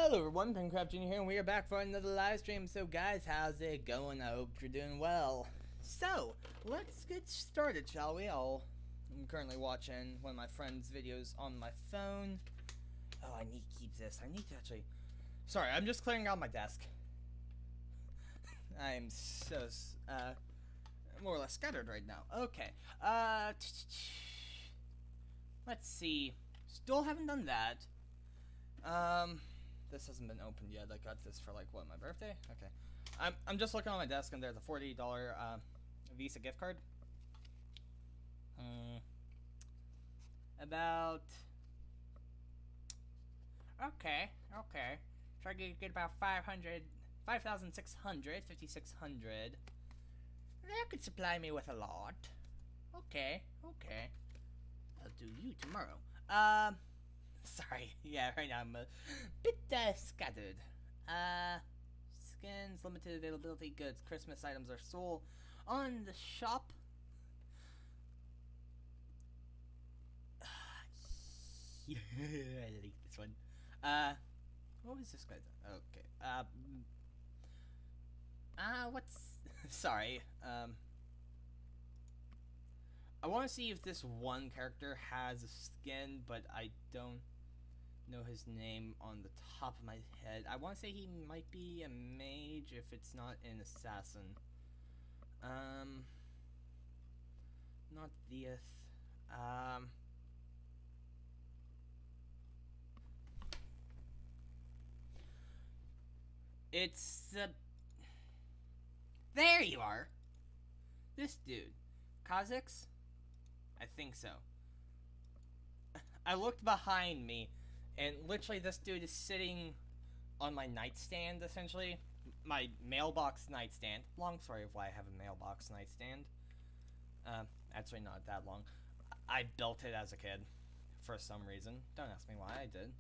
Hello everyone, Pencraft Jr. here, and we are back for another live stream. So guys, how's it going? I hope you're doing well. So, let's get started, shall we? I'm currently watching one of my friend's videos on my phone. Oh, I need to keep this. I need to actually... Sorry, I'm just clearing out my desk. I'm so, more or less scattered right now. Okay, let's see. Still haven't done that. This hasn't been opened yet. I got this for like what, my birthday? Okay. I'm just looking on my desk and there's a $40 Visa gift card. About okay. Try to get about 5,600. That could supply me with a lot. Okay. I'll do you tomorrow. Sorry. Yeah, right now I'm a bit scattered. Skins, limited availability goods, Christmas items are sold on the shop. I like this one. What was this guy's? Okay. What's? Sorry. I want to see if this one character has a skin, but I don't know his name on the top of my head. I want to say he might be a mage if it's not an assassin. Not Theeth. It's there you are. This dude. Kha'Zix? I think so. I looked behind me, and literally this dude is sitting on my nightstand, essentially. My mailbox nightstand. Long story of why I have a mailbox nightstand. Actually not that long. I built it as a kid, for some reason. Don't ask me why, I did.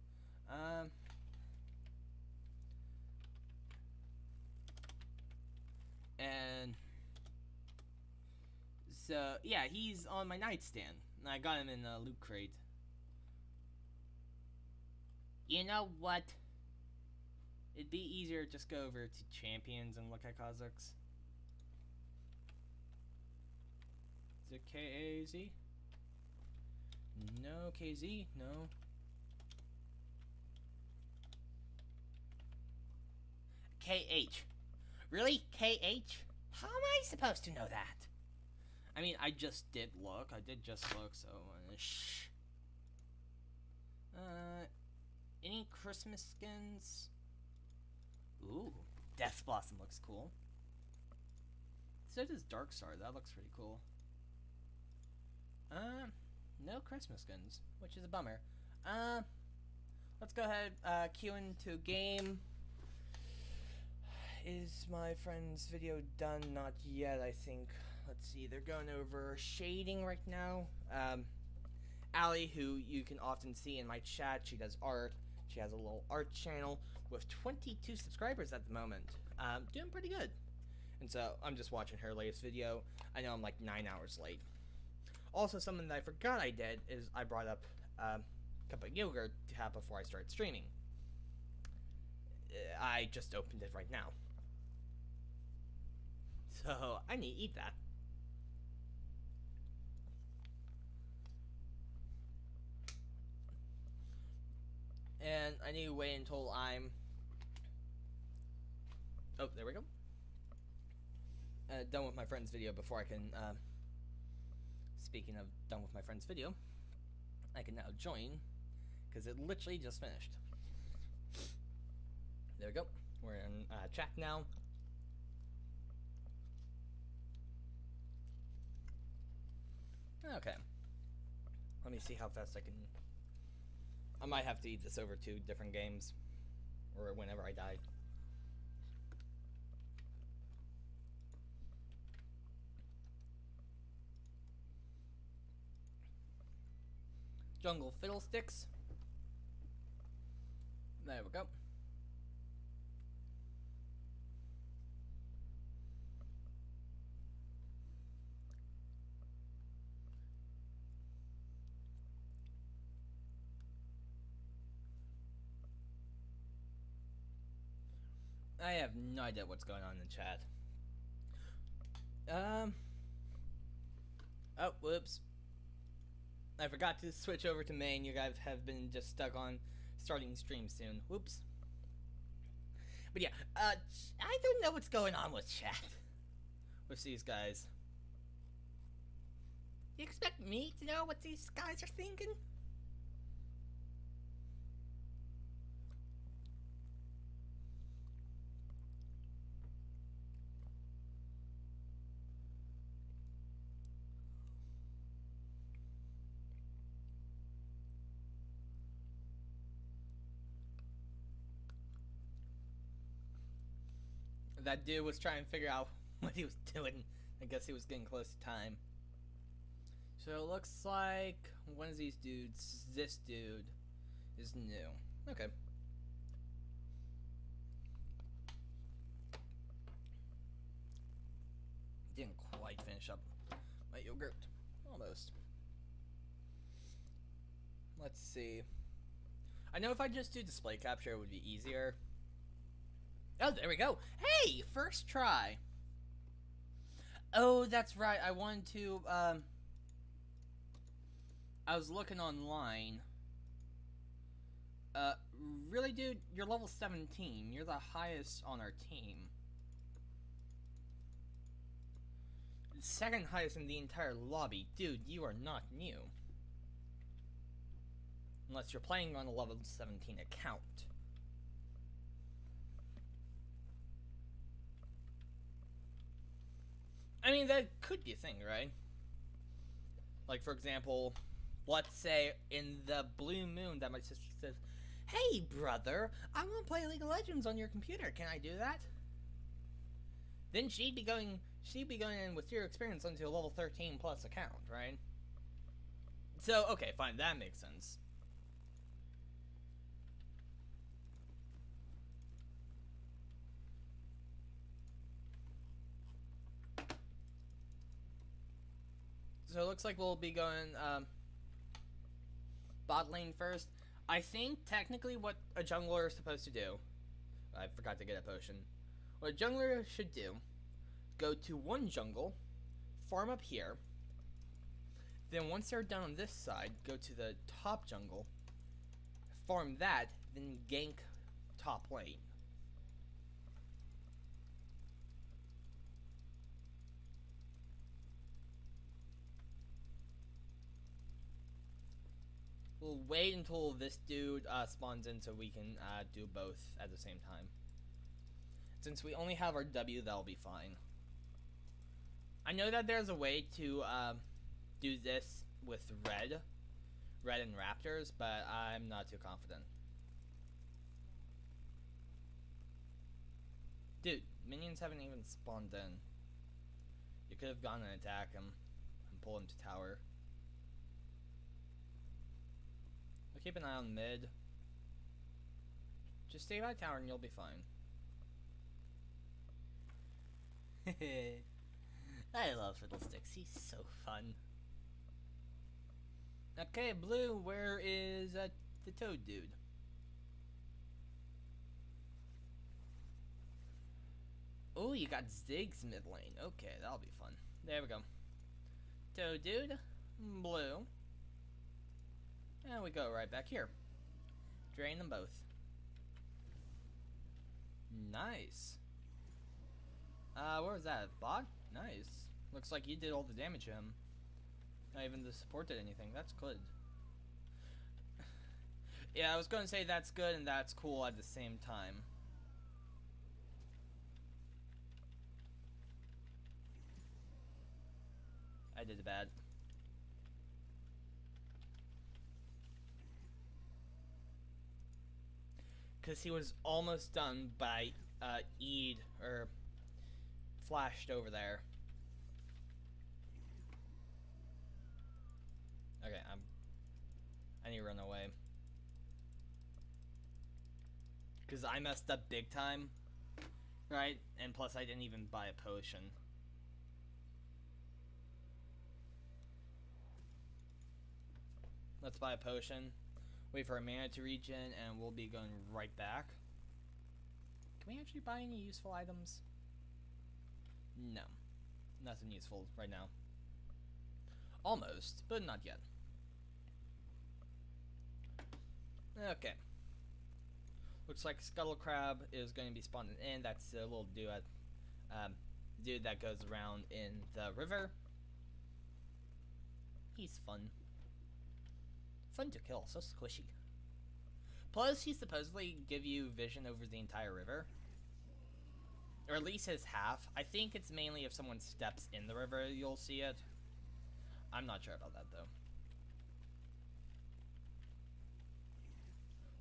And so, yeah, he's on my nightstand. And I got him in a loot crate. You know what? It'd be easier to just go over to champions and look at Kha'Zix. Is it K-A-Z? No, KZ? No. KH. Really? KH? How am I supposed to know that? I mean, I just did look. I did just look, so... shh. Any Christmas skins? Ooh, Death Blossom looks cool. So does Darkstar. That looks pretty cool. No Christmas skins, which is a bummer. Let's go ahead, queue into game. Is my friend's video done? Not yet, I think. Let's see, they're going over shading right now. Allie, who you can often see in my chat, she does art. She has a little art channel with 22 subscribers at the moment. Doing pretty good. And so, I'm just watching her latest video. I know I'm like 9 hours late. Also, something that I forgot I did is I brought up a cup of yogurt to have before I start streaming. I just opened it right now. So, I need to eat that. And I need to wait until I'm... Oh, there we go. Done with my friend's video before I can... Speaking of done with my friend's video, I can now join, because it literally just finished. There we go. We're in chat now. Okay. Let me see how fast I can... I might have to eat this over 2 different games, or whenever I die. Jungle Fiddlesticks. There we go. I have no idea what's going on in the chat. Oh, whoops. I forgot to switch over to main. You guys have been just stuck on starting stream soon. Whoops. But yeah, I don't know what's going on with chat. With these guys. You expect me to know what these guys are thinking? That dude was trying to figure out what he was doing. I guess he was getting close to time. So it looks like one of these dudes, this dude, is new. Okay. Didn't quite finish up my yogurt. Almost. Let's see. I know if I just do display capture it would be easier. Oh, there we go. Hey, first try. Oh, that's right. I wanted to, I was looking online. Really, dude? You're level 17. You're the highest on our team. Second highest in the entire lobby. Dude, you are not new. Unless you're playing on a level 17 account. I mean, that could be a thing, right? Like, for example, let's say in the blue moon that my sister says, "Hey, brother, I want to play League of Legends on your computer. Can I do that?" Then she'd be going in with your experience onto a level 13 plus account, right? So, okay, fine, that makes sense. So it looks like we'll be going bot lane first. I think technically what a jungler is supposed to do, I forgot to get a potion. What a jungler should do, go to one jungle, farm up here, then once they're done on this side, go to the top jungle, farm that, then gank top lane. We'll wait until this dude spawns in so we can do both at the same time. Since we only have our W, that'll be fine. I know that there's a way to do this with red and raptors, but I'm not too confident. Dude, minions haven't even spawned in. You could have gone and attacked him and pull him to tower. I'll keep an eye on mid. Just stay by tower and you'll be fine. I love Fiddlesticks, he's so fun. Okay, blue, where is the toad dude? Oh, you got Ziggs mid lane. Okay, that'll be fun. There we go. Toad dude, blue. And we go right back here. Drain them both. Nice. What was that? Bot? Nice. Looks like you did all the damage to him. Not even the support did anything. That's good. Yeah, I was going to say that's good and that's cool at the same time. I did bad. Because he was almost done by E'd, or flashed over there. Okay, I need to run away. Because I messed up big time, right? And plus I didn't even buy a potion. Let's buy a potion. Wait for our mana to regen, and we'll be going right back. Can we actually buy any useful items? No. Nothing useful right now. Almost, but not yet. Okay. Looks like Scuttle Crab is going to be spawning in. That's a little dude that goes around in the river. He's fun. Fun to kill, so squishy. Plus, he supposedly give you vision over the entire river. Or at least his half. I think it's mainly if someone steps in the river, you'll see it. I'm not sure about that, though.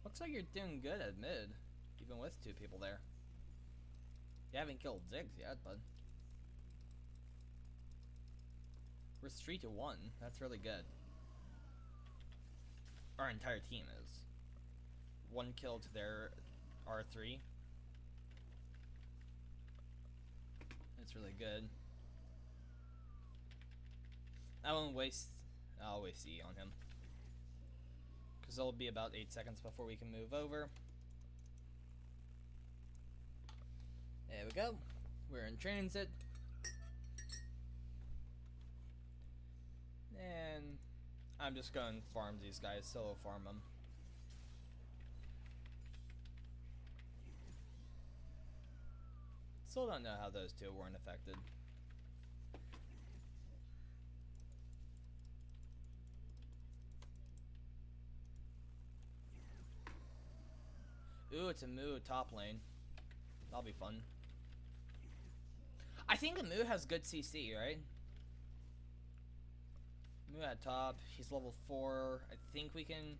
Looks like you're doing good at mid, even with 2 people there. You haven't killed Ziggs yet, but... We're 3-1. That's really good. Our entire team is. 1 kill to their R3. That's really good. I'll waste E on him. Because it'll be about 8 seconds before we can move over. There we go. We're in transit. And I'm just going to farm these guys, solo farm them. Still don't know how those 2 weren't affected. Ooh, it's a Moo top lane. That'll be fun. I think a Moo has good CC, right? Moo at top. He's level 4. I think we can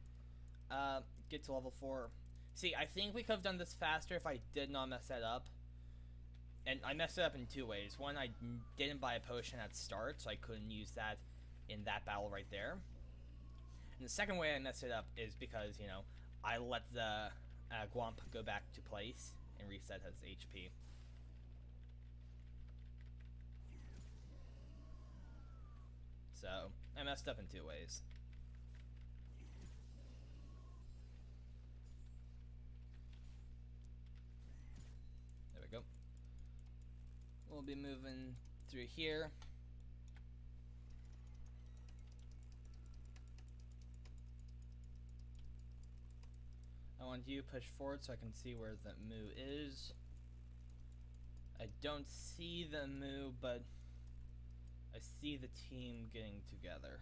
get to level 4. See, I think we could have done this faster if I did not mess that up. And I messed it up in 2 ways. One, I didn't buy a potion at start, so I couldn't use that in that battle right there. And the second way I messed it up is because, you know, I let the Gwump go back to place and reset his HP. So, I messed up in 2 ways. There we go. We'll be moving through here. I want you to push forward so I can see where the Moo is. I don't see the Moo, but I see the team getting together.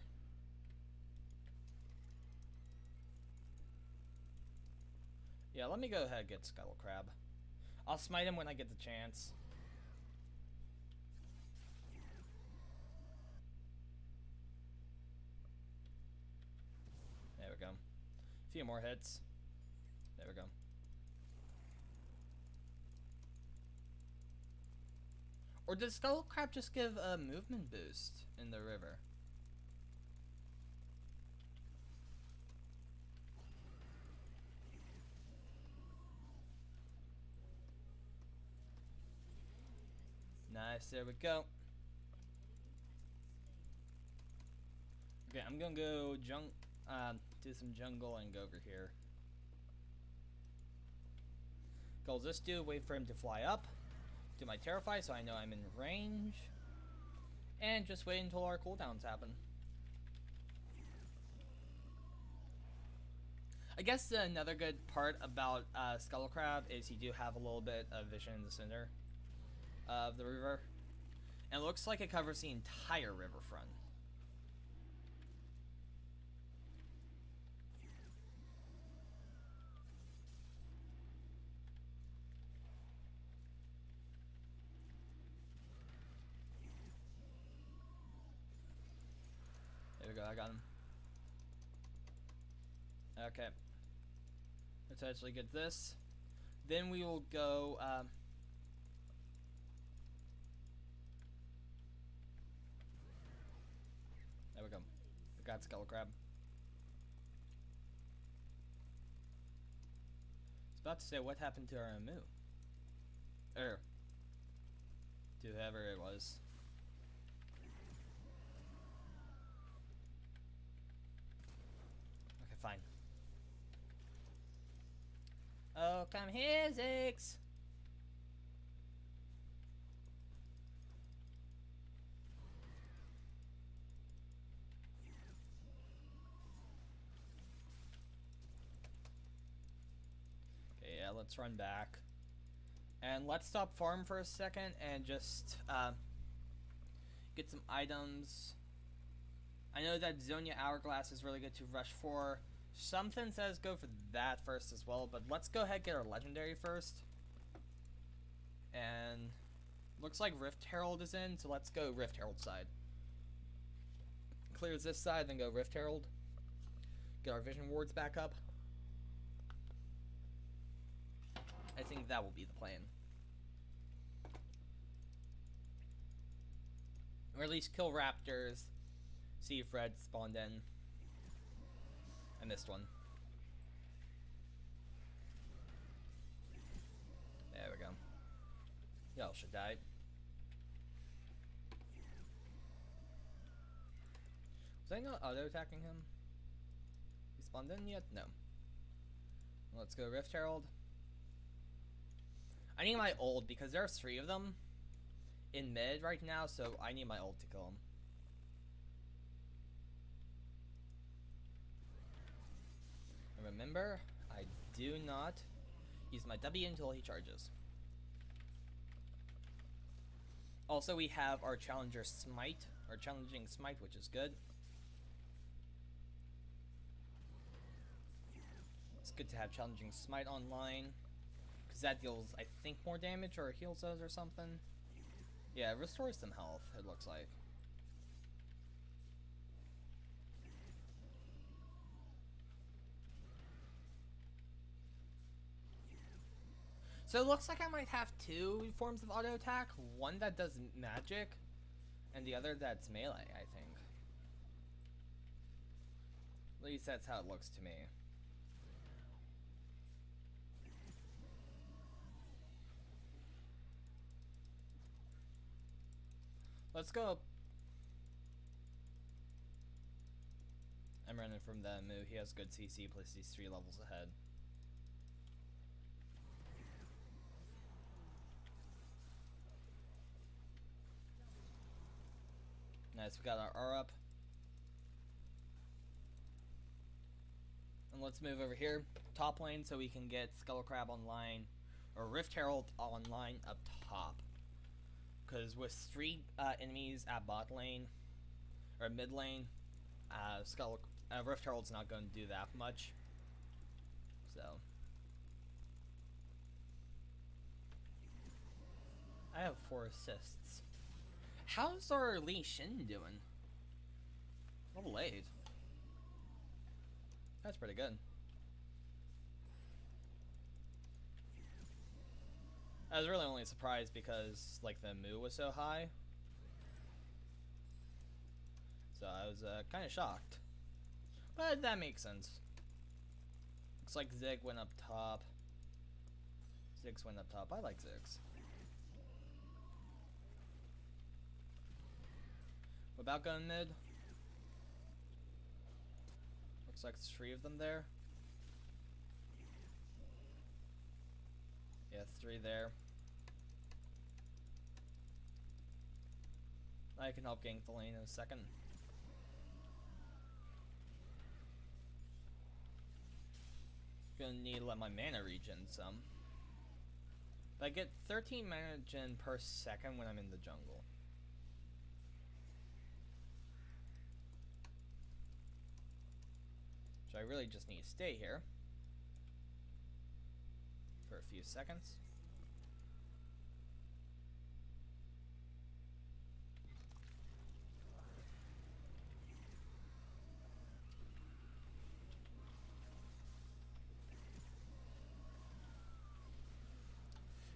Yeah, let me go ahead and get Scuttle Crab. I'll smite him when I get the chance. There we go. A few more hits. There we go. Or does Scuttle Crab just give a movement boost in the river? Nice, there we go. Okay, I'm gonna go do some jungle and go over here. Goals this dude, wait for him to fly up. Do my Terrify so I know I'm in range. And just wait until our cooldowns happen. I guess another good part about Scuttle Crab is you do have a little bit of vision in the center of the river. And it looks like it covers the entire riverfront. There we go, I got him. Okay. Let's actually get this. Then we will go, there we go. We got Scuttle Crab. I was about to say, what happened to our Moo? To whoever it was. Okay, fine. Oh, come here, Ziggs! let's run back. And let's stop farm for a second and just get some items. I know that Zonia Hourglass is really good to rush for. Something says go for that first as well, but let's go ahead and get our legendary first. And looks like Rift Herald is in, so let's go Rift Herald side. Clears this side, then go Rift Herald. Get our vision wards back up. I think that will be the plan. Or at least kill raptors. See if red spawned in. I missed one. There we go. Y'all should die. Was I not auto-attacking him? He spawned in yet? No. Let's go Rift Herald. I need my ult because there are 3 of them in mid right now, so I need my ult to kill him. And remember, I do not use my W until he charges. Also, we have our Challenger Smite, or Challenging Smite, which is good. It's good to have Challenging Smite online, because that deals, I think, more damage, or heals those or something. Yeah, it restores some health, it looks like. So it looks like I might have 2 forms of auto attack. One that does magic, and the other that's melee, I think. At least that's how it looks to me. Let's go. I'm running from that move. He has good CC, plus he's 3 levels ahead. Nice, we got our R up. And let's move over here, top lane, so we can get Skull Crab online, or Rift Herald online up top. Because with 3 enemies at bot lane, or mid lane, Rift Herald's not going to do that much. So. I have 4 assists. How's our Lee Shin doing? Level 8. That's pretty good. I was really only surprised because, like, the Moo was so high. So I was kind of shocked. But that makes sense. Looks like Zig went up top. Ziggs went up top. I like Ziggs. What about going mid? Looks like there's 3 of them there. Yeah, 3 there. I can help gank the lane in a second. Gonna need to let my mana regen some. But I get 13 mana gen per second when I'm in the jungle. So I really just need to stay here for a few seconds.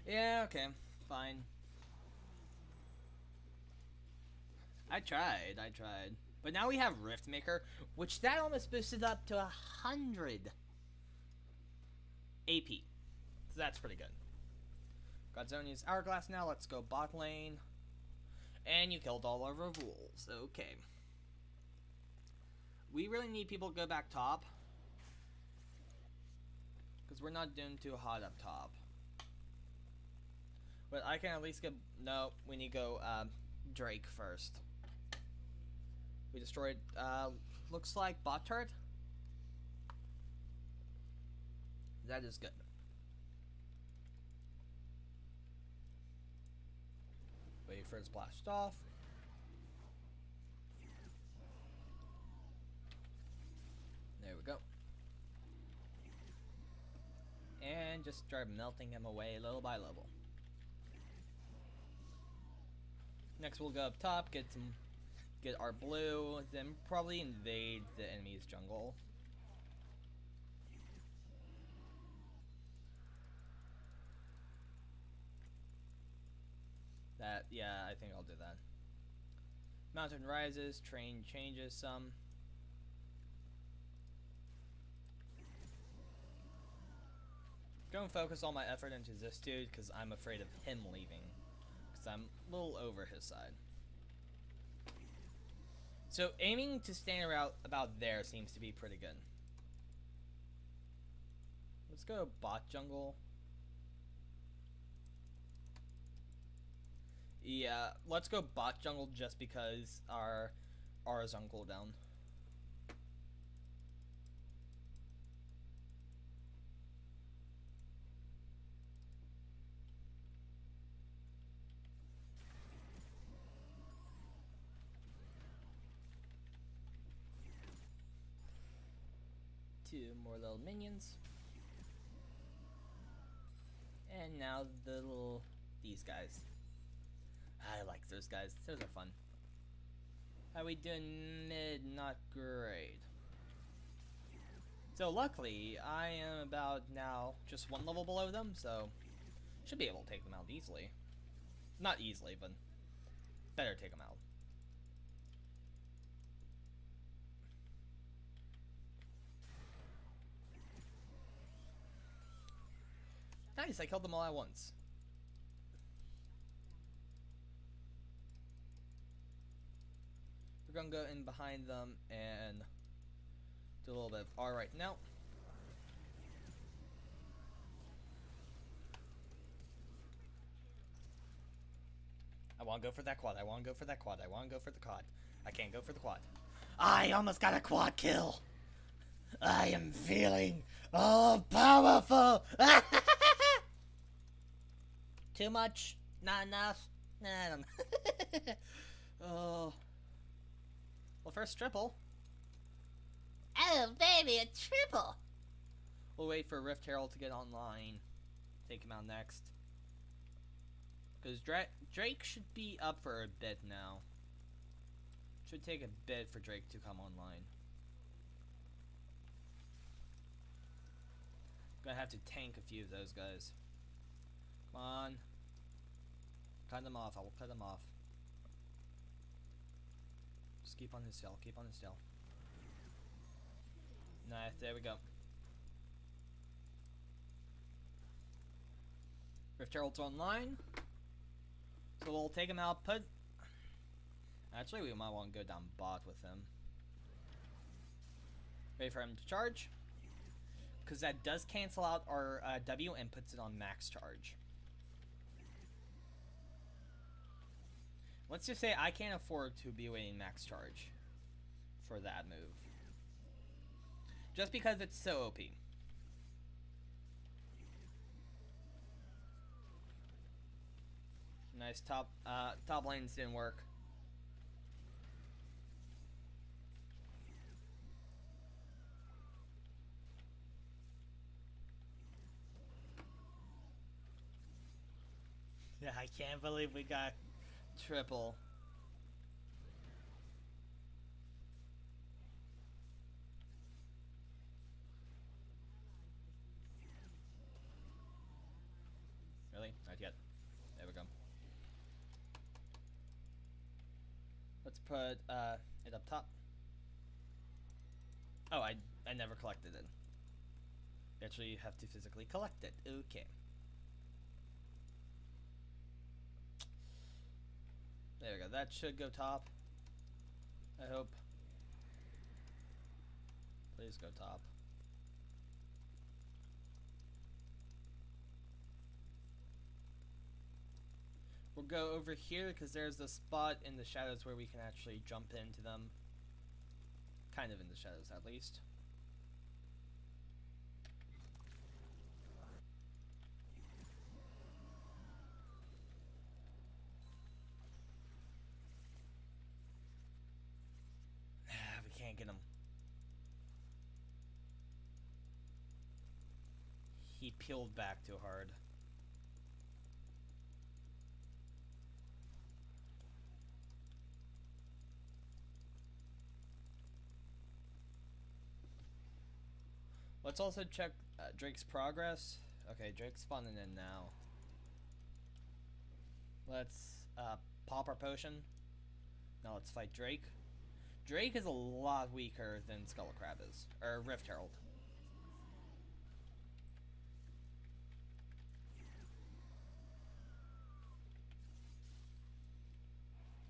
Yeah, okay, fine. I tried. But now we have Riftmaker, which that almost boosted up to 100 AP. So that's pretty good. Got Zonia's Hourglass now. Let's go bot lane. And you killed all of our wolves. Okay. We really need people to go back top. Because we're not doing too hot up top. But I can at least get... No, we need to go Drake first. We destroyed, looks like bot turret. That is good. for his blast off. There we go. And just start melting him away little by little. Next we'll go up top, get our blue, then probably invade the enemy's jungle. Yeah, I think I'll do that. Mountain rises, terrain changes some. Go and focus all my effort into this dude because I'm afraid of him leaving. Because I'm a little over his side. So aiming to stand around about there seems to be pretty good. Let's go bot jungle. Yeah, let's go bot jungle just because our is on cooldown. Two more little minions. And now these guys. I like those guys. Those are fun. How we doing mid? Not great. So luckily, I am about now just one level below them, so should be able to take them out easily. Not easily, but better take them out. Nice, I killed them all at once. We're gonna go in behind them and do a little bit of R right now. I wanna go for that quad, I wanna go for that quad, I wanna go for the quad. I can't go for the quad. I almost got a quad kill! I am feeling all powerful! Too much? Not enough? Nah, oh. Well, first triple. Oh, baby, a triple! We'll wait for Rift Herald to get online. Take him out next. Because Drake should be up for a bit now. Should take a bit for Drake to come online. Gonna have to tank a few of those guys. Come on. Cut them off. I will cut them off. Just keep on his tail. Keep on his tail. Nice. There we go. Rift Herald's online. So we'll take him out. Actually, we might want to go down bot with him. Wait for him to charge. Because that does cancel out our W and puts it on max charge. Let's just say I can't afford to be waiting max charge for that move. Just because it's so OP. Nice top lanes didn't work. Yeah, I can't believe we got triple. Really? Not yet. There we go. Let's put it up top. Oh, I never collected it. You actually have to physically collect it. Okay. There we go. That should go top. I hope. Please go top. We'll go over here because there's a spot in the shadows where we can actually jump into them. Kind of in the shadows, at least. he peeled back too hard. Let's also check Drake's progress. Okay, Drake's spawning in now. Let's pop our potion. Now let's fight Drake. Drake is a lot weaker than Skull Crab is, or Rift Herald.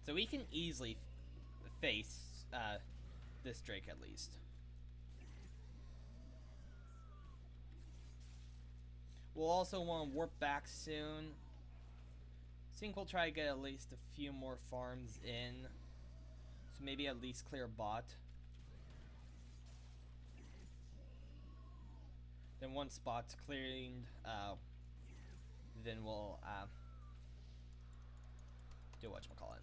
So we can easily face this Drake at least. We'll also want to warp back soon. I think we'll try to get at least a few more farms in. So maybe at least clear bot. Then once bot's cleared, then we'll do whatchamacallit.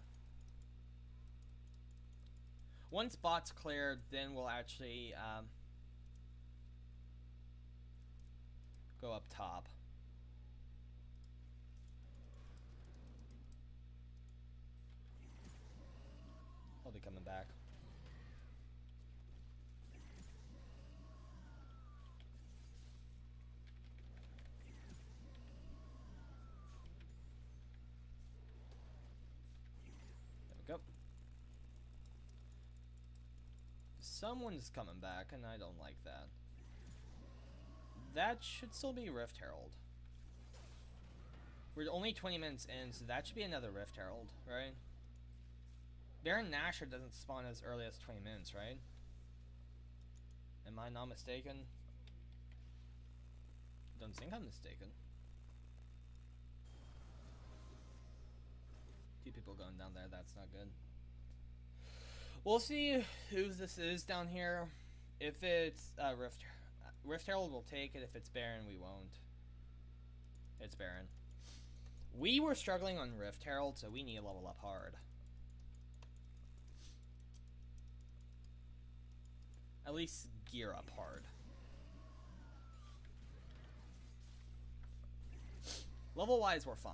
Once bot's cleared, then we'll actually go up top. I'll be coming back. There we go. Someone's coming back, and I don't like that. That should still be Rift Herald. We're only 20 minutes in, so that should be another Rift Herald, right? Baron Nashor doesn't spawn as early as 20 minutes, right? Am I not mistaken? Don't think I'm mistaken. Two people going down there, that's not good. We'll see who this is down here. If it's Rift Herald, will take it. If it's Baron, we won't. It's Baron. We were struggling on Rift Herald, so we need to level up hard. At least gear up hard. Level-wise, we're fine.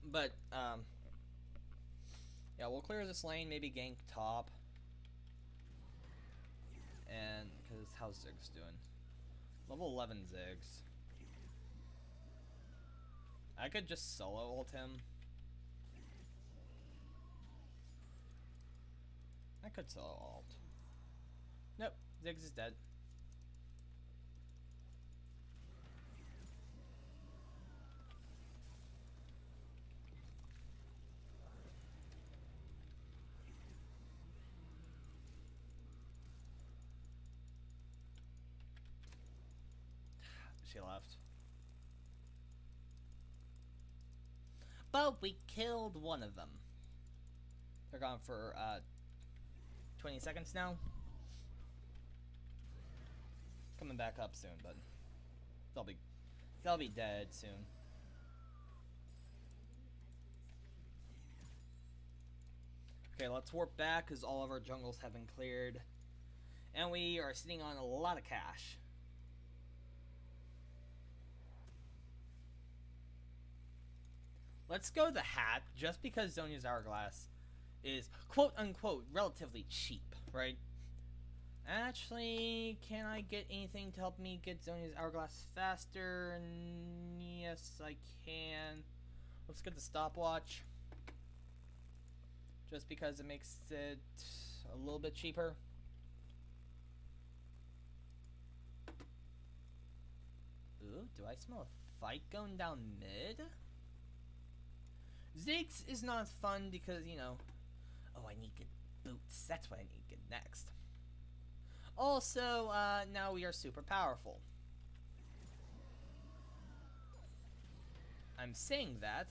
But, yeah, we'll clear this lane, maybe gank top. And, because how's Ziggs doing? Level 11 Ziggs. I could just solo ult him. I could solo ult. Nope, Ziggs is dead. She left. But we killed one of them. They're gone for 20 seconds now. Coming back up soon, but they'll be dead soon. Okay, let's warp back because all of our jungles have been cleared. And we are sitting on a lot of cash. Let's go the hat, just because Zhonya's Hourglass is quote-unquote relatively cheap, right? Actually, can I get anything to help me get Zhonya's Hourglass faster? Yes, I can. Let's get the stopwatch. Just because it makes it a little bit cheaper. Ooh, do I smell a fight going down mid? Ziggs is not fun because, you know, oh, I need good boots. That's what I need to get next. Also, now we are super powerful. I'm saying that.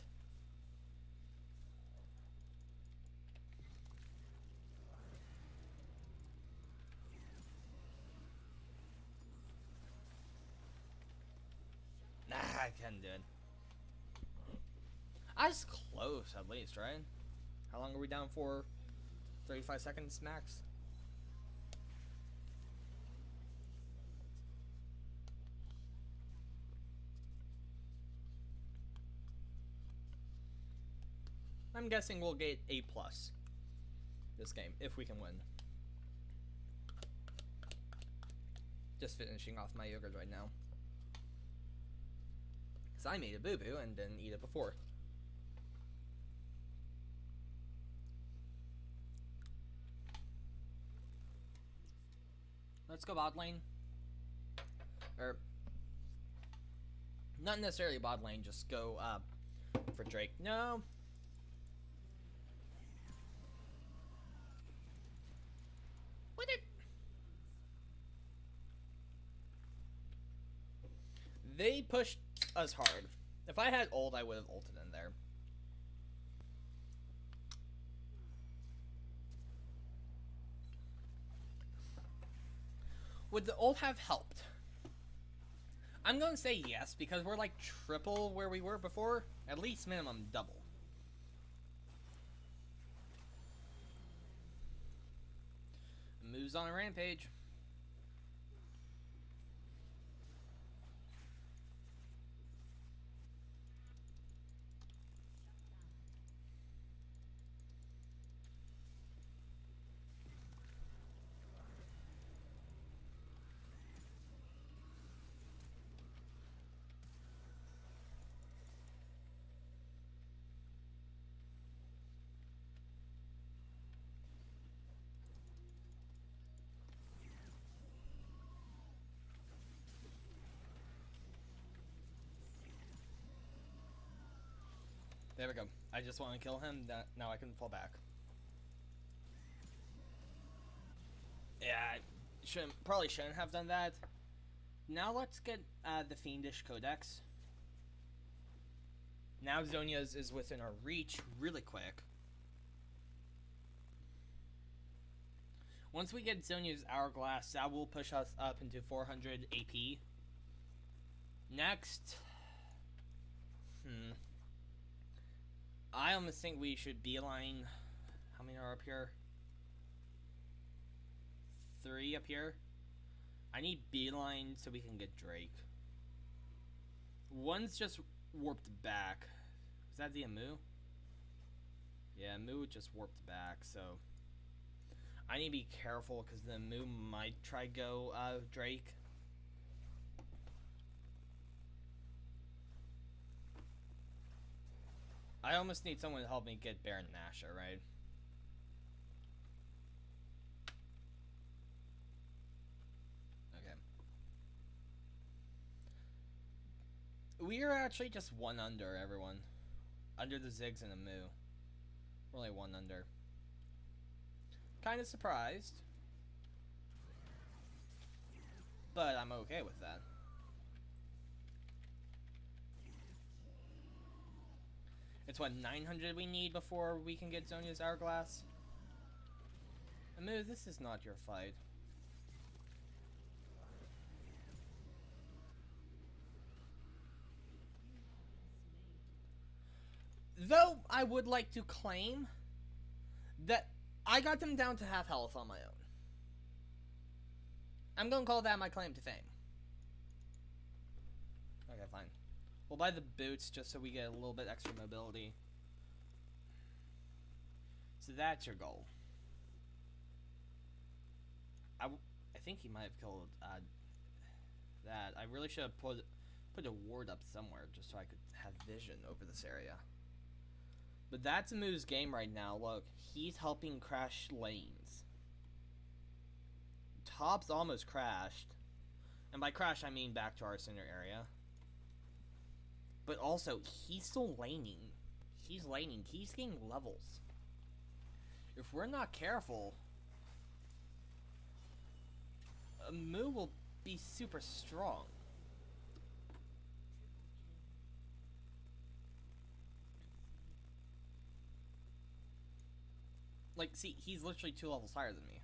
Nah, I can't do it. I was close, at least, right? How long are we down for? 35 seconds max? I'm guessing we'll get A+ this game, if we can win. Just finishing off my yogurt right now. Because I made a boo-boo and didn't eat it before. Let's go bot lane. Or, not necessarily bot lane, just go for Drake. No. What it? They pushed us hard. If I had ult, I would have ulted in there. Would the ult have helped? I'm going to say yes, because we're like triple where we were before. At least minimum double. Moves on a rampage. There we go. I just want to kill him. Now I can fall back. Yeah, probably shouldn't have done that. Now let's get the Fiendish Codex. Now Zhonya's is within our reach really quick. Once we get Zhonya's Hourglass, that will push us up into 400 AP. Next... I almost think we should beeline... How many are up here? 3 up here. I need beeline so we can get Drake. One's just warped back. Is that the Amu? Yeah, Amu just warped back, so... I need to be careful because the Amu might try go Drake. I almost need someone to help me get Baron Nashor, right? Okay. We are actually just 1 under, everyone. Under the Ziggs and Amu. We're only 1 under. Kind of surprised. But I'm okay with that. It's what, 900 we need before we can get Zhonya's Hourglass? Amu, this is not your fight. Though I would like to claim that I got them down to half health on my own. I'm gonna call that my claim to fame. Okay, fine. We'll buy the boots just so we get a little bit extra mobility. So that's your goal. I think he might have killed that. I really should have put a ward up somewhere just so I could have vision over this area. But that's Amu's game right now. Look, he's helping crash lanes. Top's almost crashed. And by crash, I mean back to our center area. But also, he's still laning. He's laning. He's getting levels. If we're not careful, Amu will be super strong. Like, see, he's literally 2 levels higher than me.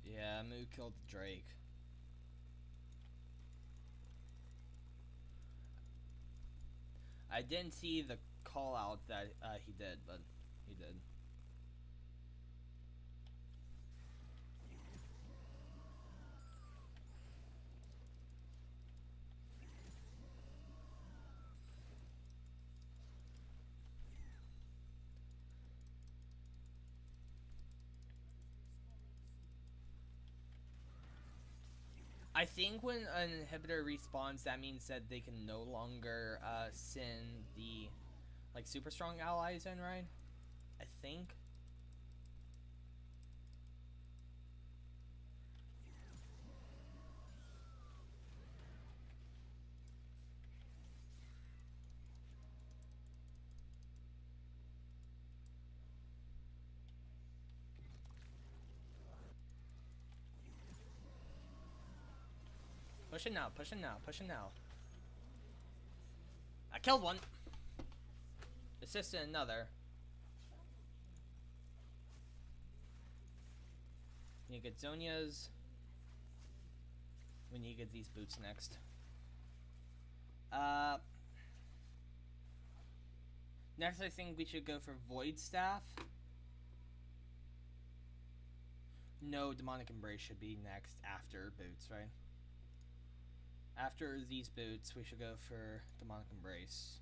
Yeah, Amu killed Drake. I didn't see the call out that he did, but he did. I think when an inhibitor respawns, that means that they can no longer send the like super strong allies in, right? I think. Push it now, push it now, push it now. I killed one. Assisted another. We need to get Zonia's. We need to get these boots next. Next I think we should go for Void Staff. No, Demonic Embrace should be next after boots, right? After these boots, we should go for Demonic Embrace.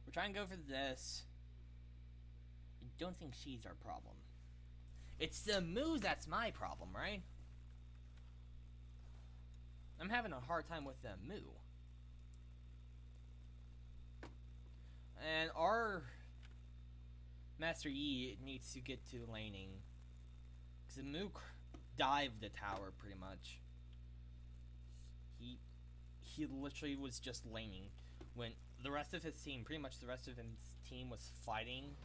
We're trying to go for this. I don't think she's our problem. It's the Moo that's my problem, right? I'm having a hard time with the Moo. And our Master Yi needs to get to laning. Because the Moo dived the tower pretty much. He literally was just laning when the rest of his team, pretty much the rest of his team, was fighting.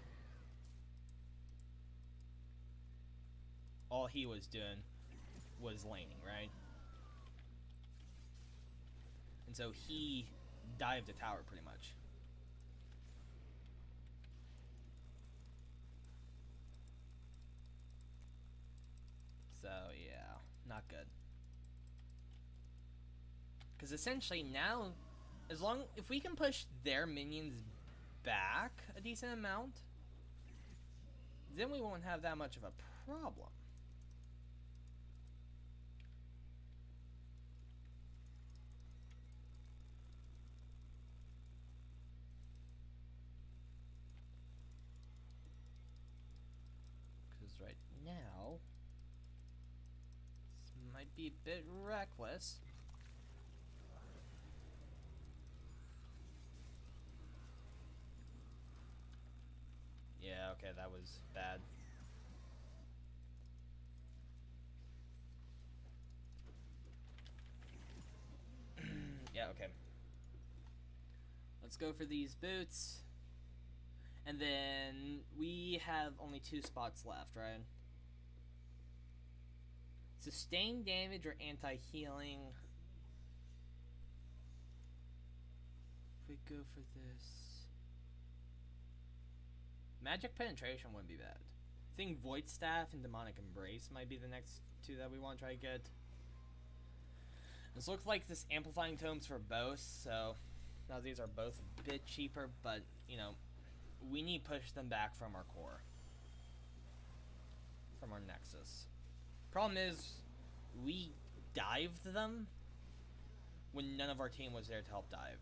All he was doing was laning, right? And so he dived the tower pretty much. So yeah, not good. Because essentially now, if we can push their minions back a decent amount, then we won't have that much of a problem. Because right now, this might be a bit reckless. Yeah, okay, that was bad. Yeah, okay. Let's go for these boots. And then we have only 2 spots left, right? Sustain damage or anti-healing. If we go for this. Magic Penetration wouldn't be bad. I think Void Staff and Demonic Embrace might be the next 2 that we want to try to get. This looks like this Amplifying Tomes for both, so now these are both a bit cheaper, but, you know, we need to push them back from our core. From our Nexus. Problem is, we dived them when none of our team was there to help dive.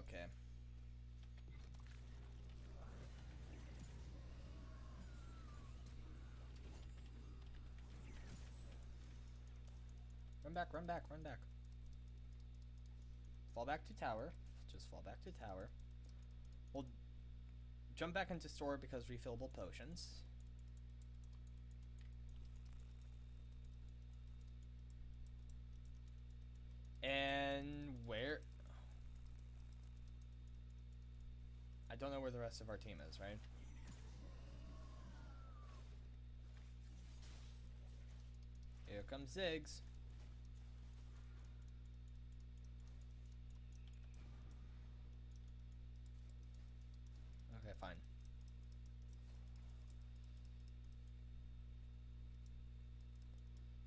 Okay. Run back, run back, run back. Fall back to tower. Just fall back to tower. We'll jump back into store because refillable potions. And where... I don't know where the rest of our team is, right? Here comes Ziggs. Okay, fine.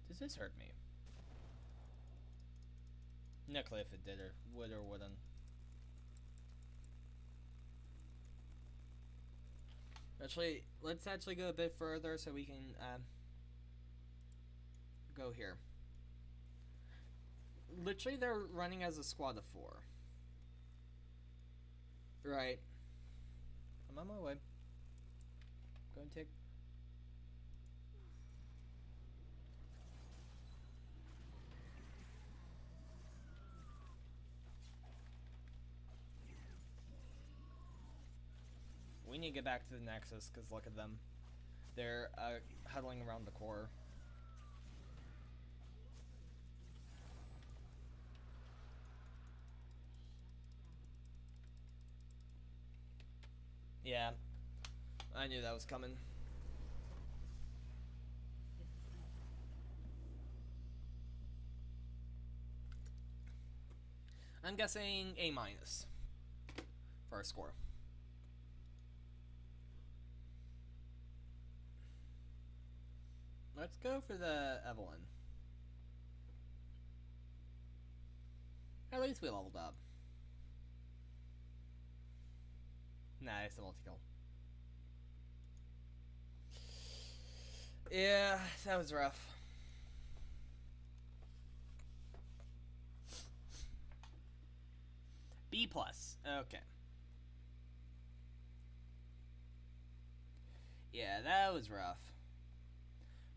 Does this hurt me? Not clear if it did or would or wouldn't. Actually, let's actually go a bit further so we can go here. Literally, they're running as a squad of 4. Right. I'm on my way. Go and take... We need to get back to the Nexus, because look at them. They're huddling around the core. Yeah. I knew that was coming. I'm guessing A- for our score. Let's go for the Evelyn. At least we leveled up. Nah, it's a multi-kill. Yeah, that was rough. B+. Okay. Yeah, that was rough.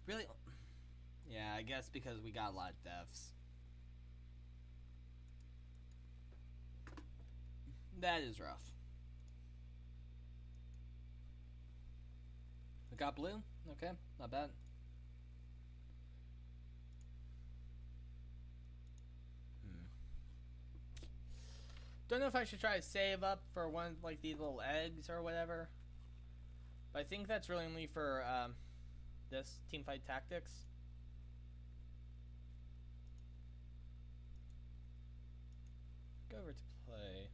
Really? Yeah, I guess because we got a lot of deaths. That is rough. We got blue? Okay, not bad. Don't know if I should try to save up for one like these little eggs or whatever. But I think that's really only for this teamfight tactics. Go over to play.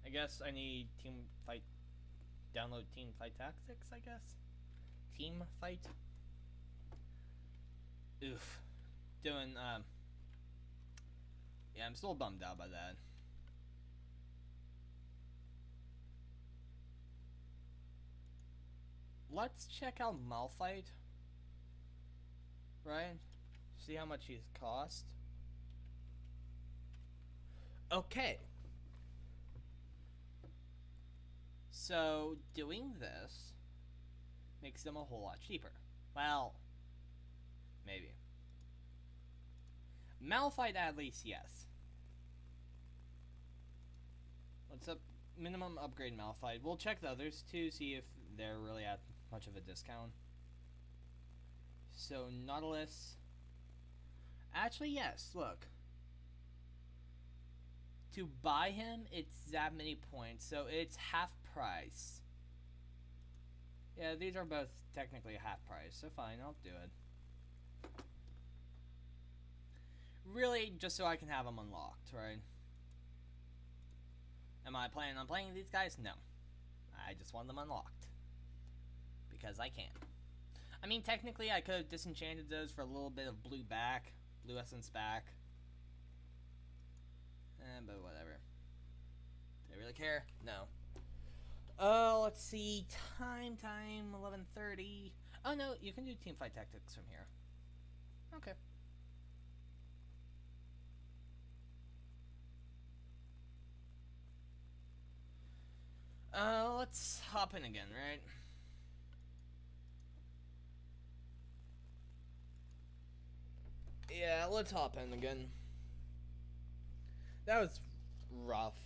I guess I need download team fight tactics, I guess. Team fight. Oof. Doing yeah, I'm still bummed out by that. Let's check out Malphite. Right? See how much he's cost. Okay. So, doing this makes them a whole lot cheaper. Well, maybe. Malphite at least, yes. Let's minimum upgrade Malphite. We'll check the others too, see if they're really at much of a discount. So, Nautilus. Actually, yes, look. To buy him, it's that many points, so it's half price. Yeah, these are both technically half price, so fine, I'll do it. Really, just so I can have them unlocked, right? Am I planning on playing these guys? No. I just want them unlocked. Because I can. I mean, technically, I could have disenchanted those for a little bit of blue essence back. But whatever. Do I really care? No. Let's see. Time, 11:30. Oh, no, you can do teamfight tactics from here. Okay. Let's hop in again, right? Yeah, let's hop in again. That was rough.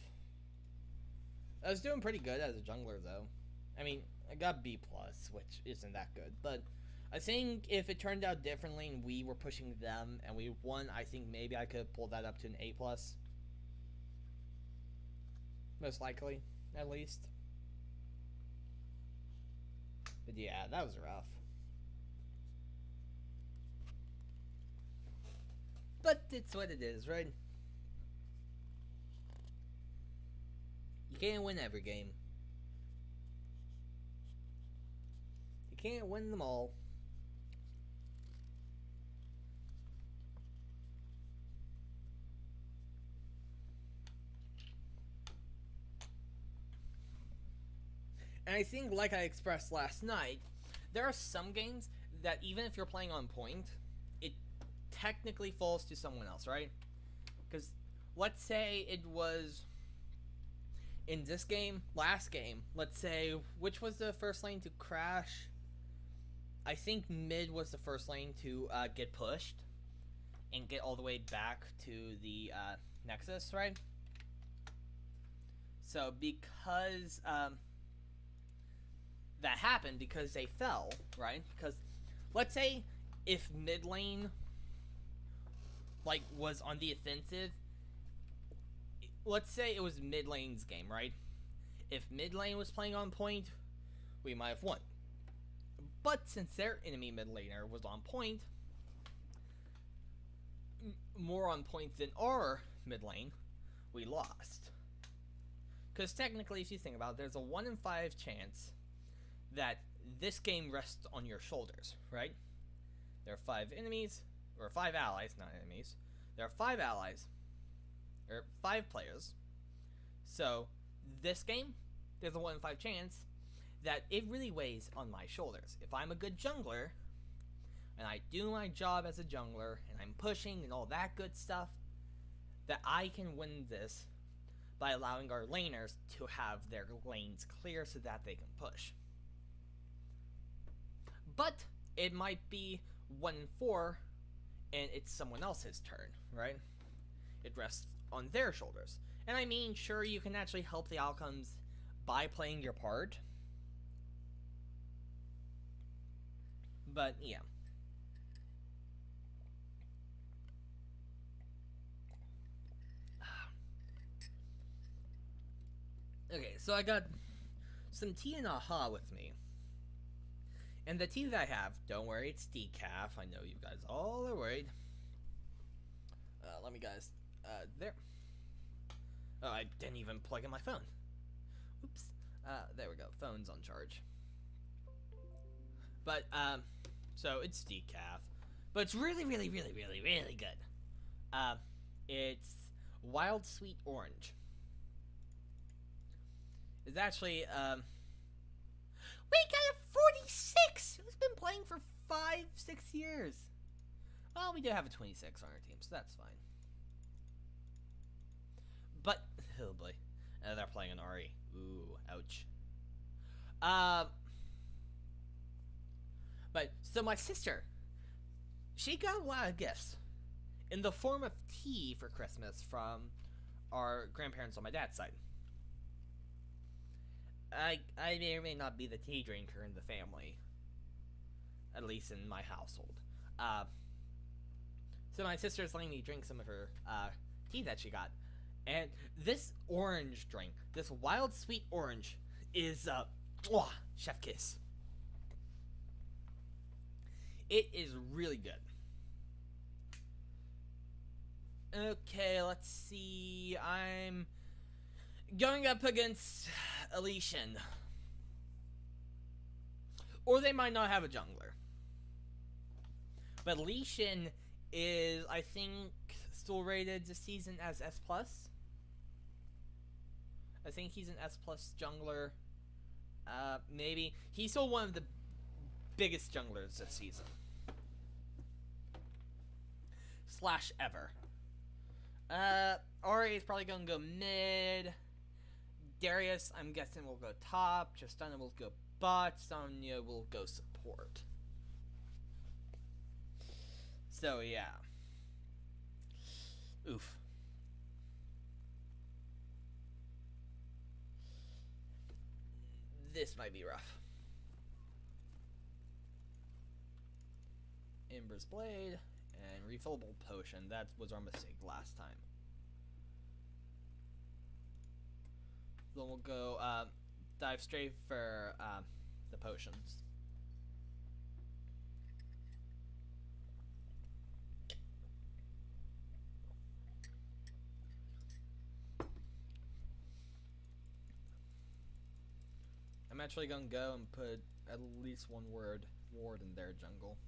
I was doing pretty good as a jungler, though. I mean, I got B+, which isn't that good, but I think if it turned out differently and we were pushing them and we won, I think maybe I could have pulled that up to an A+. Most likely, at least. But yeah, that was rough. But it's what it is, right? You can't win every game. You can't win them all. And I think, like I expressed last night, there are some games that even if you're playing on point, it technically falls to someone else, right? Because let's say it was in this game, last game, let's say, which was the first lane to crash? I think mid was the first lane to get pushed and get all the way back to the Nexus, right? So because that happened, because they fell, right? Because let's say if mid lane like was on the offensive, let's say it was mid lane's game, right? If mid lane was playing on point, we might have won. But since their enemy mid laner was on point, more on point than our mid lane, we lost. Because technically, if you think about it, there's a 1 in 5 chance that this game rests on your shoulders, right? There are 5 enemies, or 5 allies, not enemies. There are 5 allies, or 5 players. So, this game, there's a 1 in 5 chance that it really weighs on my shoulders. If I'm a good jungler, and I do my job as a jungler, and I'm pushing and all that good stuff, that I can win this by allowing our laners to have their lanes clear so that they can push. But it might be 1 in 4, and it's someone else's turn, right? It rests on their shoulders. And I mean, sure, you can actually help the outcomes by playing your part. But, yeah. Okay, so I got some tea and aha with me. And the tea that I have, don't worry, it's decaf. I know you guys all are worried. Let me guys, there. Oh, I didn't even plug in my phone. Oops. There we go. Phone's on charge. But, so it's decaf. But it's really, really, really, really, really good. It's Wild Sweet Orange. It's actually, we got a 46! Who's been playing for 5-6 years? Well, we do have a 26 on our team, so that's fine. But, oh boy. They're playing an Ari. Ooh, ouch. But, so my sister, she got a lot of gifts in the form of tea for Christmas from our grandparents on my dad's side. I may or may not be the tea drinker in the family, at least in my household. So my sister's letting me drink some of her tea that she got. And this orange drink, this wild sweet orange, is chef kiss. It is really good. Okay, let's see. I'm going up against Elysian. Or they might not have a jungler. But Elysian is, I think, still rated this season as S+. I think he's an S+ jungler. Maybe. He's still one of the biggest junglers this season. / ever. Ari is probably going to go mid. Darius, I'm guessing, will go top. Tristana will go bot. Sonya will go support. So, yeah. Oof. This might be rough. Ember's Blade and refillable potion. That was our mistake last time. Then we'll go dive straight for the potions. I'm actually gonna go and put at least one ward in their jungle.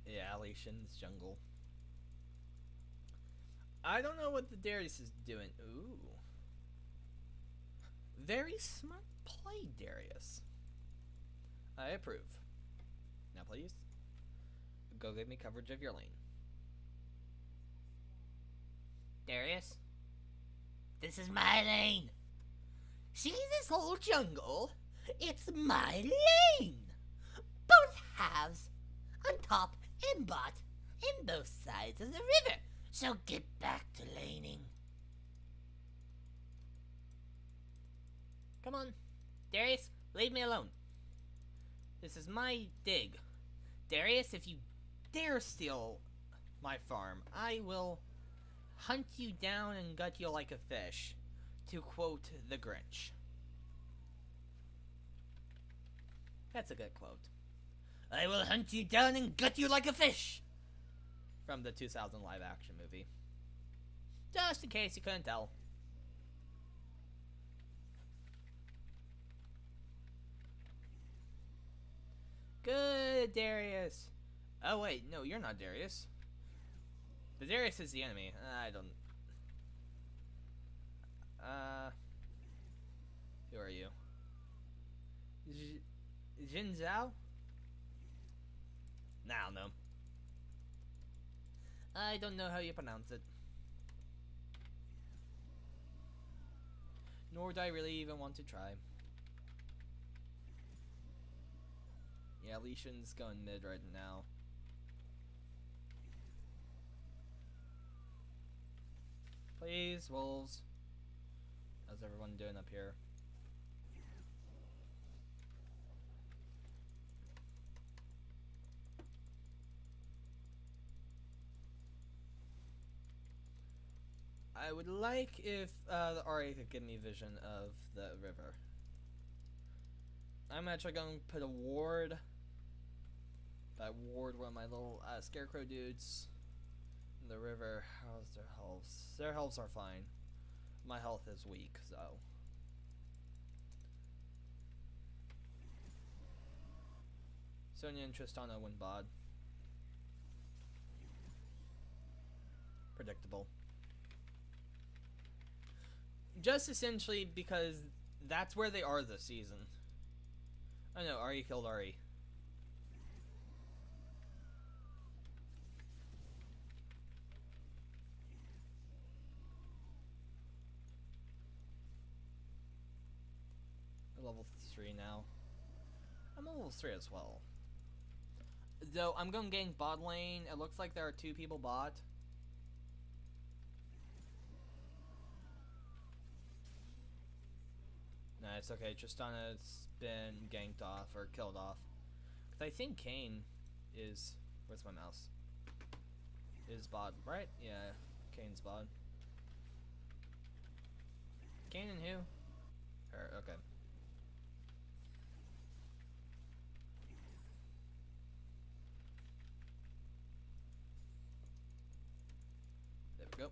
Yeah, Generations jungle. I don't know what the Darius is doing. Ooh. Very smart play, Darius. I approve. Now please, go give me coverage of your lane. Darius? This is my lane. See this whole jungle? It's my lane. Both halves, on top and bot, and both sides of the river. So get back to laning. Come on, Darius, leave me alone. This is my dig. Darius, if you dare steal my farm, I will hunt you down and gut you like a fish, to quote the Grinch. That's a good quote. I will hunt you down and gut you like a fish. From the 2000 live action movie. Just in case you couldn't tell. Good, Darius. Oh wait, no, you're not Darius. The Darius is the enemy. I don't... Who are you? Jin Zhao? Nah, I don't know. I don't know how you pronounce it. Nor do I really even want to try. Yeah, Li Shin's going mid right now. Please, wolves. How's everyone doing up here? I would like if the RA could give me vision of the river. I'm actually going to put a ward. That ward one of my little scarecrow dudes in the river. How's their health? Their healths are fine. My health is weak, so. Sonya and Tristana win bod. Predictable. Just essentially because that's where they are this season. Oh no, Ari killed Ari. Level 3 now. I'm level 3 as well. Though I'm going gank bot lane. It looks like there are 2 people bot. Nah, it's okay. Tristana's been ganked off or killed off. Cause I think Kane is... Where's my mouse? Is bot, right? Yeah, Kane's bot. Kane and who? Okay. There we go.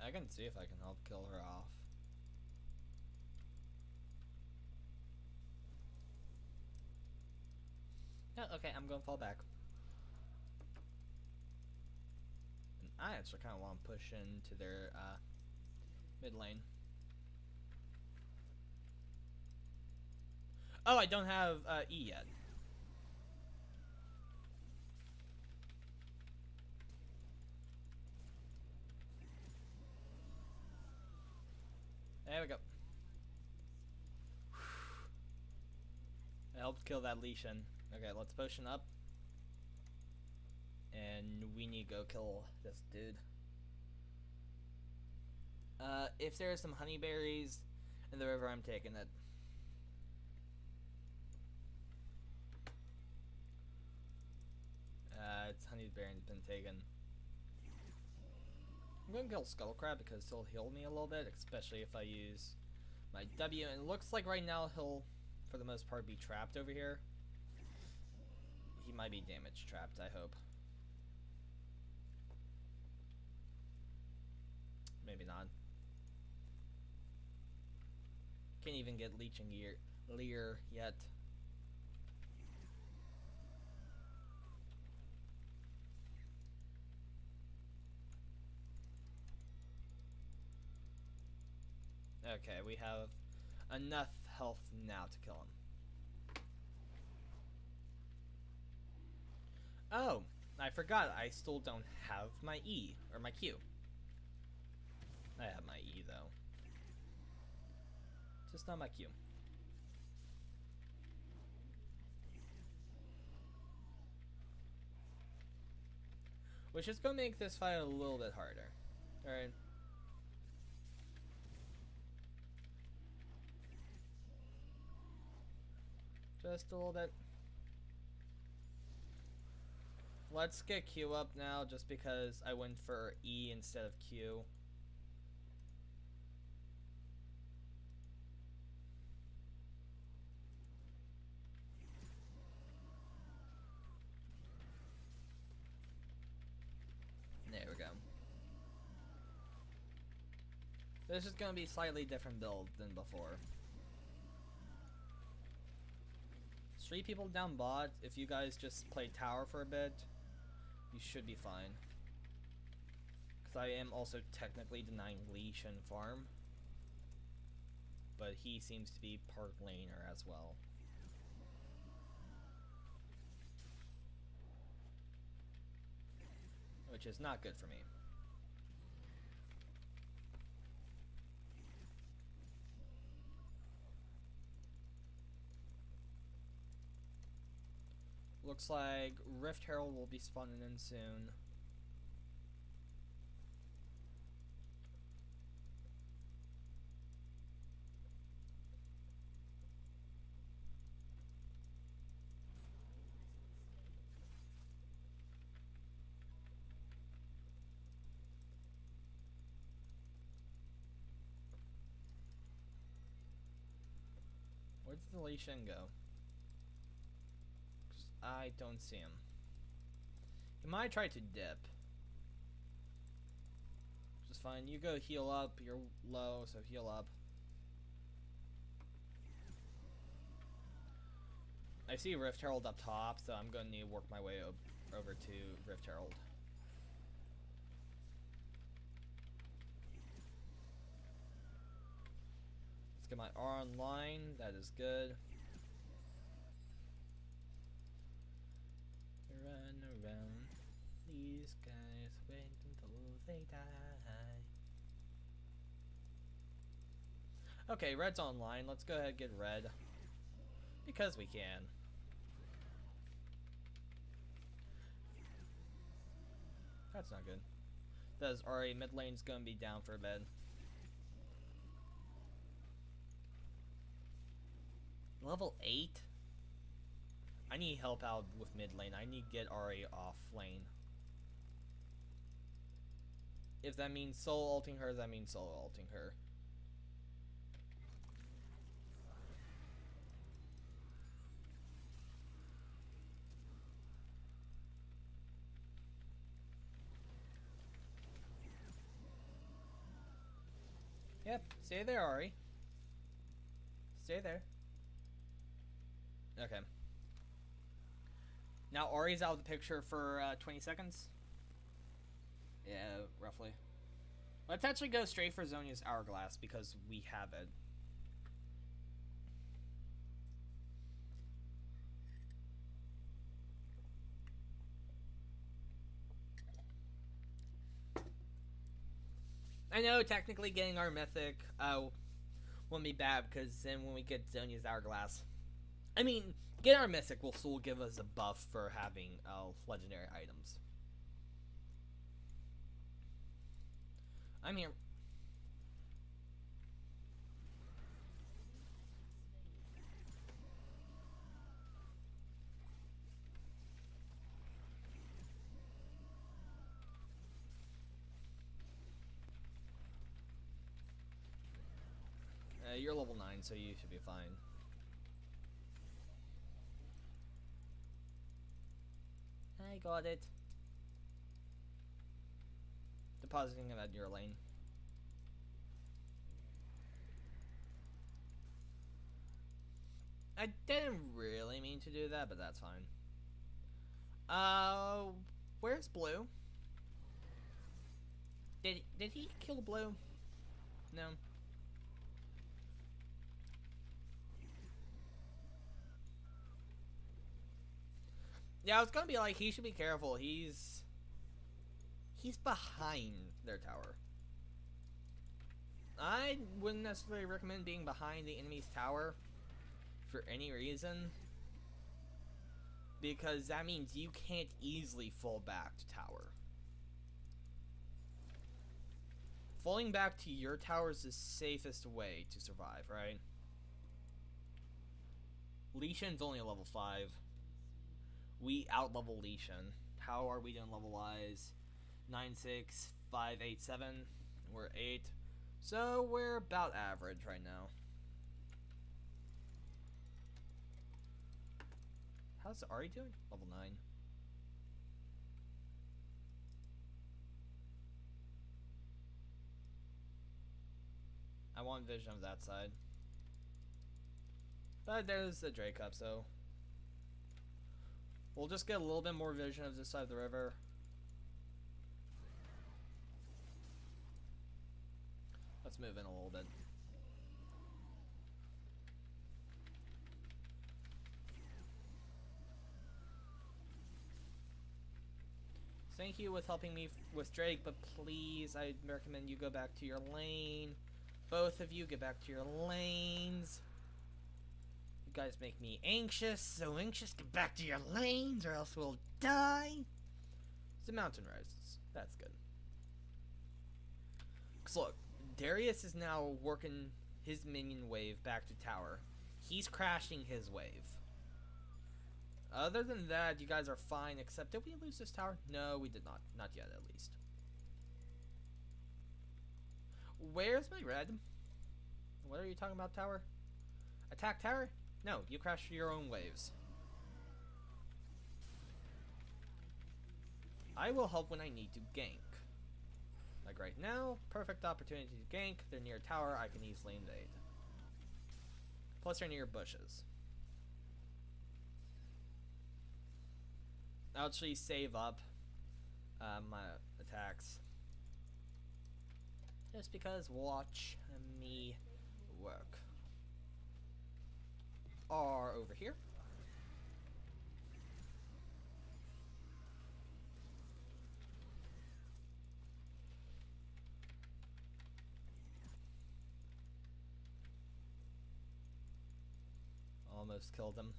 I can see if I can help kill her off. Oh, okay, I'm going to fall back. And I actually kind of want to push into their mid lane. Oh, I don't have E yet. There we go. I helped kill that Li Shin. Okay, let's potion up. And we need to go kill this dude. If there are some honeyberries in the river, I'm taking it. It's honeyberry been taken. I'm going to kill Skullcrab because he'll heal me a little bit, especially if I use my W. And it looks like right now he'll, for the most part, be trapped over here. He might be damage trapped, I hope. Maybe not. Can't even get leeching leer yet. Okay, we have enough health now to kill him. Oh, I forgot I still don't have my E, or my Q. I have my E though. Just not my Q. Which is going to make this fight a little bit harder. Alright. Just a little bit. Let's get Q up now, just because I went for E instead of Q. There we go. This is going to be a slightly different build than before. 3 people down bot. If you guys just play tower for a bit, you should be fine. Because I am also technically denying leash and farm. But he seems to be part laner as well. Which is not good for me. Looks like Rift Herald will be spawning in soon. Where did the Lee Shin go? I don't see him. He might try to dip. Just fine. You go heal up. You're low, so heal up. I see Rift Herald up top, so I'm going to need to work my way over to Rift Herald. Let's get my R online. That is good. Run around. These guys wait until they die. Okay, red's online. Let's go ahead and get red. Because we can. That's not good. Does RA mid lane's gonna be down for a bit. Level 8? I need help out with mid lane. I need to get RA off lane. If that means solo ulting her, that means solo ulting her. Yep, stay there, Ari. Stay there. Okay. Now Ari's out of the picture for 20 seconds. Yeah, roughly. Let's actually go straight for Zhonya's Hourglass because we have it. I know technically getting our mythic won't be bad because then when we get Zhonya's Hourglass, I mean, getting our mythic will still give us a buff for having legendary items. I'm here. You're level 9, so you should be fine. I got it. Depositing it at your lane. I didn't really mean to do that, but that's fine. Where's Blue? Did he kill Blue? No. Yeah, I was gonna be like, he should be careful. He's behind their tower. I wouldn't necessarily recommend being behind the enemy's tower for any reason, because that means you can't easily fall back to tower. Falling back to your tower is the safest way to survive, right? Lee Shin's only a level 5. We out-level Lee Shin. How are we doing level-wise? 9, 6, 5, 8, 7. We're 8. So we're about average right now. How's Ari doing? Level 9. I want vision of that side. But there's the Drake Cup, so we'll just get a little bit more vision of this side of the river. Let's move in a little bit. Thank you with helping me with Drake, but please, I recommend you go back to your lane. Both of you get back to your lanes. You guys make me anxious, so anxious. Get back to your lanes or else we'll die. The mountain rises. That's good. Cause look, Darius is now working his minion wave back to tower. He's crashing his wave. Other than that, you guys are fine, except did we lose this tower? No, we did not. Not yet, at least. Where's my red? What are you talking about, tower? Attack tower? No, you crash your own waves. I will help when I need to gank. Like right now, perfect opportunity to gank. They're near tower, I can easily invade. Plus they're near bushes. I'll actually save up my attacks. Just because, watch me work. R over here. Almost killed him.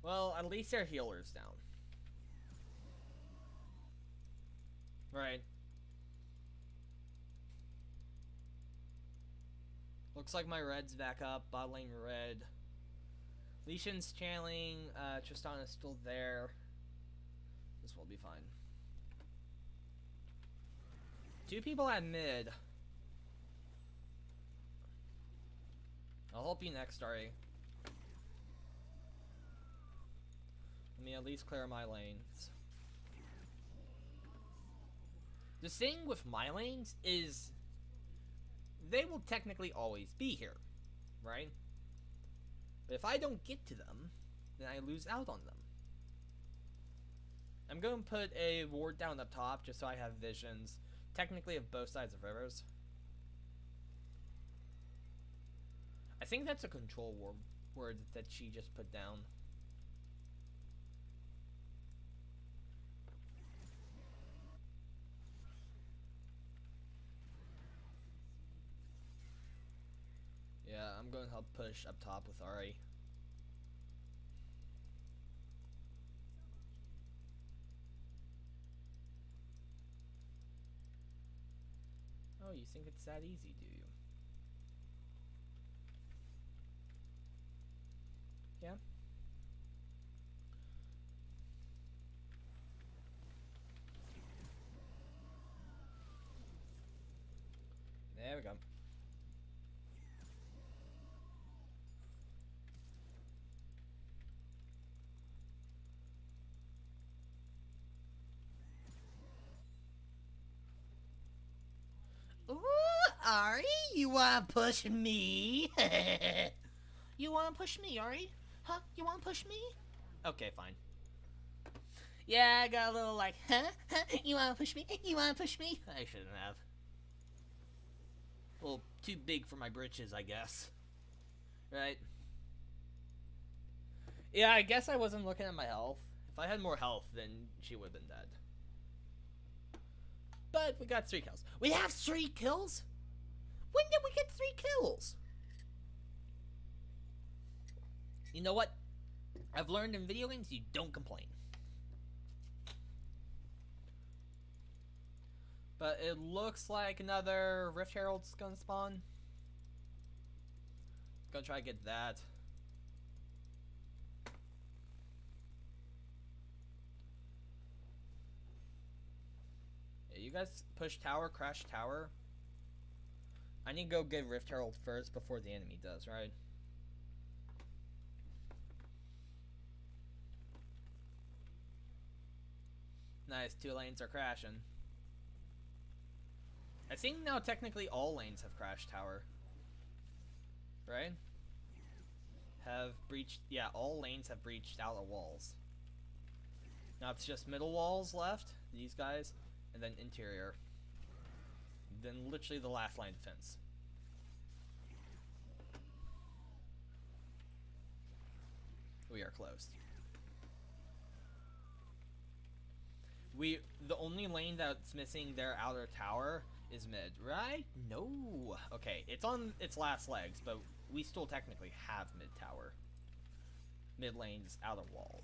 Well, at least their healer's down. Right. Looks like my red's back up. Bot lane red. Lee Shin's channeling. Tristan is still there. This will be fine. 2 people at mid. I'll help you next, Ari. Let me at least clear my lanes. The thing with my lanes is they will technically always be here, right? But if I don't get to them, then I lose out on them. I'm going to put a ward down up top just so I have visions, technically of both sides of rivers. I think that's a control word that she just put down. Yeah, I'm going to help push up top with Ari. Oh, you think it's that easy, do you? Yeah? There we go. Ooh, Ari, you wanna push me? You wanna push me, Ari? Huh? You wanna push me? Okay, fine. Yeah, I got a little like, huh? You wanna push me? You wanna push me? I shouldn't have. A little too big for my britches, I guess. Right? Yeah, I guess I wasn't looking at my health. If I had more health, then she would have been dead. But we got 3 kills. We have 3 kills? When did we get 3 kills? You know what? I've learned in video games, you don't complain. But it looks like another Rift Herald's gonna spawn. Gonna try to get that. Yeah, you guys push tower, crash tower. I need to go get Rift Herald first before the enemy does, right? Nice, 2 lanes are crashing. I think now technically all lanes have crashed tower. Right? Have breached, yeah, all lanes have breached outer walls. Now it's just middle walls left, these guys, and then interior. Then literally the last line of defense. We are closed. The only lane that's missing their outer tower is mid, right? No. Okay, it's on its last legs, but we still technically have mid tower. Mid lane's outer wall.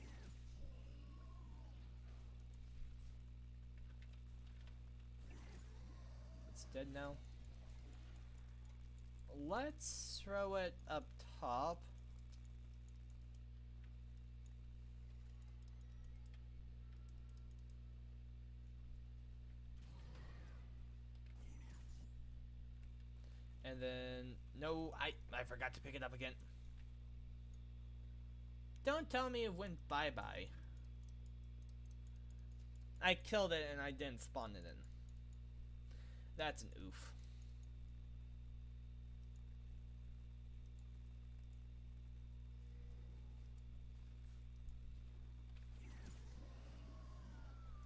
It's dead now. Let's throw it up top. And then, no, I forgot to pick it up again. Don't tell me it went bye-bye. I killed it and I didn't spawn it in. That's an oof.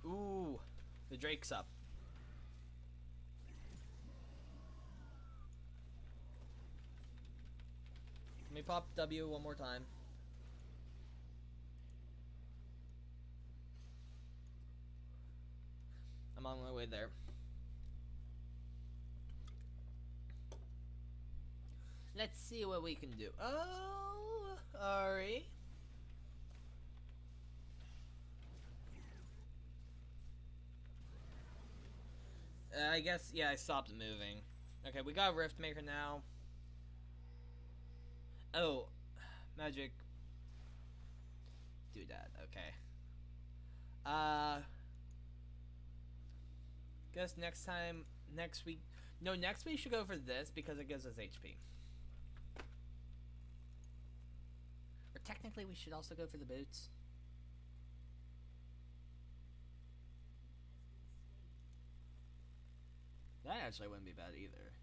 Ooh, the Drake's up. Let me pop W one more time. I'm on my way there. Let's see what we can do. Oh, Ari. I guess, yeah, I stopped moving. Okay, we got a Rift Maker now. Oh, magic. Do that, okay. Guess next week. No, next week should go for this because it gives us HP. Or technically, we should also go for the boots. That actually wouldn't be bad either.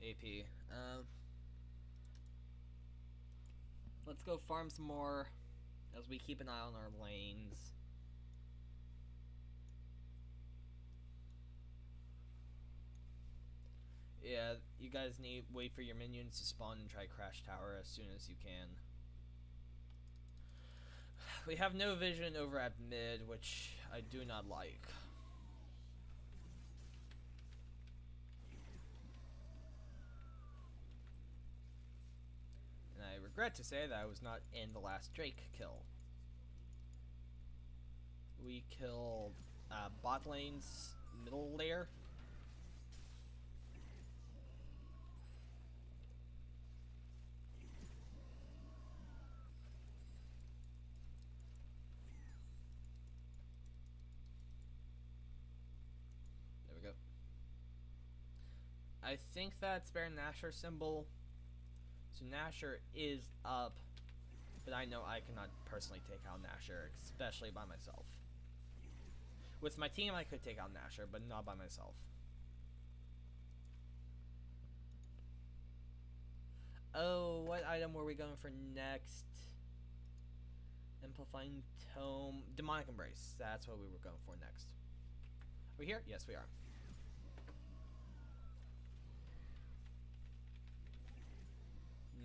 AP. Let's go farm some more as we keep an eye on our lanes. Yeah, you guys need wait for your minions to spawn and try crash tower as soon as you can. We have no vision over at mid, which I do not like. And I regret to say that I was not in the last Drake kill. We killed bot lane's middle layer. There we go. I think that's Baron Nashor symbol. So Nashor is up, but I know I cannot personally take out Nashor, especially by myself. With my team, I could take out Nashor, but not by myself. Oh, what item were we going for next? Amplifying Tome. Demonic Embrace. That's what we were going for next. Are we here? Yes, we are.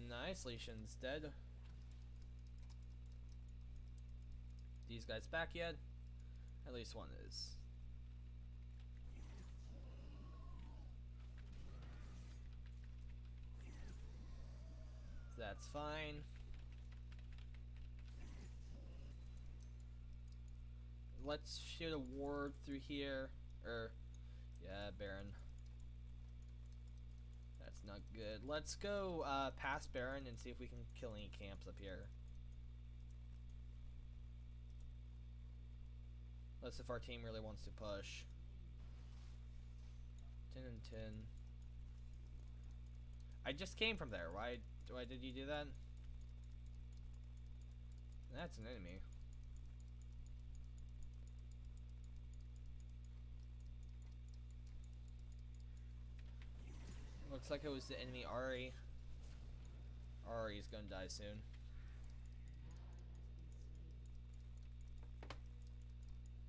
Nice. Lesion's dead. These guys back yet? At least one is. That's fine. Let's shoot a ward through here. Yeah, Baron. That's not good. Let's go past Baron and see if we can kill any camps up here. Unless if our team really wants to push. 10 and 10. I just came from there. Why did you do that? That's an enemy. Looks like it was the enemy Ari. Ari's gonna die soon.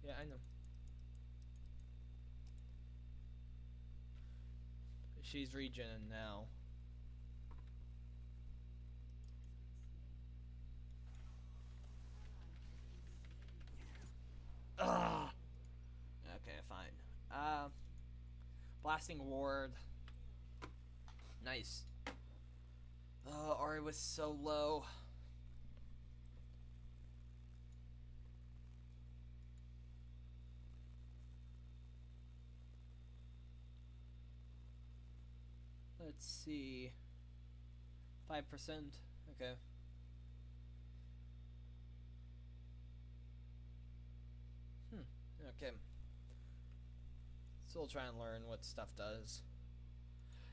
Yeah, I know. She's regening now. Ugh. Okay, fine. Blasting ward. Nice. Oh, Ari was so low. Let's see. 5%. Okay. Okay. Still trying to learn what stuff does.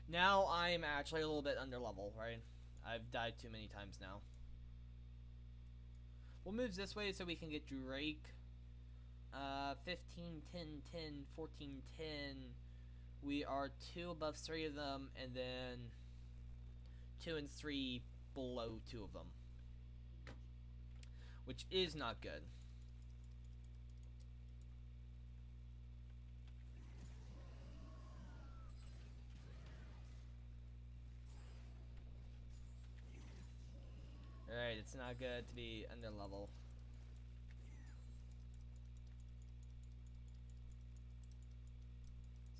Now I'm actually a little bit under level, right? I've died too many times now. We'll move this way so we can get Drake. 15, 10, 10, 14, 10. We are 2 above 3 of them, and then 2 and 3 below 2 of them. Which is not good. Alright, it's not good to be under level.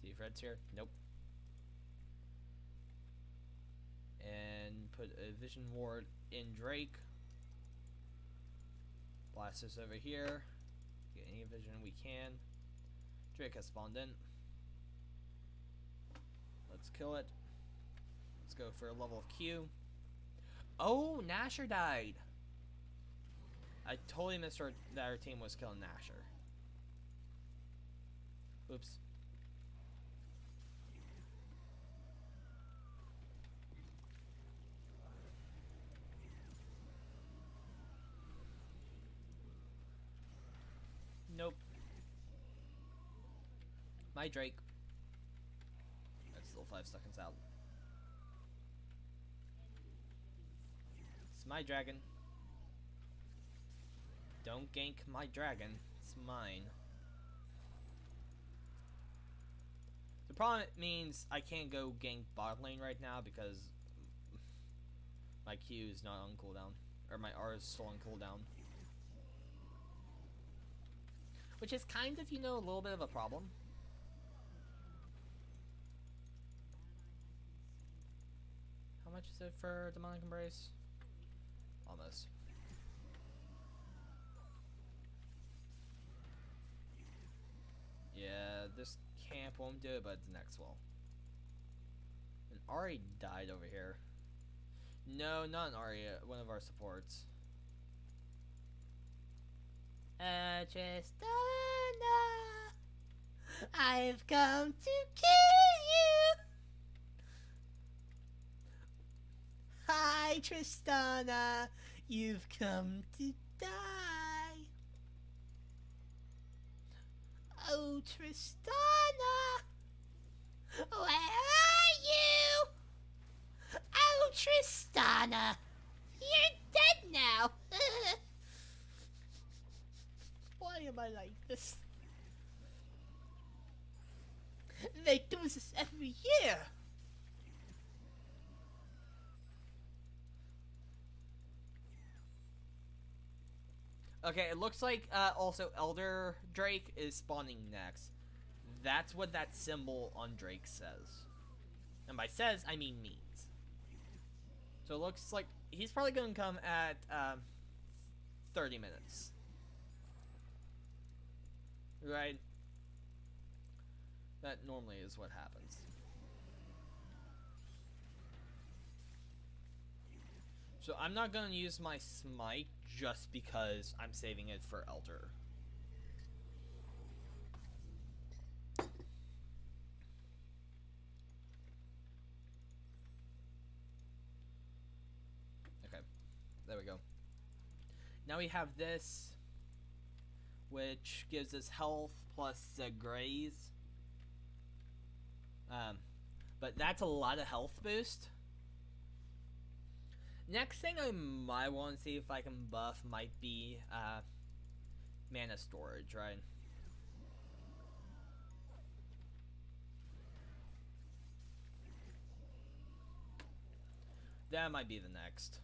See if Red's here? Nope. And put a vision ward in Drake. Blast this over here. Get any vision we can. Drake has spawned in. Let's kill it. Let's go for a level of Q. Oh, Nasher died. I totally missed that our team was killing Nasher. Oops. Nope. My Drake. That's still 5 seconds out. It's my dragon. Don't gank my dragon. It's mine. The problem means I can't go gank bot lane right now because my Q is not on cooldown. Or my R is still on cooldown. Which is kind of, you know, a little bit of a problem. How much is it for Demonic Embrace? Almost. Yeah, this camp won't do it, but the next will. And Ari died over here. No, not an Ari, one of our supports. Tristana, I've come to kill you. Hi, Tristana, you've come to die. Oh, Tristana, where are you? Oh, Tristana. Anna. You're dead now. Why am I like this? They do this every year. Okay, it looks like also Elder Drake is spawning next. That's what that symbol on Drake says. And by says, I mean means. So it looks like he's probably going to come at 30 minutes. Right? That normally is what happens. So I'm not going to use my smite just because I'm saving it for Elder. Okay, there we go. Now we have this, which gives us health plus the graze. But that's a lot of health boost. Next thing I might want to see if I can buff might be mana storage, right? That might be the next.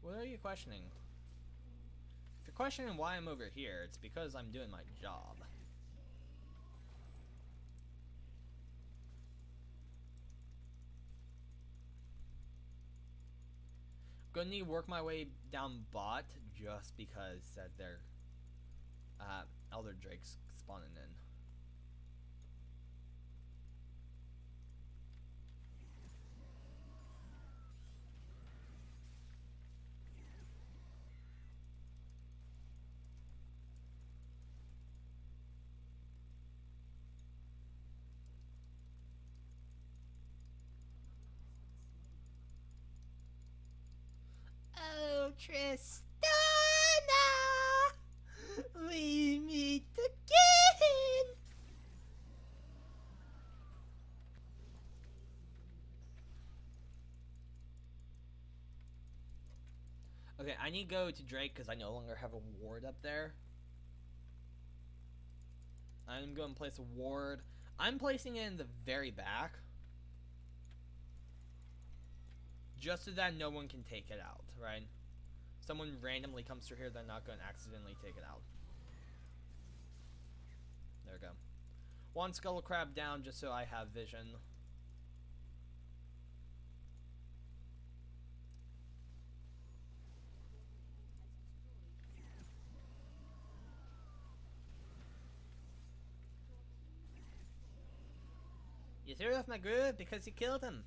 What are you questioning? If you're questioning why I'm over here, it's because I'm doing my job. Gonna need to work my way down bot just because that they're Elder Drake's spawning in. Oh, Tristana, we meet again. Okay, I need to go to Drake because I no longer have a ward up there. I'm going to place a ward. I'm placing it in the very back. Just so that no one can take it out, right? Someone randomly comes through here, they're not going to accidentally take it out. There we go. One skull crab down just so I have vision. You threw off my groove because you killed him.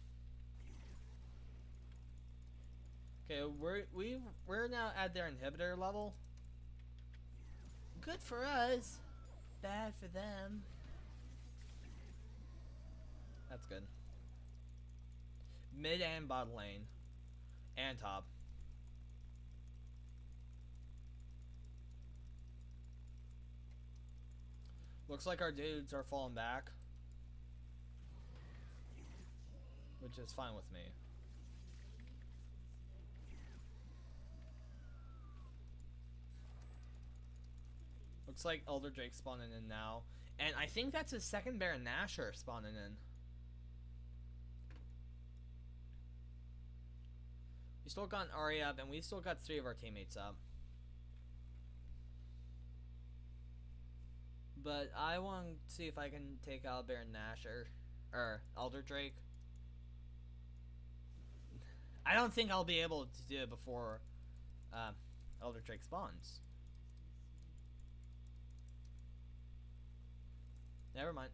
Okay, we're now at their inhibitor level. Good for us, bad for them. That's good. Mid and bottom lane. And top. Looks like our dudes are falling back. Which is fine with me. Looks like Elder Drake spawning in now. And I think that's his second Baron Nashor spawning in. We still got Ari up, and we still got 3 of our teammates up. But I want to see if I can take out Baron Nashor. Or Elder Drake. I don't think I'll be able to do it before Elder Drake spawns. Never mind.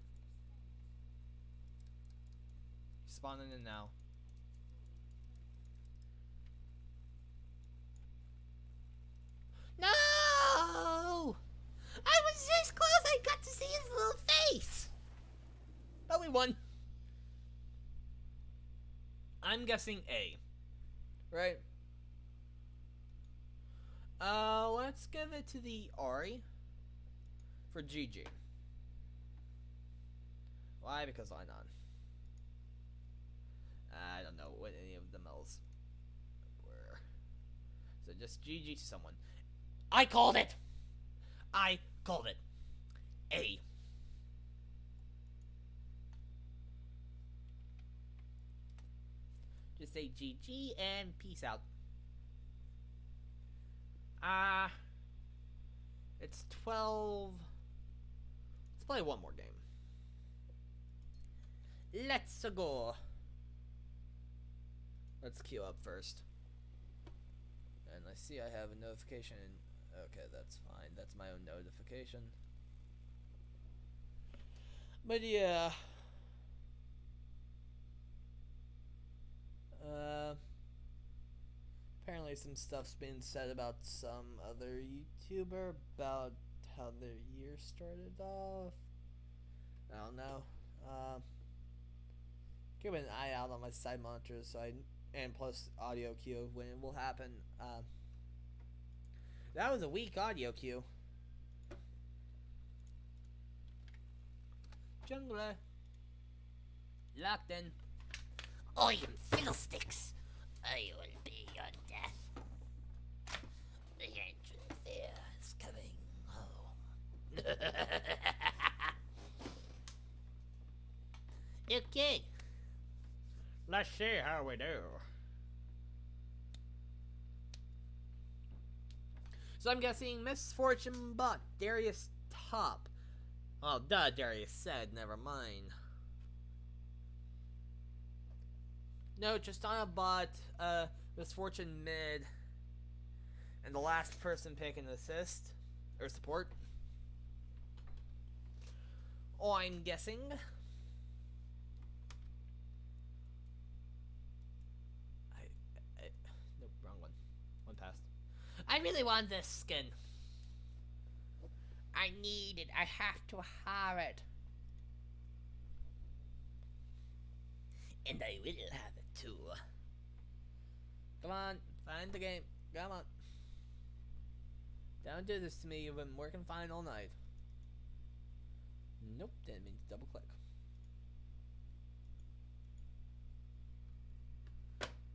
He's spawning in now. No! I was this close, I got to see his little face. But we won. I'm I'm guessing A. Right? Let's give it to the Ari for Gigi. Why? Because why not? I don't know what any of them else were. So just Gigi to someone. I called it! I called it. A. Just say GG and peace out. It's 12. Let's play one more game. Let's go. Let's queue up first. And I see I have a notification. Okay, that's fine. That's my own notification. But yeah. Apparently some stuff's being said about some other YouTuber about how their year started off. I don't know. Keep an eye out on my side monitors and plus audio cue when it will happen. That was a weak audio cue. Jungler. Locked in. I am fiddlesticks. I will be your death. The ancient fear is coming home. Okay. Let's see how we do. So I'm guessing Misfortune bot, Darius top. Oh, duh, Darius said, never mind. No, Tristana bot, Misfortune mid, and the last person pick an assist, or support. Oh, I'm guessing. Nope, wrong one. One passed. I really want this skin. I need it. I have to have it. And I will have it too. Come on, find the game. Come on. Don't do this to me. You've been working fine all night. Nope, didn't mean to double click.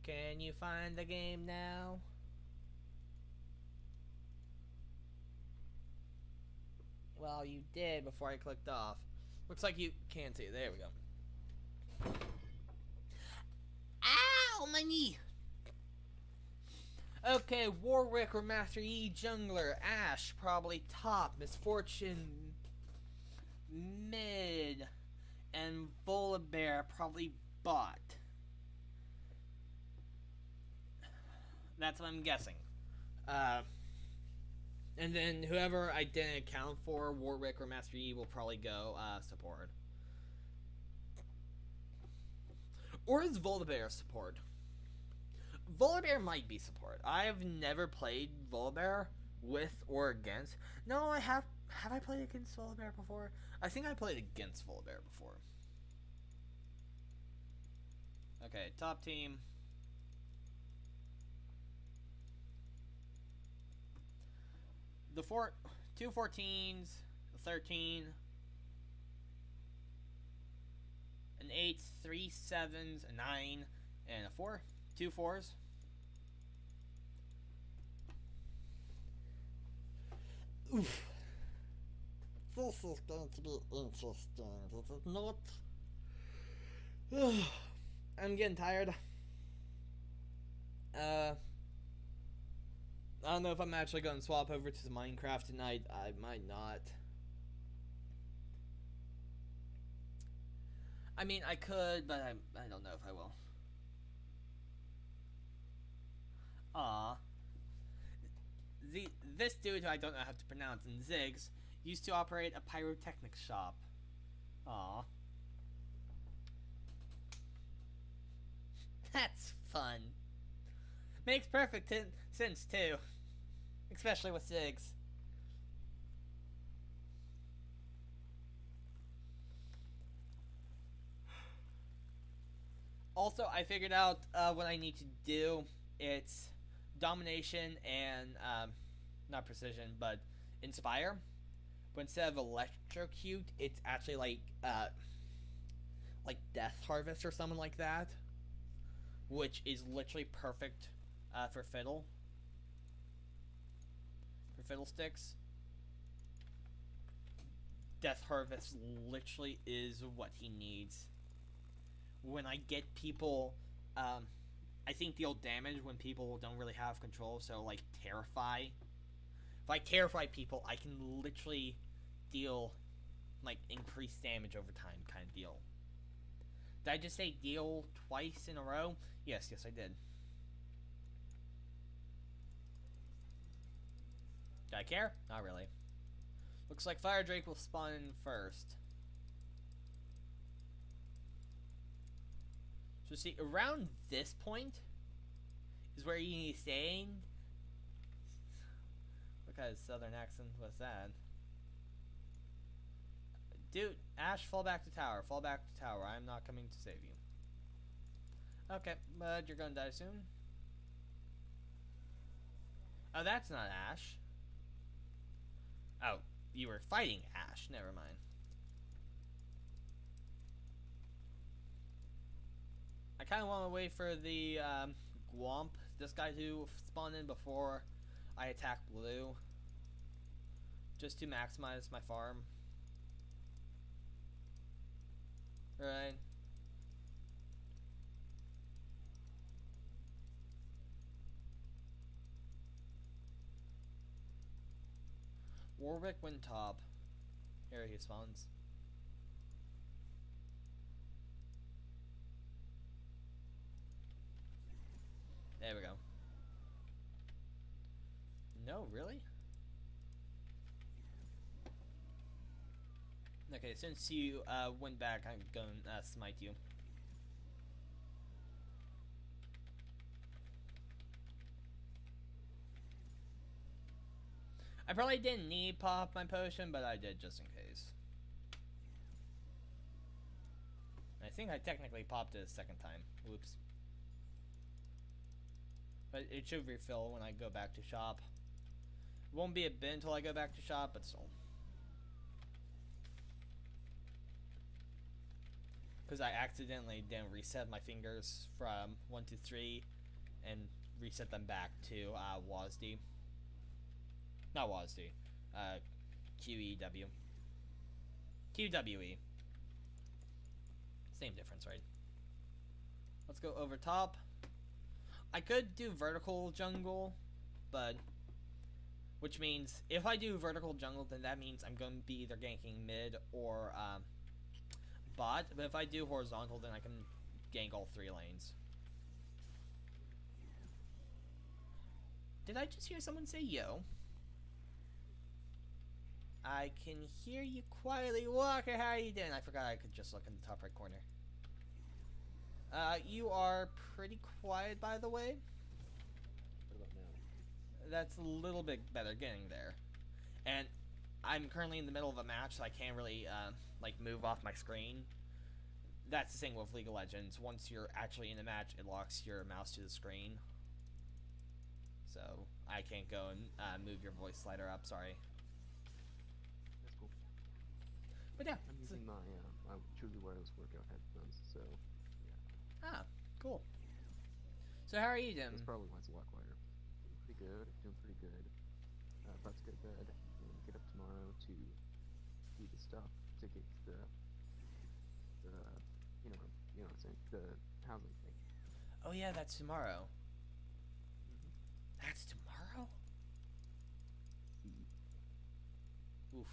Can you find the game now? Well, you did before I clicked off. Looks like you can see. There we go. Ow, my knee. Okay, Warwick or Master Yi jungler. Ashe probably top. Misfortune mid. And Volibear probably bot. That's what I'm guessing. And then whoever I didn't account for, Warwick or Master Yi, will probably go support. Or is Volibear support? Volibear might be support. I've never played Volibear with or against. No, I have. Have I played against Volibear before? I think I played against Volibear before. Okay, top team. The two 14s, a 13, an 8, 3 7s, a 9, and a 4. 2 4s. Oof. This is going to be interesting, is it not? I'm getting tired. I don't know if I'm actually going to swap over to Minecraft tonight. I might not. I mean, I could, but I don't know if I will. Aw. This dude who I don't know how to pronounce, in Ziggs, used to operate a pyrotechnics shop. Aw. That's fun. Makes perfect sense, too. Especially with Ziggs. Also, I figured out what I need to do. It's domination and not precision, but inspire. But instead of electrocute, it's actually like death harvest or something like that, which is literally perfect for fiddlesticks. Death harvest literally is what he needs. When I get people, I think deal damage when people don't really have control. So like terrify. If I terrify people, I can literally deal like increased damage over time, kind of deal. Did I just say deal twice in a row? Yes, I did. Do I care? Not really. Looks like Fire Drake will spawn in first. So see, around this point is where you need to stay. What kind of southern accent was that? Dude, Ash, fall back to tower. Fall back to tower. I'm not coming to save you. Okay, but you're gonna die soon. Oh, that's not Ash. Oh, you were fighting Ash. Never mind. I kind of want to wait for the Gwomp, this guy to spawn in before I attack blue. Just to maximize my farm. Right. Warwick went top. Here he spawns. There we go. No, really? Okay, since you went back, I'm going to smite you. I probably didn't need pop my potion, but I did just in case. I think I technically popped it a second time. Whoops. But it should refill when I go back to shop. It won't be a bit until I go back to shop, but still. Because I accidentally didn't reset my fingers from 1 to 3 and reset them back to WASD. Not WASD. QEW. QWE. Same difference, right? Let's go over top. I could do vertical jungle, but which means if I do vertical jungle, then that means I'm going to be either ganking mid or bot. But if I do horizontal, then I can gank all 3 lanes. Did I just hear someone say yo? I can hear you quietly. Walker, how are you doing? I forgot I could just look in the top right corner. You are pretty quiet, by the way. What about now? That's a little bit better, getting there. And I'm currently in the middle of a match, so I can't really, like, move off my screen. That's the thing with League of Legends. Once you're actually in a match, it locks your mouse to the screen. So, I can't go and move your voice slider up, sorry. That's cool. But yeah. I'm using my truly wireless workout headphones, so yeah. Ah, cool. So how are you doing? That's probably why it's a lot quieter. Pretty good. Doing pretty good. About to go to bed and get up tomorrow to do the stuff to get the you know what I'm saying, the housing thing. Oh yeah, that's tomorrow. Mm-hmm. That's tomorrow? Oof.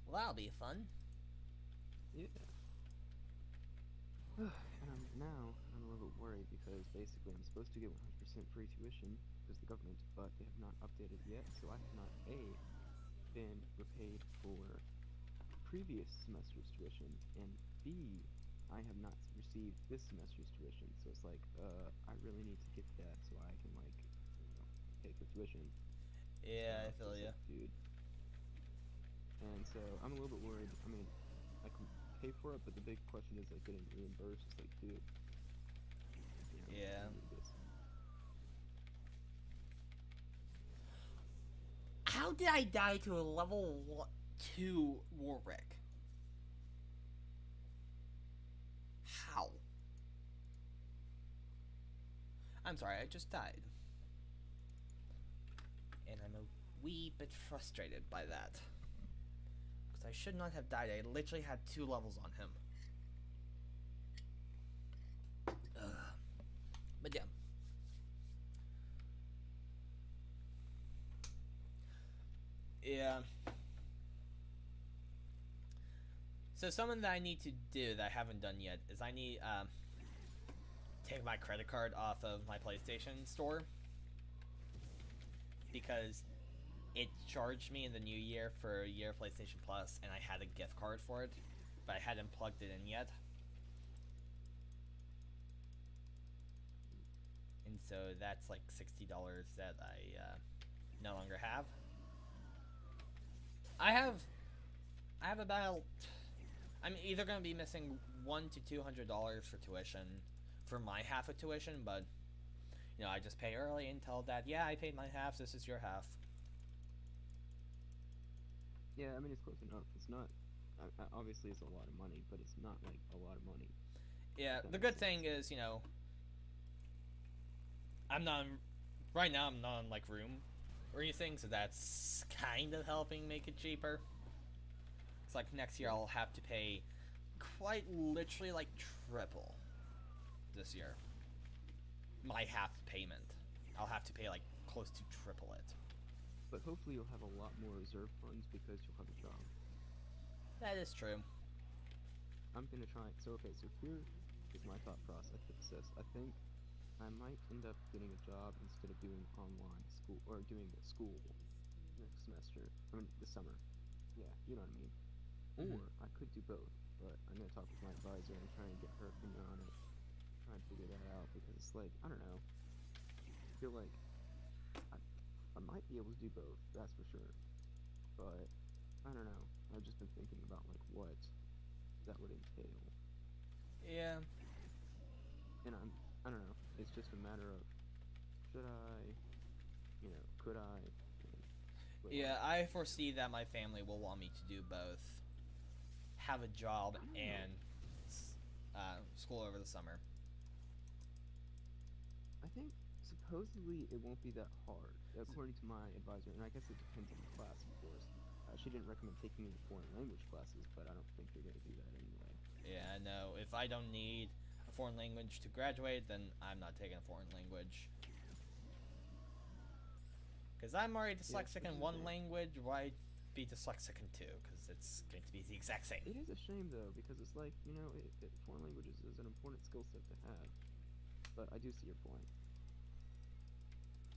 Well, that'll be fun. Yeah. And now I'm a little bit worried because basically I'm supposed to get 100% free tuition because the government, but they have not updated yet, so I have not been repaid for previous semester's tuition, and B, I have not received this semester's tuition. So it's like, I really need to get that so I can pay for tuition. Yeah, I feel ya. Dude. And so I'm a little bit worried. I mean, like pay for it, but the big question is like getting reimbursed. It's like, dude, Yeah. I need this. How did I die to a level 2 Warwick? How? I'm sorry, I just died. And I'm a wee bit frustrated by that. Because I should not have died. I literally had 2 levels on him. Ugh. But yeah. Yeah. So something that I need to do that I haven't done yet is I need take my credit card off of my PlayStation store, because it charged me in the new year for a year of PlayStation Plus, and I had a gift card for it, but I hadn't plugged it in yet. And so that's like $60 that I no longer have. I have about, I'm either gonna be missing $100 to $200 for tuition, for my half of tuition, but you know, I just pay early and tell Dad, yeah, I paid my half, this is your half. Yeah, I mean it's close enough. It's not. Obviously, it's a lot of money, but it's not like a lot of money. Yeah, That the makes good sense. thing is, you know, I'm not right now. I'm not on like room or anything, so that's kind of helping make it cheaper. It's like next year Yeah. I'll have to pay quite literally like triple this year. My half payment. I'll have to pay like close to triple it. But hopefully, you'll have a lot more reserve funds because you'll have a job. That is true. I'm gonna try. So okay, so here is my thought process with this. I think I might end up getting a job instead of doing online school or doing the school next semester. I mean, this summer. Yeah, you know what I mean. Or I could do both, but I'm gonna talk with my advisor and try and get her opinion on it. Try and figure that out because it's like I don't know. I feel like I might be able to do both. That's for sure. But I don't know. I've just been thinking about like what that would entail, Yeah. and I don't know. It's just a matter of should I, could I, and will Yeah, I? I foresee that my family will want me to do both. Have a job I don't know. and school over the summer. I think supposedly it won't be that hard, according to my advisor, and I guess it depends on the class, of course. She didn't recommend taking me to foreign language classes, but I don't think they're going to do that anyway. Yeah, I know. If I don't need a foreign language to graduate, then I'm not taking a foreign language. Because I'm already Yeah, dyslexic which in is a one shame. language, why be dyslexic in two? Because it's going to be the exact same. It is a shame though, because it's like foreign languages is an important skill set to have. But I do see your point,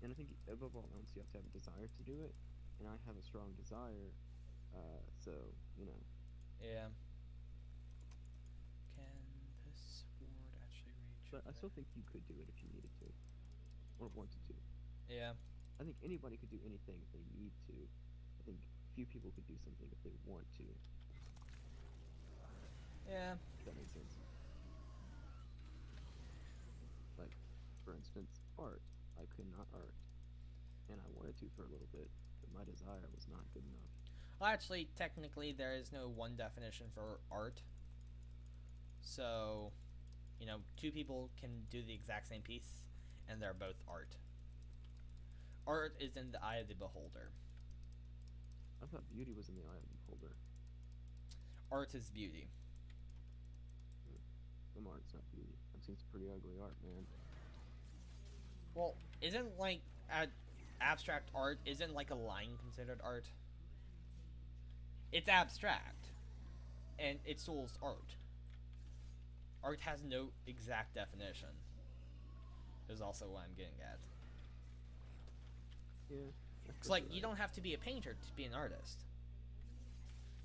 and I think above all else, you have to have a desire to do it, and I have a strong desire. So Yeah. Can this sword actually reach but I over still there? think you could do it if you needed to or wanted to. Yeah. I think anybody could do anything if they need to. I think few people could do something if they want to. Yeah. If that makes sense. Like, for instance, art. I could not art, and I wanted to for a little bit, but my desire was not good enough. Well, actually, technically, there is no one definition for art. So, you know, two people can do the exact same piece, and they're both art. Art is in the eye of the beholder. I thought beauty was in the eye of the beholder. Art is beauty. Some art's not beauty. I've seen some pretty ugly art, man. Well, isn't like abstract art? Isn't like a line considered art? It's abstract, and it's still art. Art has no exact definition. Is also what I'm getting at. Yeah, I It's suppose like you're you right. don't have to be a painter to be an artist.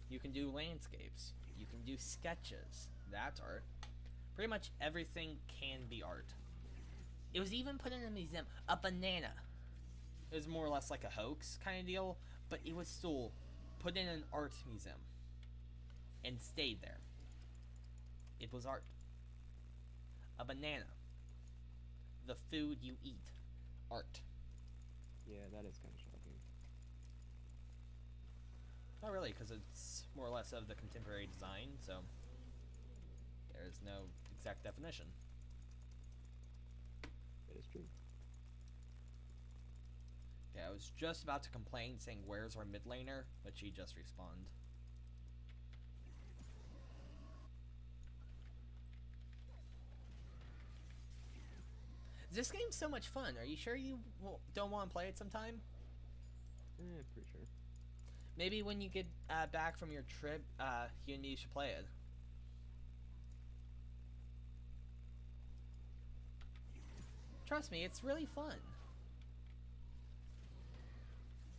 You can do landscapes. You can do sketches. That's art. Pretty much everything can be art. It was even put in a museum. A banana. It was more or less like a hoax kind of deal, but it was still put in an art museum and stayed there. It was art. A banana. The food you eat. Art. Yeah, that is kind of shocking. Not really, because it's more or less of the contemporary design, so there's no exact definition. That is true. Okay, I was just about to complain saying, "Where's our mid laner?" But she just respawned. This game's so much fun. Are you sure you don't want to play it sometime? Pretty sure. Maybe when you get back from your trip, you and me should play it. Trust me, it's really fun.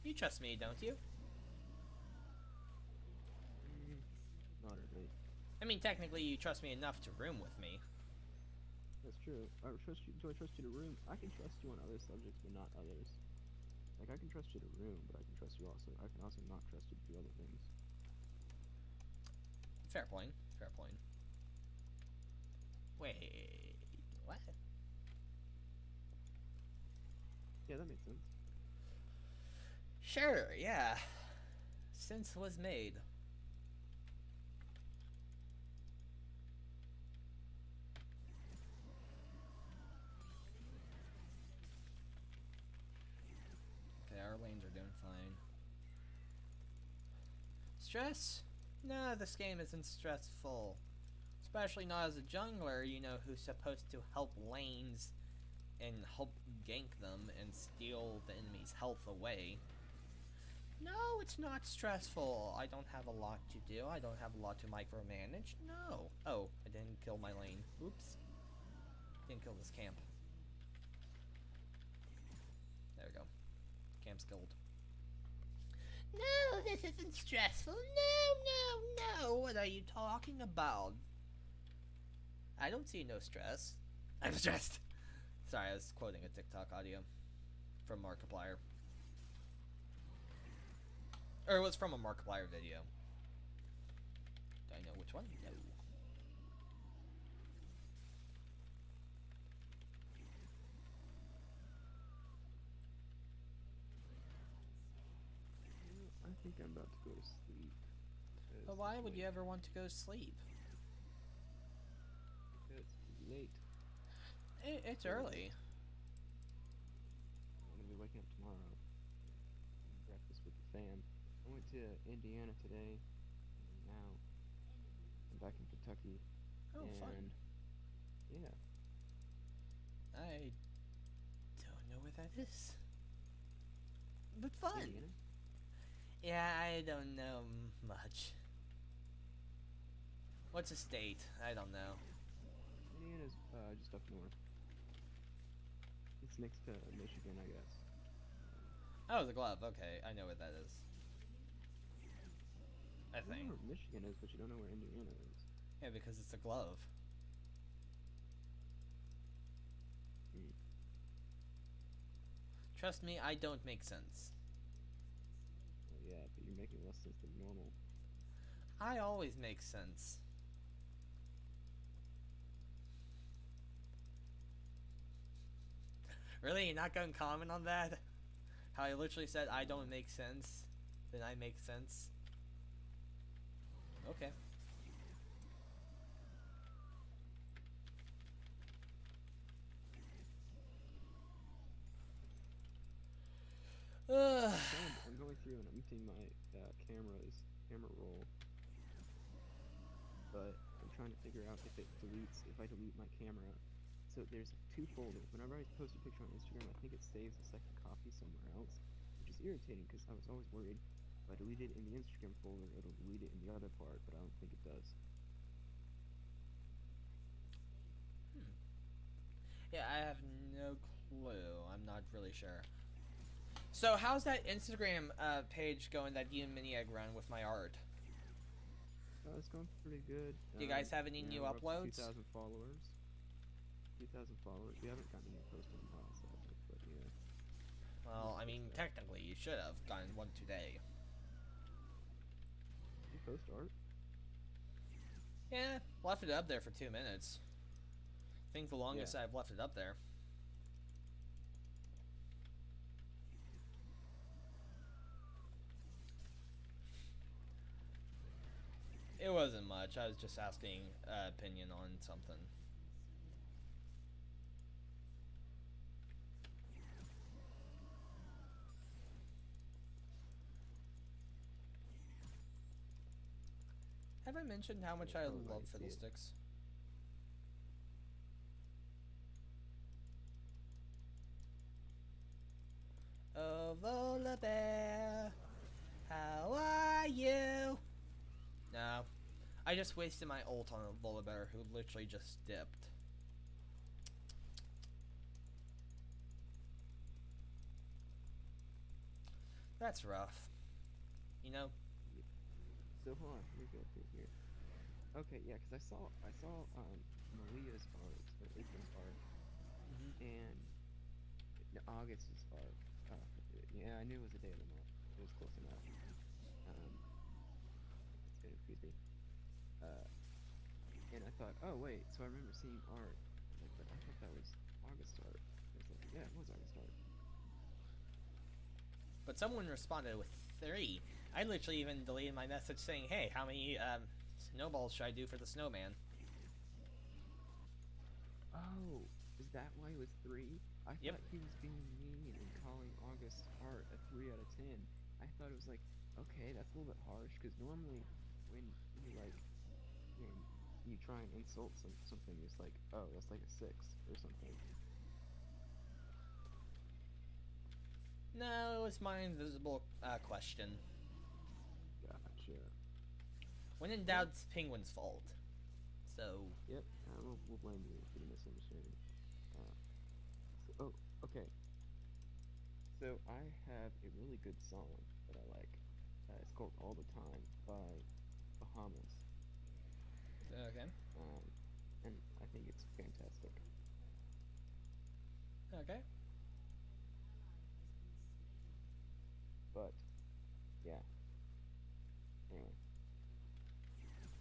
You trust me, don't you? Not really. I mean, technically, you trust me enough to room with me. That's true. I trust you. Do I trust you to room? I can trust you on other subjects, but not others. Like, I can trust you to room, but I can trust you also. I can also not trust you to do other things. Fair point. Fair point. Wait, what? Yeah, that makes sense. Sure, yeah. Sense was made. Okay, our lanes are doing fine. Stress? No, this game isn't stressful. Especially not as a jungler, you know, who's supposed to help lanes and help gank them and steal the enemy's health away. No, it's not stressful. I don't have a lot to do. I don't have a lot to micromanage. No. Oh, I didn't kill my lane. Oops. Didn't kill this camp. There we go. Camp's killed. No, this isn't stressful. No. What are you talking about? I don't see no stress. I'm stressed. Sorry, I was quoting a TikTok audio from Markiplier. Or it was from a Markiplier video. Do I know which one? No. I think I'm about to go to sleep. But why would you ever want to go to sleep? It's late. It's early. I'm gonna be waking up tomorrow. Breakfast with the fam. I went to Indiana today, and now I'm back in Kentucky. Oh, and fun. Yeah. I don't know where that is. But fun. Indiana? Yeah, I don't know much. What's a state? I don't know. Indiana's just up north. It's next to Michigan, I guess. Oh, the glove. Okay, I know what that is. I You think. know where Michigan is, but you don't know where Indiana is. Yeah, because it's a glove. Trust me, I don't make sense. Oh, yeah, but you're making less sense than normal. I always make sense. Really? You're not going to comment on that? How I literally said I don't make sense, then I make sense? Okay. I'm going through and emptying my camera roll, but I'm trying to figure out if I delete my camera. So there's two folders. Whenever I post a picture on Instagram, I think it saves a second copy somewhere else, which is irritating because I was always worried if I delete it in the Instagram folder, it'll delete it in the other part, but I don't think it does. Yeah, I have no clue. I'm not really sure. So how's that Instagram page going that you and Miniag run with my art? It's going pretty good. Do you guys have any new we're up to uploads? 2,000 followers. 2,000 followers. We haven't gotten any post in a while, sadly, but yeah. Well, I mean, technically, you should have gotten one today. You post art? Yeah, left it up there for 2 minutes. I think the longest Yeah. I've left it up there. It wasn't much. I was just asking opinion on something. Have I mentioned how much Yeah, I probably why love you see it. fiddlesticks? Oh, Vola Bear, how are you? No, I just wasted my ult on a Vola Bear who literally just dipped. That's rough. You know? Yeah. So hold on, let me go through here. Okay, yeah, because I saw Malia's art or April's art and August's art. Yeah, I knew it was a day of the month. It was close enough. It's gonna confuse me. Uh, and I thought, oh wait, so I remember seeing art. Like, but I thought that was August art. I was like, yeah, it was August art. But someone responded with 3. I literally even deleted my message saying, hey, how many snowballs should I do for the snowman? Oh, is that why it was 3? I Yep. thought he was being mean and calling August art a 3 out of 10. I thought it was like, okay, that's a little bit harsh because normally when you like when you try and insult something, it's like, oh, that's like a 6 or something. No, it was my invisible question. Gotcha. When in Well, doubt, it's Penguin's fault. So, yep, we'll blame you for the misunderstanding. Uh, oh, okay. So I have a really good song that I like. It's called "All the Time" by Bahamas, okay. um, and I think it's fantastic. Okay. But yeah, anyway,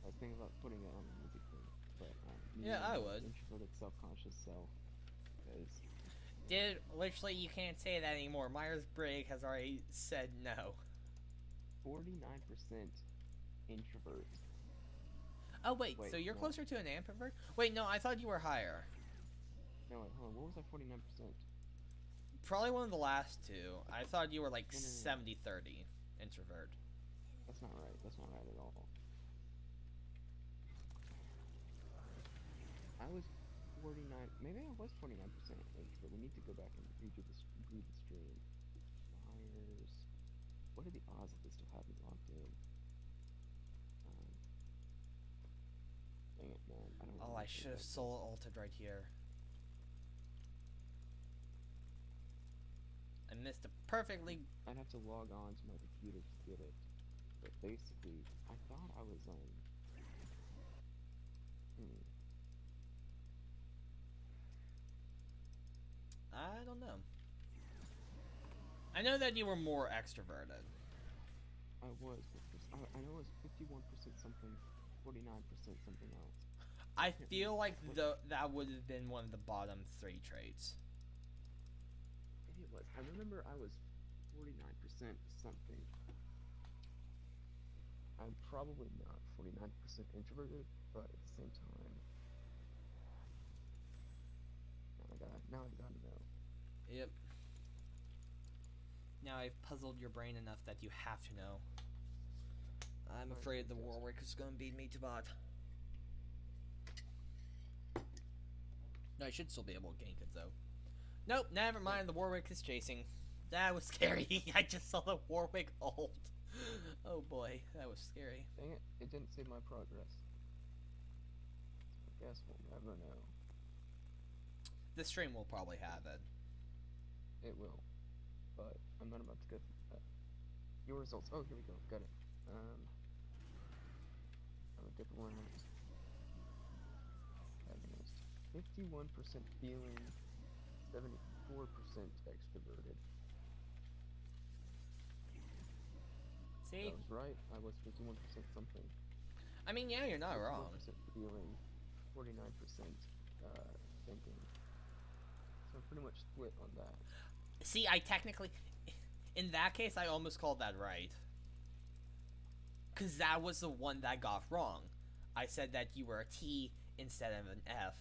I was thinking about putting it on the music thing, but me Yeah, and I my would. introverted, self-conscious self, because Dude, literally, you can't say that anymore. Myers-Briggs has already said no. 49% introvert. Oh, wait, so Wait, you're no, closer to an ambivert? Wait, no, I thought you were higher. no, wait, hold on. What was that 49%? Probably one of the last two. I thought you were like No, no, no, no. 70-30 introvert. That's not right. That's not right at all. I was 49. Maybe I was 49% introvert. We need to go back and read the stream. Myers. What are the odds that they still have me logged in? Um, dang it, man. I don't want Oh, to I rethink should have that game. solo ulted right here. I missed a perfectly. I'd have to log on to my computer to get it. But basically, I thought I was hmm, I don't know. I know that you were more extroverted. I was, but I know it was 51% something, 49% something else. I I can't feel remember. like What that would have been one of the bottom 3 traits. maybe it was. I remember I was 49% something. I'm probably not 49% introverted, but at the same time, now I gotta know. Yep. Now I've puzzled your brain enough that you have to know. I'm Alright, afraid the fantastic. Warwick is going to beat me to bot. No, I should still be able to gank it though. Nope, never Oh, mind. The Warwick is chasing. That was scary. I just saw the Warwick ult. Oh boy, that was scary. dang it! It didn't save my progress. So I guess we'll never know. The stream will probably have it. It will, but I'm not about to go through that. Your results. Oh, here we go. Got it. I'm a different one. Antagonist. 51% feeling, 74% extroverted. I See? was right. I was 51% something. I mean, yeah, you're not wrong. 54% feeling, 49% thinking. So I'm pretty much split on that. See, I technically, in that case, I almost called that right. Because that was the one that I got wrong. I said that you were a T instead of an F.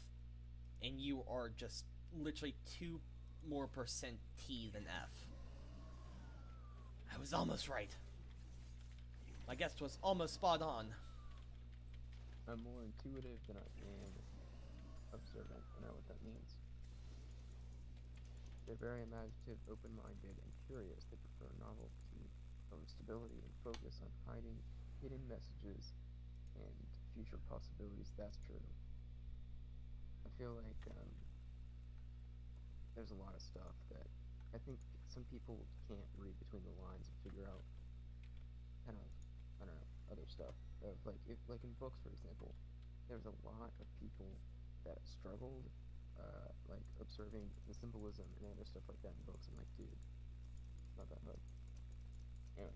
And you are just literally 2 more percent T than F. I was almost right. My guess was almost spot on. I'm more intuitive than I am observant. I know what that means. They're very imaginative, open-minded, and curious. They prefer novelty over stability and focus on hidden messages and future possibilities. That's true. I feel like there's a lot of stuff that I think some people can't read between the lines and figure out kind of, I don't know, other stuff. Like in books, for example, there's a lot of people that struggled like observing the symbolism and other stuff like that in books. I'm like, dude, it's not that hard. Anyway,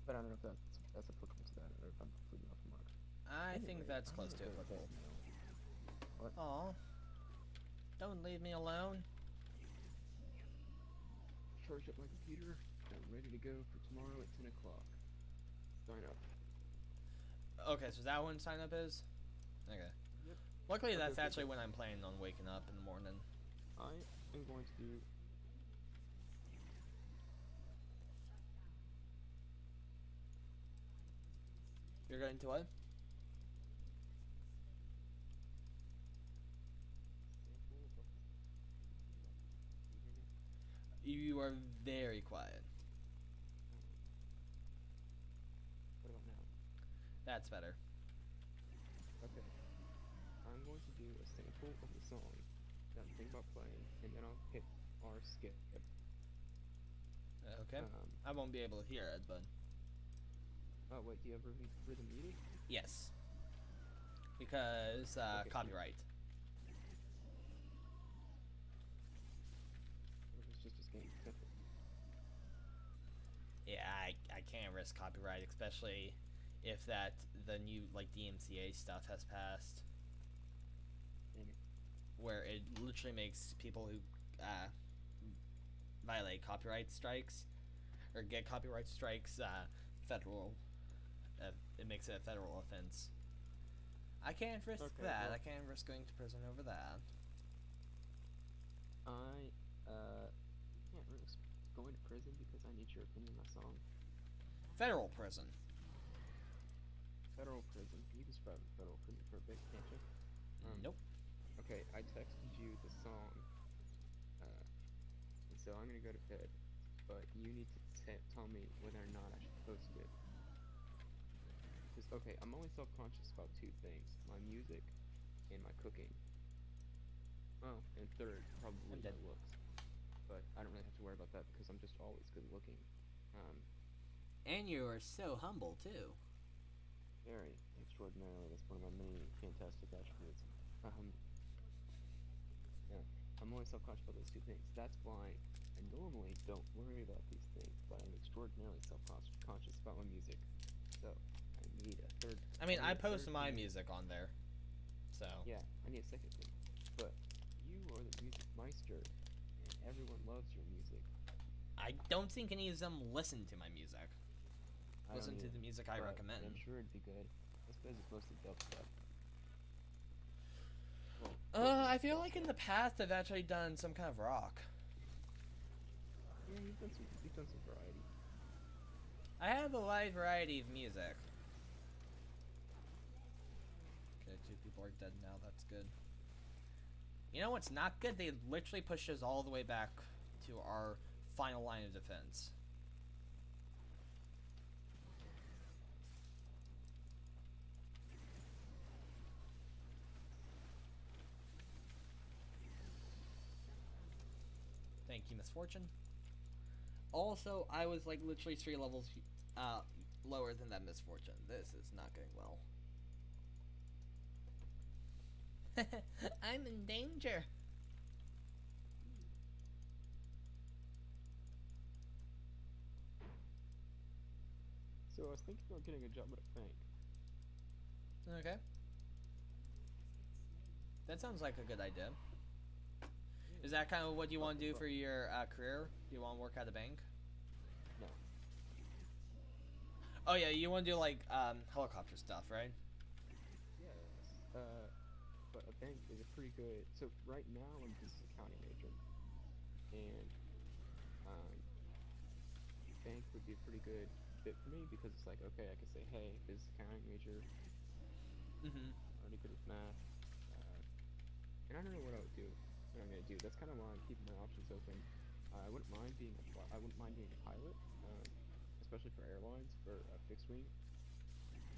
but I don't know if that's applicable to that or if I'm completely off the mark. I Anyway, think that's I'm close to gonna go to applicable. bed now. What? Aw. Don't leave me alone. Charge up my computer. I'm ready to go for tomorrow at 10 o'clock. Sign up. Okay, so that when sign up is? Okay. Yep. Luckily, Okay, that's okay, actually okay. when I'm planning on waking up in the morning. I am going to do. You're going to what? You are very quiet. What about now? That's better. Okay. I'm going to do a sample of the song that I'm thinking about playing, and then I'll hit R skip. Okay. I won't be able to hear it, but Oh wait, do you have rhythm muted? yes. Because, Okay, copyright. What if it's just a game simple? Yeah, I can't risk copyright, especially if the new, like, DMCA stuff has passed. Dang it. Where it literally makes people who, violate copyright strikes, or get copyright strikes, federal, it makes it a federal offense. I can't risk Okay, that. well- I can't risk going to prison over that. I can't risk going to prison because I need your opinion on my song. Federal prison. Federal prison. You can survive in federal prison for a bit, can't you? Nope. Okay, I texted you the song, and so I'm gonna go to bed, but you need to tell me whether or not I should post it. Because, okay, I'm only self-conscious about 2 things, my music and my cooking. Oh, and third, probably I'm my dead. looks. But I don't really have to worry about that because I'm just always good looking. And you are so humble, too. Very extraordinarily, that's one of my many fantastic attributes. Yeah, I'm only self-conscious about those 2 things. That's why I normally don't worry about these things, but I'm extraordinarily self-conscious about my music. So, I need a third. I mean, I need a post third my thing. music on there. So. Yeah, I need a second thing. But you are the music meister, and everyone loves your music. I don't think any of them listen to my music. I Listen don't to either, the music I but recommend. I'm sure it'd be good. I suppose it's mostly dubstep. Well, I feel like in the past I've actually done some kind of rock. yeah, you've done some variety. I have a wide variety of music. Okay, 2 people are dead now. That's good. You know what's not good? They literally pushed us all the way back to our final line of defense. Thank you, Misfortune. Also, I was like literally 3 levels lower than that Misfortune. This is not going well. I'm in danger. So I was thinking about getting a job at a bank. Okay. That sounds like a good idea. Is that kind of what you want to do for your career? Do you want to work at a bank? No. Oh yeah, you want to do like helicopter stuff, right? Yes. But a bank is a pretty good. So right now I'm a business accounting major, and um, bank would be a pretty good fit for me because it's like, okay, I could say, hey, business accounting major, Mm-hmm. already good with math, uh, and I don't know what I would do. What I'm gonna do. That's kind of why I'm keeping my options open. I wouldn't mind being I wouldn't mind being a pilot, especially for airlines for fixed wing.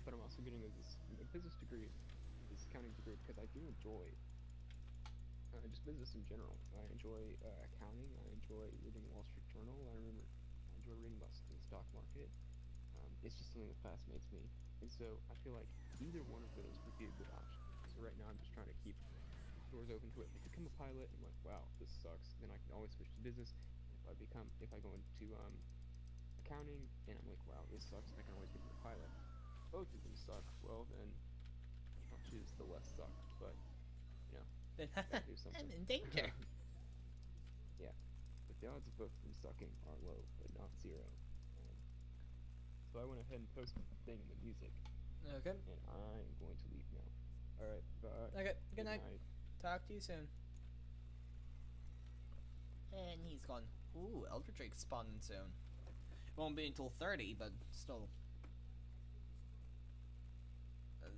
But I'm also getting a business degree, business accounting degree, because I do enjoy just business in general. I enjoy accounting. I enjoy reading Wall Street Journal. I enjoy reading about the stock market. It's just something that fascinates me, and so I feel like either one of those would be a good option. So right now I'm just trying to keep doors open to it. If I become a pilot, I'm like, wow, this sucks. Then I can always switch to business. If I go into accounting, and I'm like, wow, this sucks, I can always get into pilot. Both of them suck. Well, then I'll choose the less suck. But you know, gotta do something. I'm in danger. Yeah, but the odds of both of them sucking are low, but not zero. Um, so I went ahead and posted the thing in the music, Okay. and I'm going to leave now. All right, bye. Okay. Good Good night. night. Talk to you soon. And he's gone. Ooh, Elder Drake's spawning soon. Won't be until 30, but still.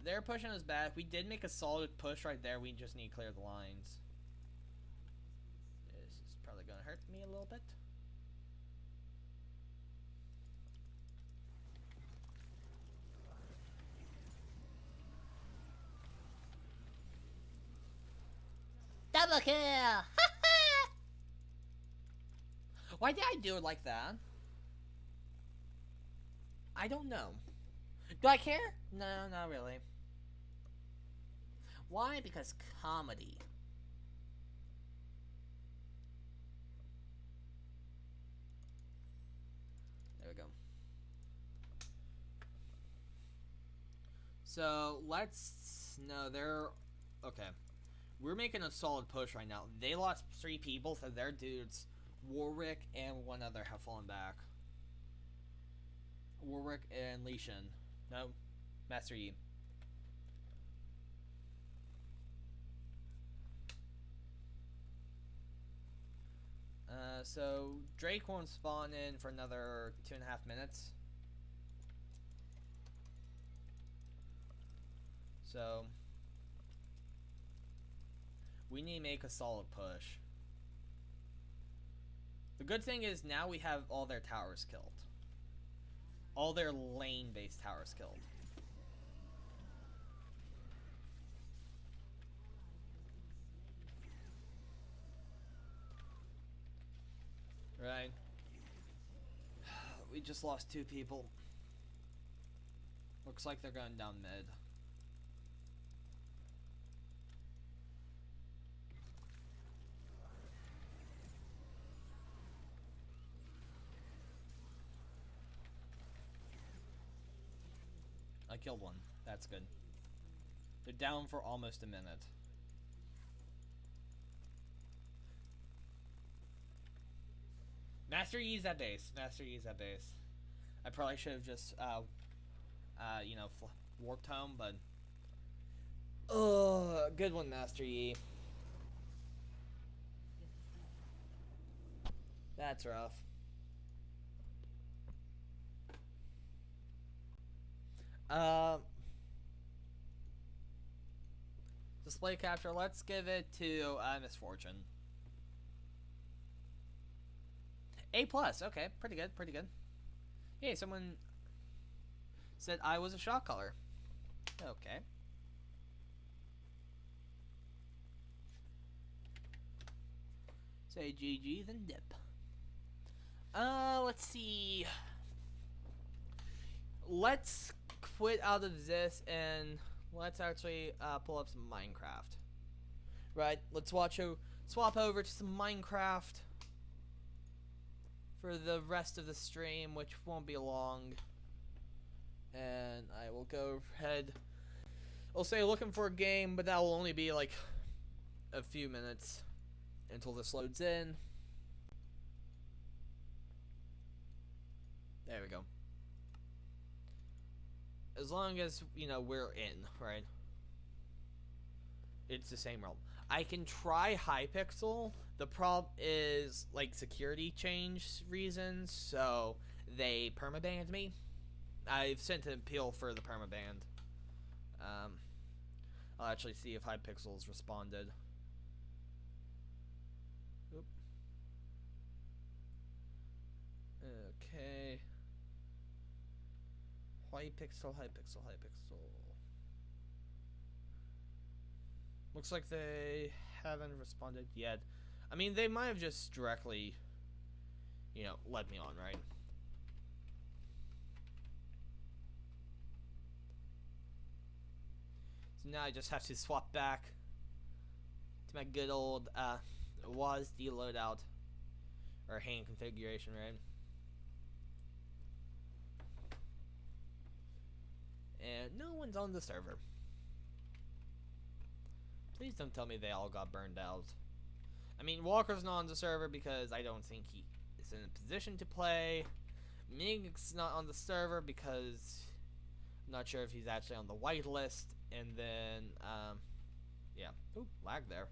They're pushing us back. We did make a solid push right there. We just need to clear the lines. This is probably going to hurt me a little bit. Double kill! Why did I do it like that? I don't know. Do I care? No, not really. Why? Because comedy. There we go. So, let's... No, they're... Okay. We're making a solid push right now. They lost 3 people, so their dudes, Warwick and one other, have fallen back. Warwick and Li Shin. No, Master Yi. So Drake won't spawn in for another 2.5 minutes. So we need to make a solid push. The good thing is now we have all their towers killed. All their lane-based towers killed. Right. We just lost 2 people. Looks like they're going down mid. I killed one. That's good. They're down for almost a minute. Master Yi's at base. Master Yi's at base. I probably should have just, you know, warped home, but... Oh, good one, Master Yi. That's rough. Display capture. Let's give it to Misfortune. A+. Okay, pretty good, pretty good. Hey, someone said I was a shot caller. Okay. Say GG, then dip. Let's see. Let's quit out of this and let's actually pull up some Minecraft. Right, let's swap over to some Minecraft for the rest of the stream, which won't be long. And I will go ahead I'll say looking for a game, but that will only be like a few minutes until this loads in. There we go. As long as, you know, we're in, right? It's the same realm. I can try Hypixel. The problem is, like, security change reasons, so they permabanned me. I've sent an appeal for the permaban. I'll actually see if Hypixel's responded. Oop. Okay. Hypixel. Looks like they haven't responded yet. I mean, they might have just directly, you know, led me on, right? So now I just have to swap back to my good old WASD loadout or hand configuration, right? And no one's on the server. Please don't tell me they all got burned out. I mean, Walker's not on the server because I don't think he is in a position to play. Mig's not on the server because I'm not sure if he's actually on the whitelist. And then, yeah. Ooh, lag there.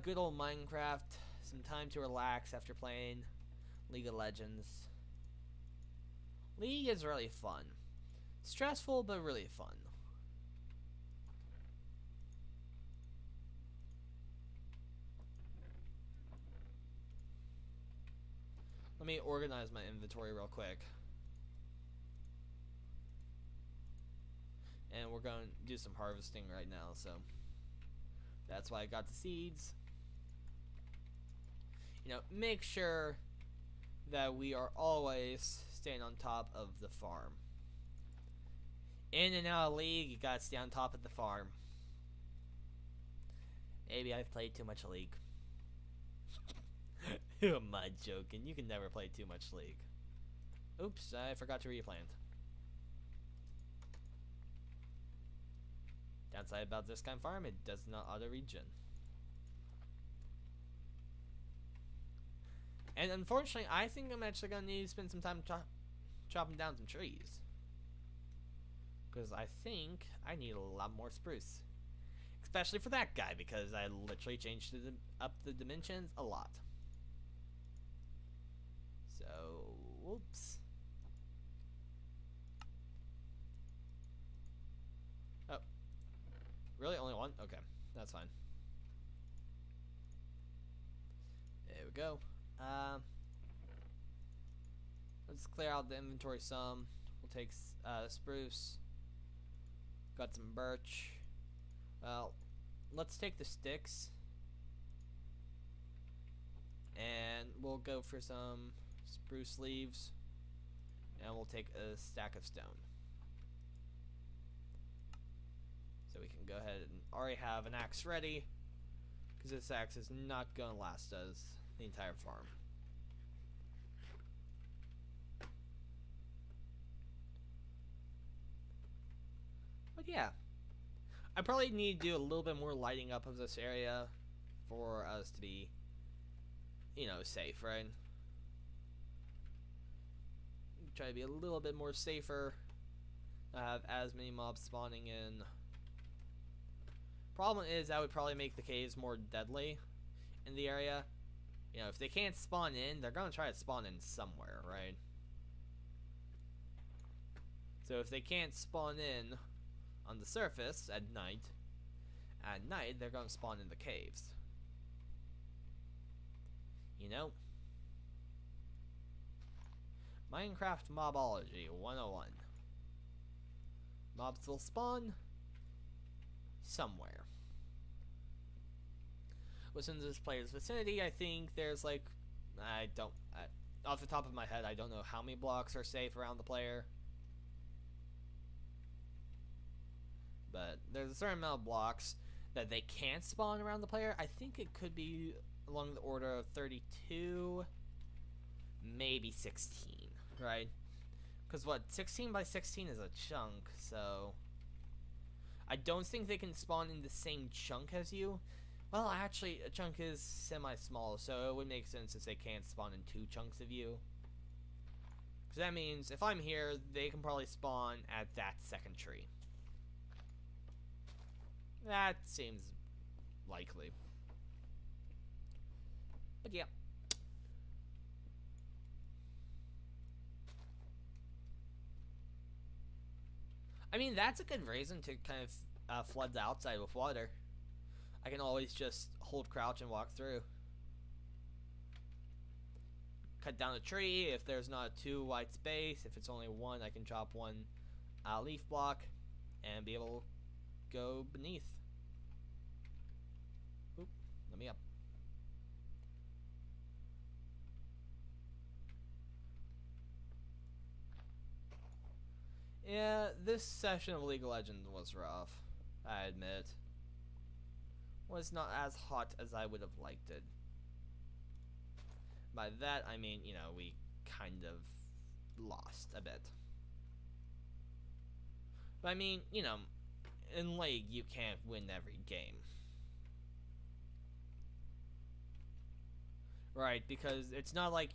Good old Minecraft. Some time to relax after playing League of Legends. League is really fun. Stressful, but really fun. Let me organize my inventory real quick. And we're going to do some harvesting right now, so that's why I got the seeds. You know, make sure that we are always staying on top of the farm. In and out of League, you gotta stay on top of the farm. Maybe I've played too much League. Who am I joking? You can never play too much League. Oops, I forgot to replant. Downside about this kind of farm, it does not auto-regen. And unfortunately, I think I'm actually going to need to spend some time chopping down some trees. Because I think I need a lot more spruce. Especially for that guy, because I literally changed up the dimensions a lot. So, whoops. Oh. Really? Only one? Okay, that's fine. There we go. Let's clear out the inventory some. We'll take spruce. Got some birch. Well, let's take the sticks. And we'll go for some spruce leaves. And we'll take a stack of stone. So we can go ahead and already have an axe ready. Because this axe is not going to last us the entire farm. But yeah, I probably need to do a little bit more lighting up of this area for us to be, you know, safe, right? Try to be a little bit more safer. Not have as many mobs spawning in. Problem is that would probably make the caves more deadly in the area. You know, if they can't spawn in, they're going to try to spawn in somewhere, right? So if they can't spawn in on the surface at night they're going to spawn in the caves. You know? Minecraft Mobology 101. Mobs will spawn somewhere. Within this player's vicinity, I think there's like, off the top of my head, I don't know how many blocks are safe around the player. But there's a certain amount of blocks that they can't spawn around the player. I think it could be along the order of 32. maybe 16, right? Because what, 16 by 16 is a chunk, so I don't think they can spawn in the same chunk as you. Well, actually, a chunk is semi-small, so it would make sense if they can't spawn in 2 chunks of you. Because that means if I'm here, they can probably spawn at that second tree. That seems likely. But yeah. I mean, that's a good reason to kind of flood the outside with water. I can always just hold crouch and walk through. Cut down a tree if there's not 2 white space. If it's only 1, I can chop 1 leaf block and be able to go beneath. Oop, let me up. Yeah, this session of League of Legends was rough, I admit. Was not as hot as I would have liked it. By that, I mean, we kind of lost a bit. But I mean, in League, you can't win every game. Right, because it's not like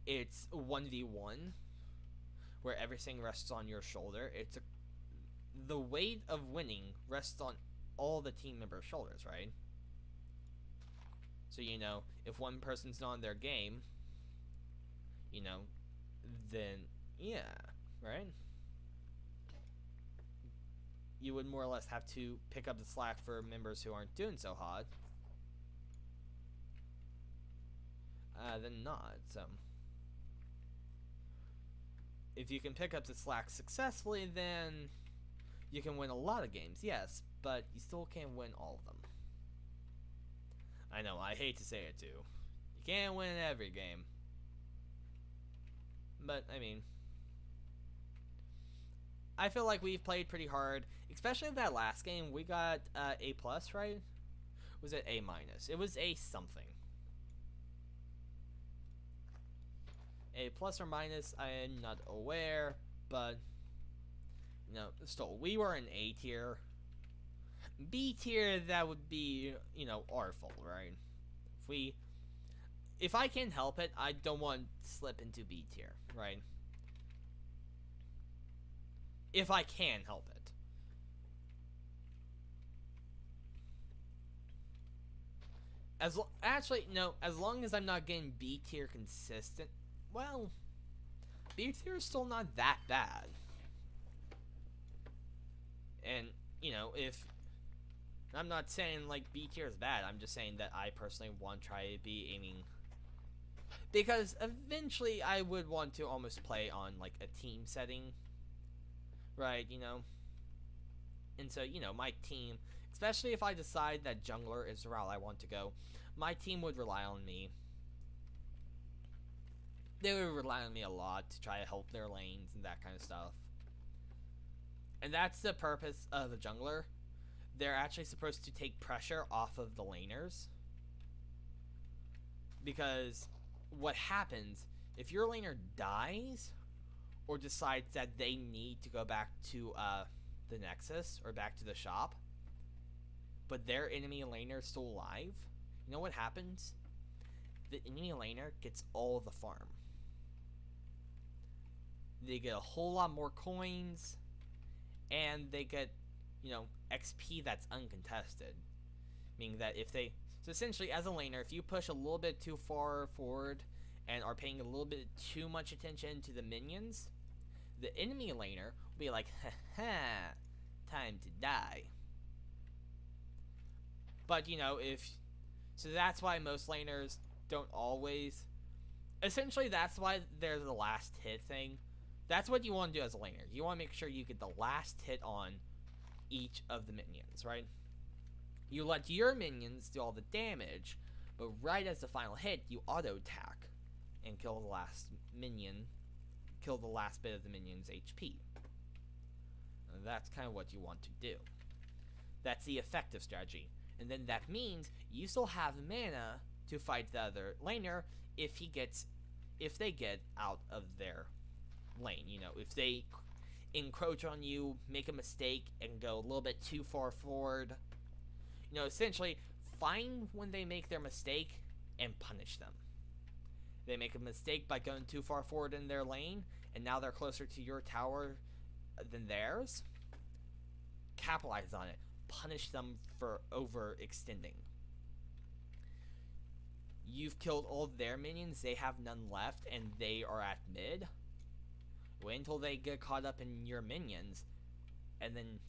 it's 1v1, where everything rests on your shoulder. The weight of winning rests on all the team members' shoulders, right? So, if one person's not in their game, then, yeah, right? You would more or less have to pick up the slack for members who aren't doing so hot. Than not, so. If you can pick up the slack successfully, then you can win a lot of games, yes, but you still can't win all of them. I know, I hate to say it too. You can't win every game. But, I mean, I feel like we've played pretty hard, especially that last game. We got A+, right? Was it A-? It was A something. A plus or minus, I am not aware, but, still, we were in A tier. B tier, that would be, our fault, right? If I can help it, I don't want to slip into B tier, right? If I can help it. Actually, no, as long as I'm not getting B tier consistent, well, B tier is still not that bad. And, if I'm not saying like B tier is bad, I'm just saying that I personally want to try to be aiming, because eventually I would want to almost play on like a team setting, right? And so, my team, especially if I decide that jungler is the route I want to go, my team would rely on me. They would rely on me a lot to try to help their lanes and that kind of stuff. And that's the purpose of a jungler. They're actually supposed to take pressure off of the laners. Because what happens, if your laner dies, or decides that they need to go back to the Nexus, or back to the shop, but their enemy laner is still alive, you know what happens? The enemy laner gets all the farm. They get a whole lot more coins, and they get, XP that's uncontested. Meaning that so essentially as a laner, if you push a little bit too far forward and are paying a little bit too much attention to the minions, the enemy laner will be like, haha, time to die. But, so that's why most laners don't always, essentially that's why there's the last hit thing. That's what you want to do as a laner. You want to make sure you get the last hit on each of the minions, right? You let your minions do all the damage, but right as the final hit, you auto-attack and kill the last minion, kill the last bit of the minion's HP. And that's kind of what you want to do. That's the effective strategy. And then that means you still have mana to fight the other laner if he gets if they get out of their lane. You know, if they encroach on you, make a mistake, and go a little bit too far forward. You know, essentially, find when they make their mistake and punish them. They make a mistake by going too far forward in their lane, and now they're closer to your tower than theirs. Capitalize on it. Punish them for overextending. You've killed all their minions, they have none left, and they are at mid. Wait until they get caught up in your minions, and then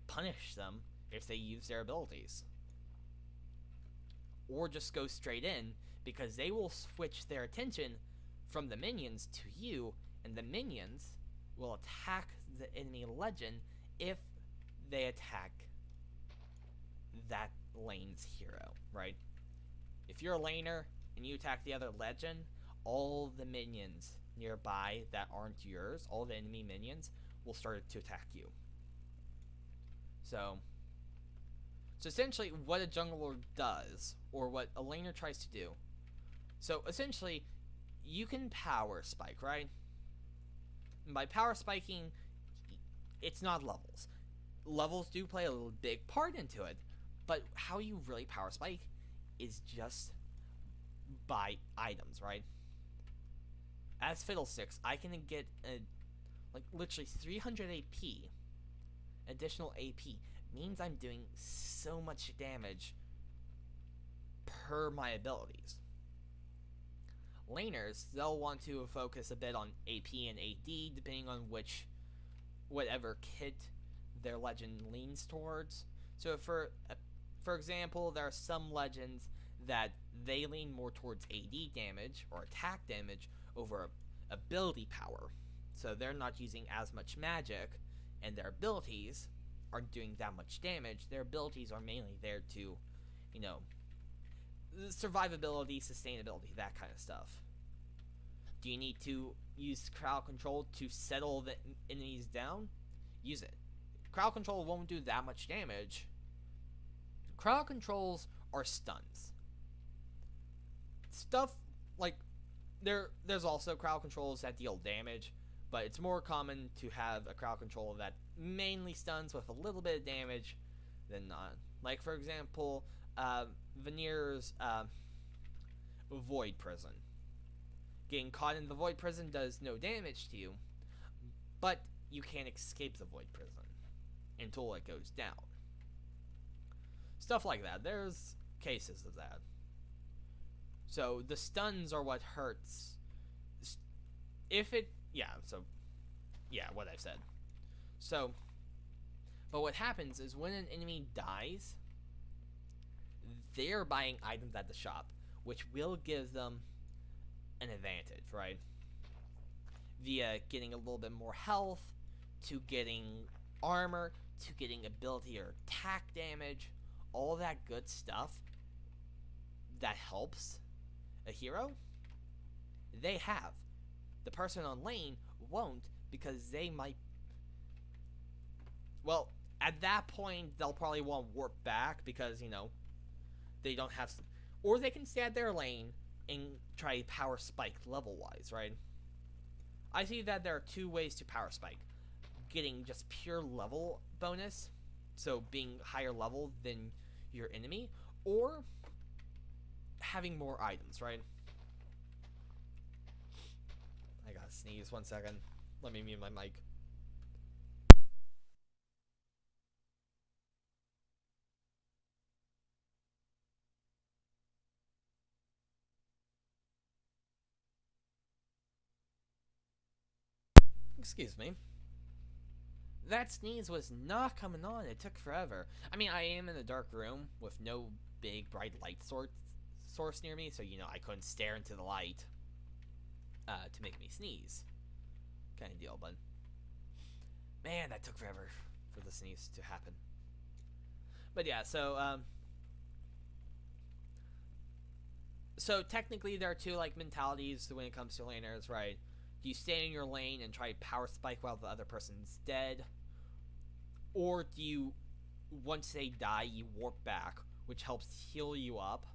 punish them if they use their abilities. Or just go straight in, because they will switch their attention from the minions to you, and the minions will attack the enemy legend if they attack that lane's hero, right? If you're a laner and you attack the other legend, all the minions nearby that aren't yours, all the enemy minions, will start to attack you. So essentially what a jungler does, or what a laner tries to do. So essentially, you can power spike, right? And by power spiking, it's not levels. Levels do play a little big part into it, but how you really power spike is just by items, right? As Fiddlesticks, I can get like literally 300 AP. Additional AP means I'm doing so much damage per my abilities. Laners, they'll want to focus a bit on AP and AD depending on whatever kit their legend leans towards. So for example, there are some legends that they lean more towards AD damage or attack damage over ability power. So they're not using as much magic, and their abilities aren't doing that much damage. Their abilities are mainly there to, you know, survivability, sustainability, that kind of stuff. Do you need to use crowd control to settle the enemies down? Use it. Crowd control won't do that much damage. Crowd controls are stuns. Stuff like there's also crowd controls that deal damage, but it's more common to have a crowd control that mainly stuns with a little bit of damage than not. Like for example, Veneer's Void Prison. Getting caught in the Void Prison does no damage to you, but you can't escape the Void Prison until it goes down. Stuff like that. There's cases of that. So the stuns are what hurts. What I've said. So, but what happens is when an enemy dies, they're buying items at the shop, which will give them an advantage, right? Via getting a little bit more health, to getting armor, to getting ability or attack damage, all that good stuff that helps a hero, they have. The person on lane won't, because they might, well, at that point they'll probably want warp back because, you know, they don't have some, or they can stay at their lane and try power spike level wise, right? I see that there are two ways to power spike. Getting just pure level bonus, so being higher level than your enemy, or having more items, right? I gotta sneeze 1 second. Let me mute my mic. Excuse me. That sneeze was not coming on. It took forever. I mean, I am in a dark room with no big bright light source near me, so, you know, I couldn't stare into the light to make me sneeze. Kind of deal, but man, that took forever for the sneeze to happen. But yeah, so technically there are two like mentalities when it comes to laners, right? Do you stay in your lane and try power spike while the other person's dead? Or do you, once they die, you warp back, which helps heal you up.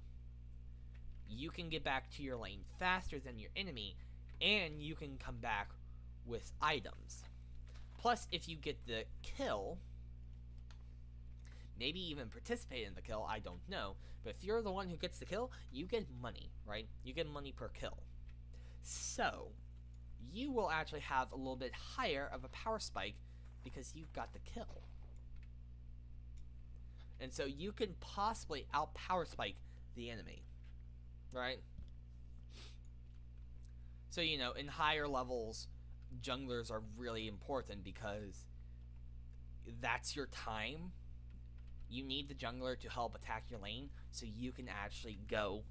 You can get back to your lane faster than your enemy, and you can come back with items. Plus, if you get the kill, maybe even participate in the kill, I don't know, but if you're the one who gets the kill, you get money, right? You get money per kill. So, you will actually have a little bit higher of a power spike because you got the kill. And so you can possibly out power spike the enemy, right? So, you know, in higher levels, junglers are really important because that's your time. You need the jungler to help attack your lane so you can actually go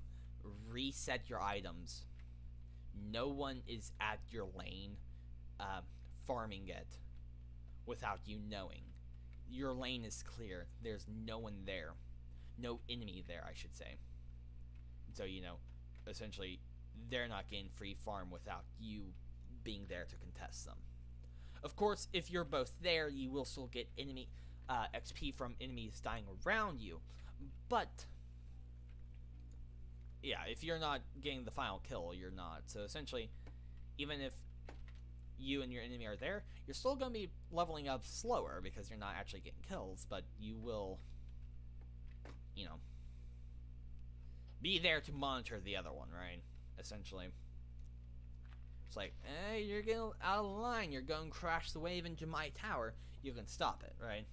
reset your items. No one is at your lane farming it without you knowing. Your lane is clear. There's no one there. No enemy there, I should say. So, you know, essentially, they're not getting free farm without you being there to contest them. Of course, if you're both there, you will still get enemy XP from enemies dying around you. But, yeah, if you're not getting the final kill, you're not. So essentially, even if you and your enemy are there, you're still going to be leveling up slower because you're not actually getting kills, but you will, you know, be there to monitor the other one, right? Essentially. It's like, hey, you're getting out of line, you're going to crash the wave into my tower, you can stop it, right?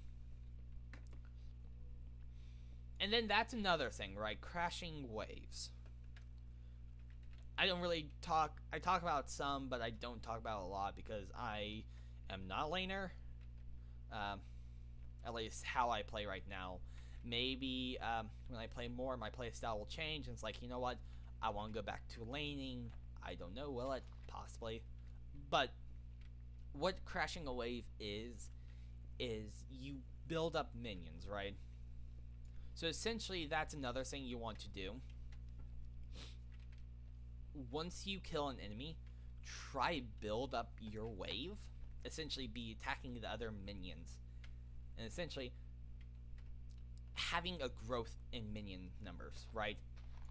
And then that's another thing, right? Crashing waves. I don't really talk, I talk about some, but I don't talk about it a lot because I am not a laner. At least how I play right now. Maybe when I play more, my playstyle will change, and it's like, you know what? I want to go back to laning. I don't know, will it? Possibly. But what crashing a wave is you build up minions, right? So essentially, that's another thing you want to do. Once you kill an enemy, try build up your wave. Essentially, be attacking the other minions. And essentially, having a growth in minion numbers, right?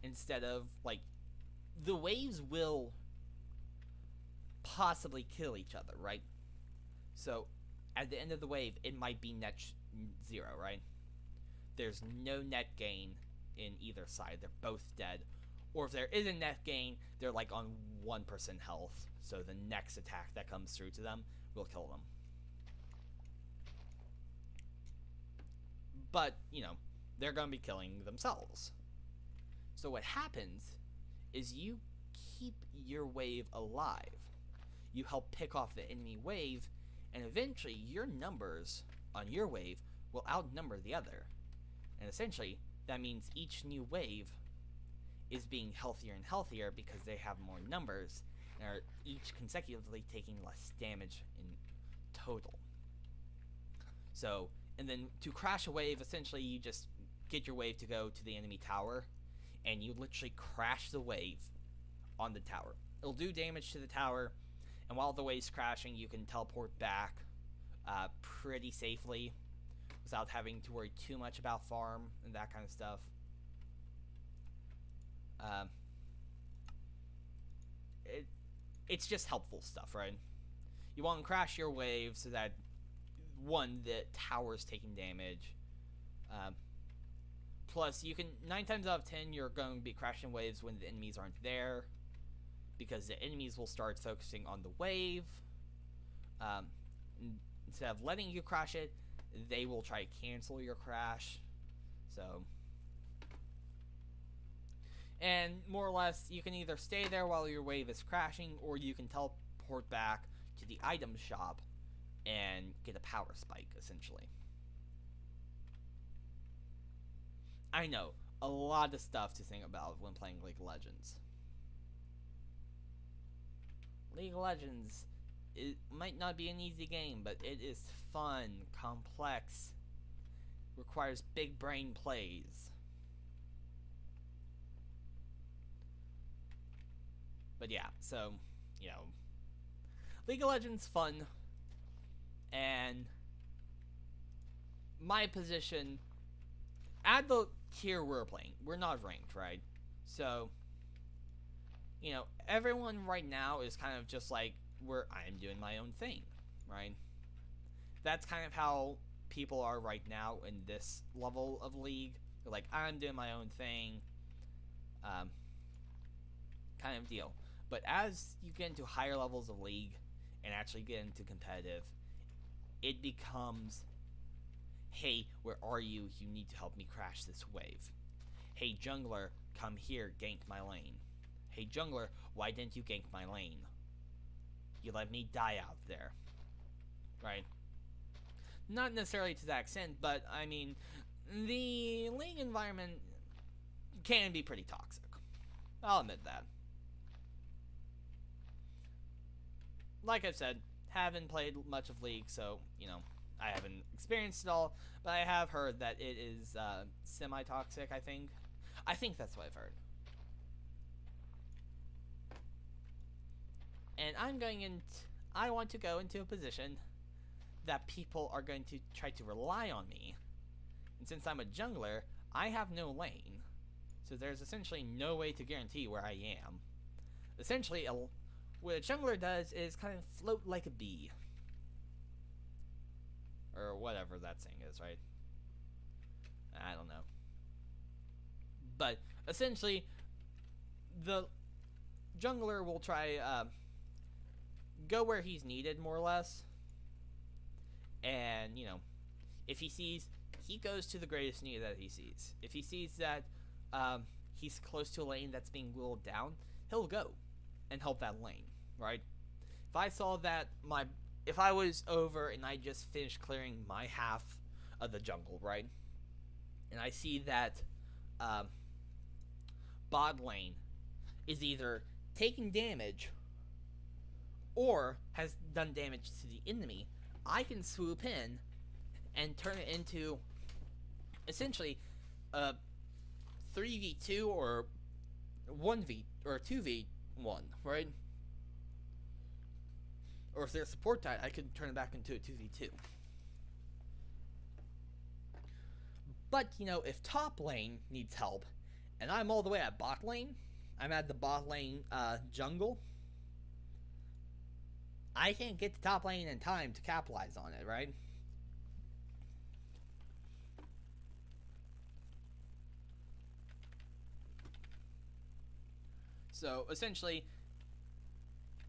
Instead of, like, the waves will possibly kill each other, right? So, at the end of the wave, it might be net 0, right? There's no net gain in either side. They're both dead. Or if there is a net gain, they're like on 1% health. So the next attack that comes through to them will kill them. But, you know, they're going to be killing themselves. So what happens is you keep your wave alive. You help pick off the enemy wave, and eventually your numbers on your wave will outnumber the other. And essentially, that means each new wave is being healthier and healthier because they have more numbers and are each consecutively taking less damage in total. So, and then to crash a wave, essentially you just get your wave to go to the enemy tower and you literally crash the wave on the tower. It'll do damage to the tower, and while the wave's crashing, you can teleport back pretty safely without having to worry too much about farm and that kind of stuff. It's just helpful stuff, right? You want to crash your wave so that, one, the tower's taking damage. Plus, you can, 9 times out of 10, you're going to be crashing waves when the enemies aren't there, because the enemies will start focusing on the wave. Instead of letting you crash it, they will try to cancel your crash. So, and more or less, you can either stay there while your wave is crashing, or you can teleport back to the item shop and get a power spike, essentially. I know, a lot of stuff to think about when playing League of Legends. League of Legends, it might not be an easy game, but it is fun, complex, requires big brain plays. But yeah, so, you know, League of Legends fun, and my position, at the tier we're playing, we're not ranked, right? So, everyone right now is kind of just like where I'm doing my own thing, right? That's kind of how people are right now in this level of League. They're like, I'm doing my own thing, um, kind of deal. But as you get into higher levels of League and actually get into competitive, it becomes, hey, where are you? You need to help me crash this wave. Hey, jungler, come here, gank my lane. Hey, jungler, why didn't you gank my lane? You let me die out there. Right? Not necessarily to that extent, but I mean, the League environment can be pretty toxic. I'll admit that. Like I've said, haven't played much of League, so, I haven't experienced it all, but I have heard that it is semi-toxic, I think. I think that's what I've heard. And I want to go into a position that people are going to try to rely on me. And since I'm a jungler, I have no lane. So there's essentially no way to guarantee where I am. Essentially, what a jungler does is kind of float like a bee. Or whatever that saying is, right? I don't know. But essentially, the jungler will try go where he's needed, more or less. And, if he goes to the greatest need that he sees. If he sees that he's close to a lane that's being whittled down, he'll go and help that lane, right? If I saw that if I was over and I just finished clearing my half of the jungle, right? And I see that bot lane is either taking damage or has done damage to the enemy, I can swoop in and turn it into essentially a 3v2 or 1v or 2v1, right? Or if their support died, I could turn it back into a 2v2. But, if top lane needs help, and I'm all the way at bot lane, I'm at the bot lane jungle, I can't get to top lane in time to capitalize on it, right? So, essentially,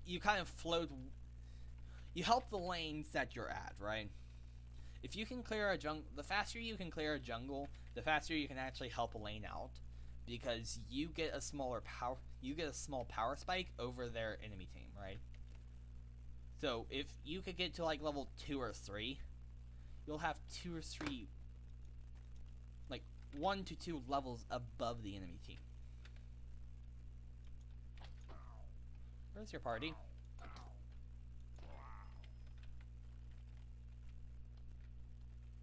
you kind of float. You help the lanes that you're at, right? If you can clear a jungle, the faster you can clear a jungle, the faster you can actually help a lane out, because you get a small power spike over their enemy team, right? So if you could get to like level 2 or 3, you'll have 2 or 3, like 1 to 2 levels above the enemy team. Where's your party?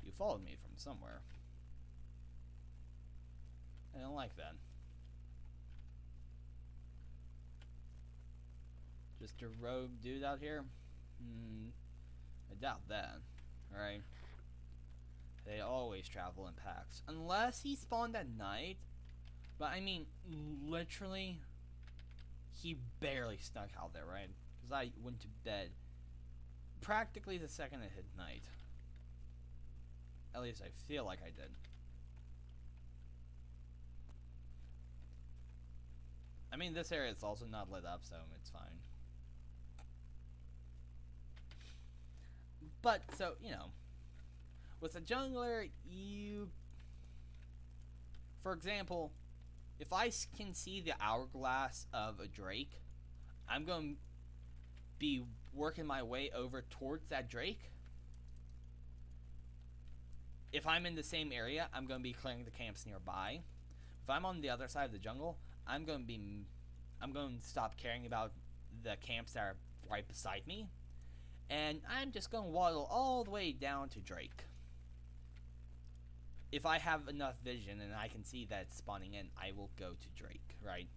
You followed me from somewhere. I don't like that. Just a rogue dude out here? I doubt that. Alright. They always travel in packs. Unless he spawned at night. But I mean, literally, he barely snuck out there, right? Because I went to bed practically the second it hit night. At least I feel like I did. I mean, this area is also not lit up, so it's fine. But, so, with a jungler, for example, if I can see the hourglass of a Drake, I'm going to be working my way over towards that Drake. If I'm in the same area, I'm going to be clearing the camps nearby. If I'm on the other side of the jungle, I'm going to stop caring about the camps that are right beside me. And I'm just going to waddle all the way down to Drake. If I have enough vision and I can see that it's spawning in, I will go to Drake, right?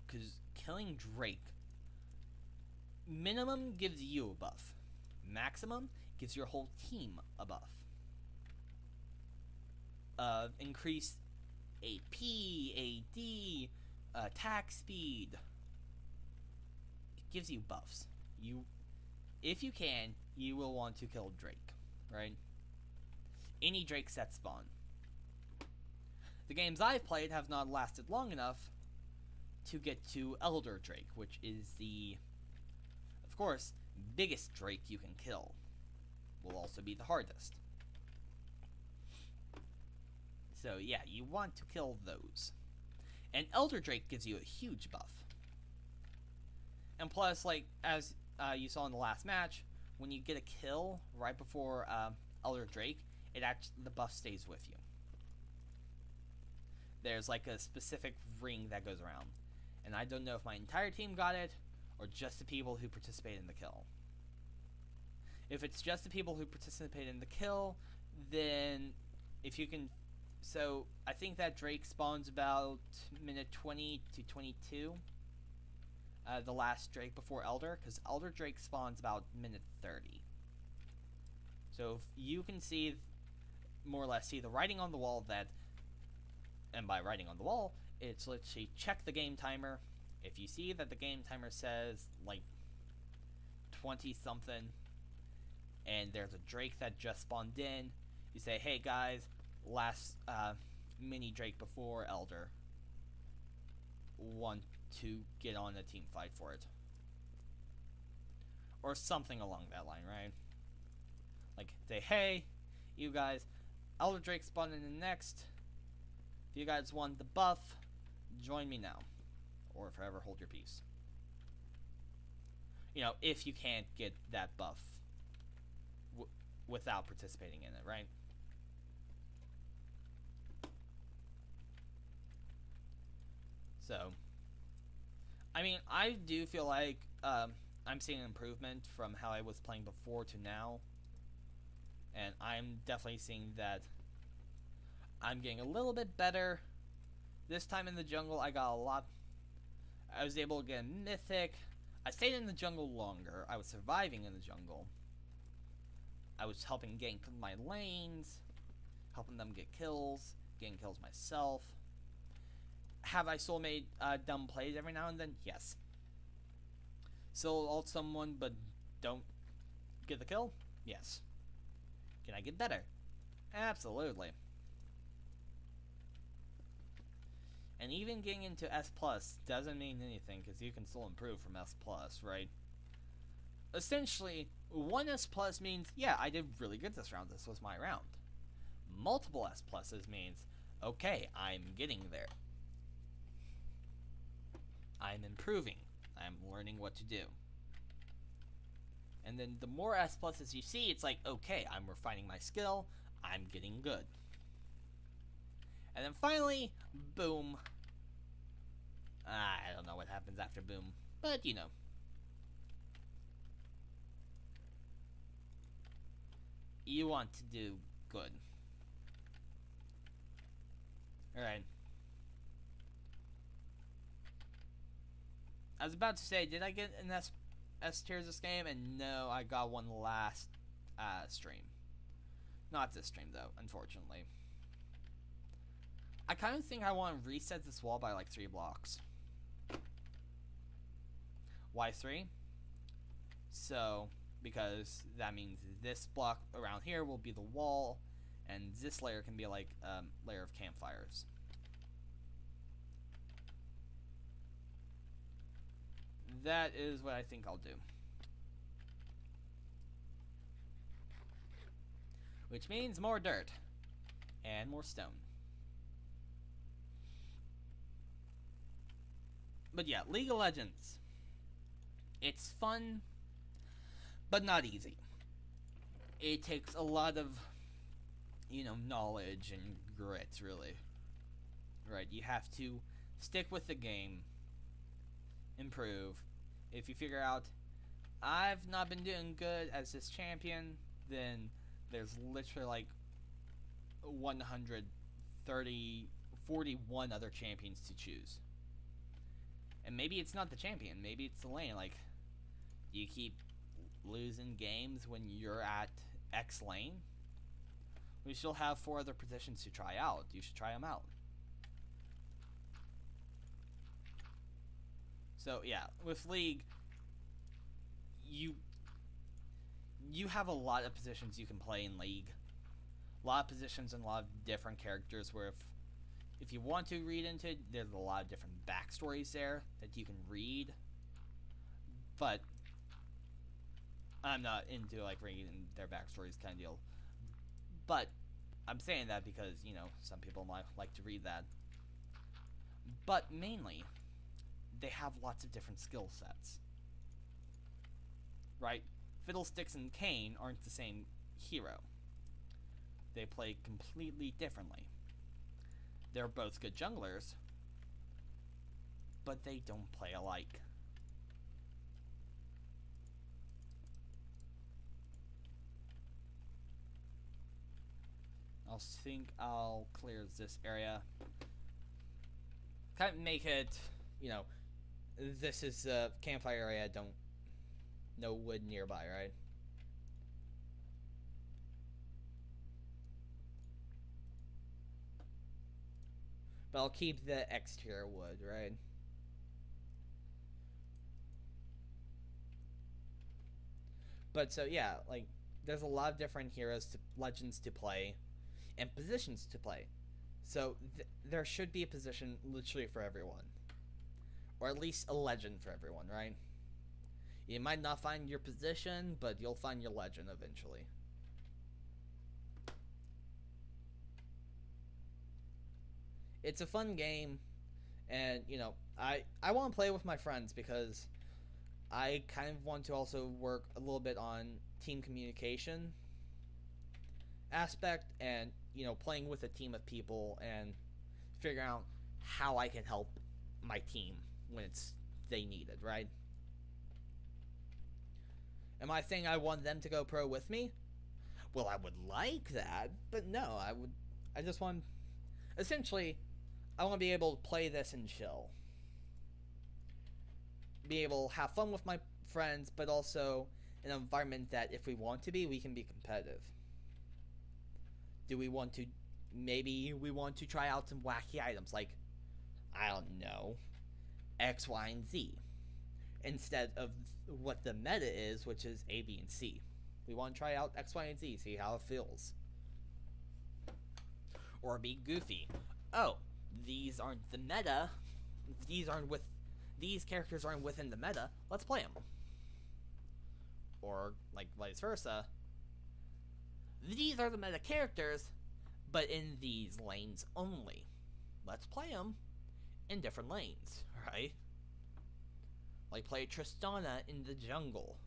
Because killing Drake, minimum gives you a buff. Maximum gives your whole team a buff. Increased AP, AD, attack speed. It gives you buffs. If you can, you will want to kill Drake, right? Any Drake set spawn. The games I've played have not lasted long enough to get to Elder Drake, which is the, of course, biggest Drake you can kill. Will also be the hardest. So yeah, you want to kill those. And Elder Drake gives you a huge buff. And plus, like, as you saw in the last match, when you get a kill right before Elder Drake, the buff stays with you. There's like a specific ring that goes around. And I don't know if my entire team got it, or just the people who participated in the kill. If it's just the people who participate in the kill, then if you can... So, I think that Drake spawns about minute 20 to 22. The last Drake before Elder, because Elder Drake spawns about minute 30. So, if you can see, more or less see the writing on the wall that... And by writing on the wall, it's literally check the game timer. If you see that the game timer says, like, 20-something, and there's a Drake that just spawned in, you say, hey guys, last mini Drake before Elder, want to get on a team fight for it. Or something along that line, right? Like, say, hey, you guys, Elder Drake spawned in next. If you guys want the buff, join me now. Or forever hold your peace. You know, if you can't get that buff without participating in it, right? So, I mean, I do feel like I'm seeing an improvement from how I was playing before to now. And I'm definitely seeing that I'm getting a little bit better. This time in the jungle, I was able to get a mythic. I stayed in the jungle longer. I was surviving in the jungle. I was helping gank my lanes, helping them get kills, getting kills myself. Have I still made dumb plays every now and then? Yes. Still ult someone but don't get the kill? Yes. Can I get better? Absolutely. And even getting into S plus doesn't mean anything, because you can still improve from S plus, right? Essentially, 1 S plus means, yeah, I did really good this round, this was my round. Multiple S pluses means, okay, I'm getting there. I'm improving. I'm learning what to do. And then the more S pluses you see, it's like, okay, I'm refining my skill, I'm getting good. And then finally, boom. I don't know what happens after boom, but you know. You want to do good. Alright. I was about to say, did I get an S tiers this game? And no, I got one last stream. Not this stream though, unfortunately. I kind of think I want to reset this wall by like 3 blocks. Why 3? So, because that means this block around here will be the wall, and this layer can be like a layer of campfires. That is what I think I'll do. Which means more dirt. And more stone. But yeah, League of Legends. It's fun, but not easy. It takes a lot of, you know, knowledge and grit, really. Right, you have to stick with the game, improve. If you figure out, I've not been doing good as this champion, then there's literally like 41 other champions to choose. And maybe it's not the champion, maybe it's the lane. Like, you keep losing games when you're at X lane. We still have 4 other positions to try out. You should try them out. So yeah, with League, you have a lot of positions you can play in League. A lot of positions and a lot of different characters where if you want to read into it, there's a lot of different backstories there that you can read. But I'm not into like reading their backstories kind of deal. But I'm saying that because, some people might like to read that. But mainly, they have lots of different skill sets. Right? Fiddlesticks and Kane aren't the same hero. They play completely differently. They're both good junglers, but they don't play alike. I think I'll clear this area. Kind of make it, this is a campfire area. No wood nearby, right? But I'll keep the exterior wood, right? But so yeah, like there's a lot of different legends to play, and positions to play. So there should be a position literally for everyone, or at least a legend for everyone, right? You might not find your position, but you'll find your legend eventually. It's a fun game, and I want to play with my friends because I kind of want to also work a little bit on team communication aspect, and playing with a team of people and figuring out how I can help my team when they need it, right? Am I saying I want them to go pro with me? Well, I would like that, but no, I just want, essentially, I want to be able to play this and chill. Be able to have fun with my friends, but also an environment that if we want to be, we can be competitive. Do we want to, maybe we want to try out some wacky items like, I don't know, X, Y, and Z, instead of what the meta is, which is A, B, and C. We want to try out X, Y, and Z, see how it feels. Or be goofy. Oh, these aren't the meta. These characters aren't within the meta. Let's play them. Or like vice versa. These are the meta characters, but in these lanes only. Let's play them in different lanes, right? Like play Tristana in the jungle.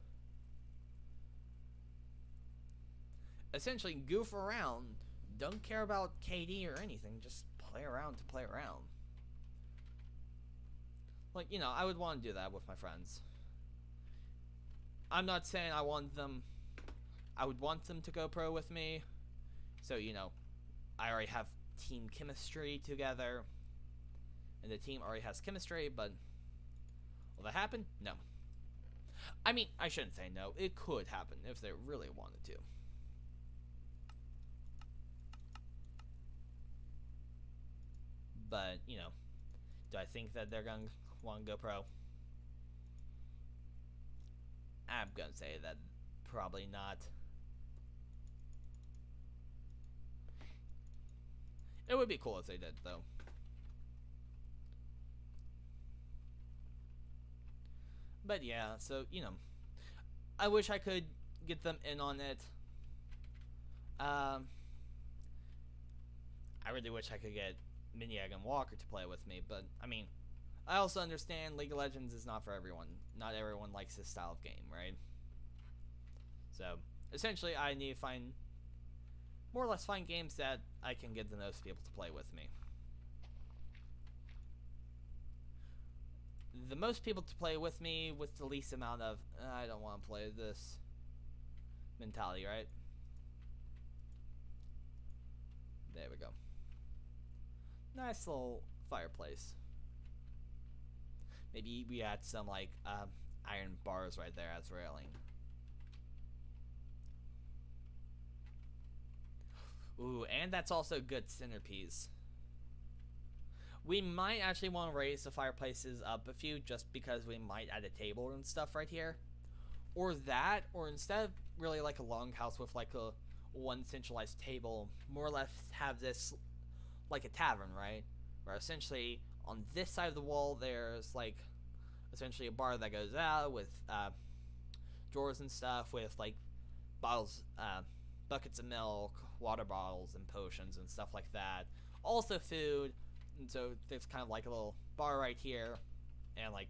Essentially, goof around. Don't care about KD or anything. Just play around to play around. Like, I would want to do that with my friends. I'm not saying I would want them to go pro with me. So, I already have team chemistry together. And the team already has chemistry, but will that happen? No. I mean, I shouldn't say no. It could happen if they really wanted to. But, do I think that they're going to want to go pro? I'm going to say that probably not. It would be cool if they did, though. But yeah, so, I wish I could get them in on it. I really wish I could get Miniag and Walker to play with me, but, I mean, I also understand League of Legends is not for everyone. Not everyone likes this style of game, right? So, essentially, I need to more or less find games that I can get the most people to play with me. The most people to play with me with the least amount of, I don't want to play this mentality, right? There we go. Nice little fireplace. Maybe we add some, like, iron bars right there as railing. Ooh, and that's also good centerpiece. We might actually want to raise the fireplaces up a few just because we might add a table and stuff right here. Or that, or instead of really like a longhouse with like a one centralized table, more or less have this like a tavern, right? Where essentially on this side of the wall there's like essentially a bar that goes out with drawers and stuff with like bottles, buckets of milk, water bottles, and potions and stuff like that. Also food, and so there's kind of like a little bar right here, and like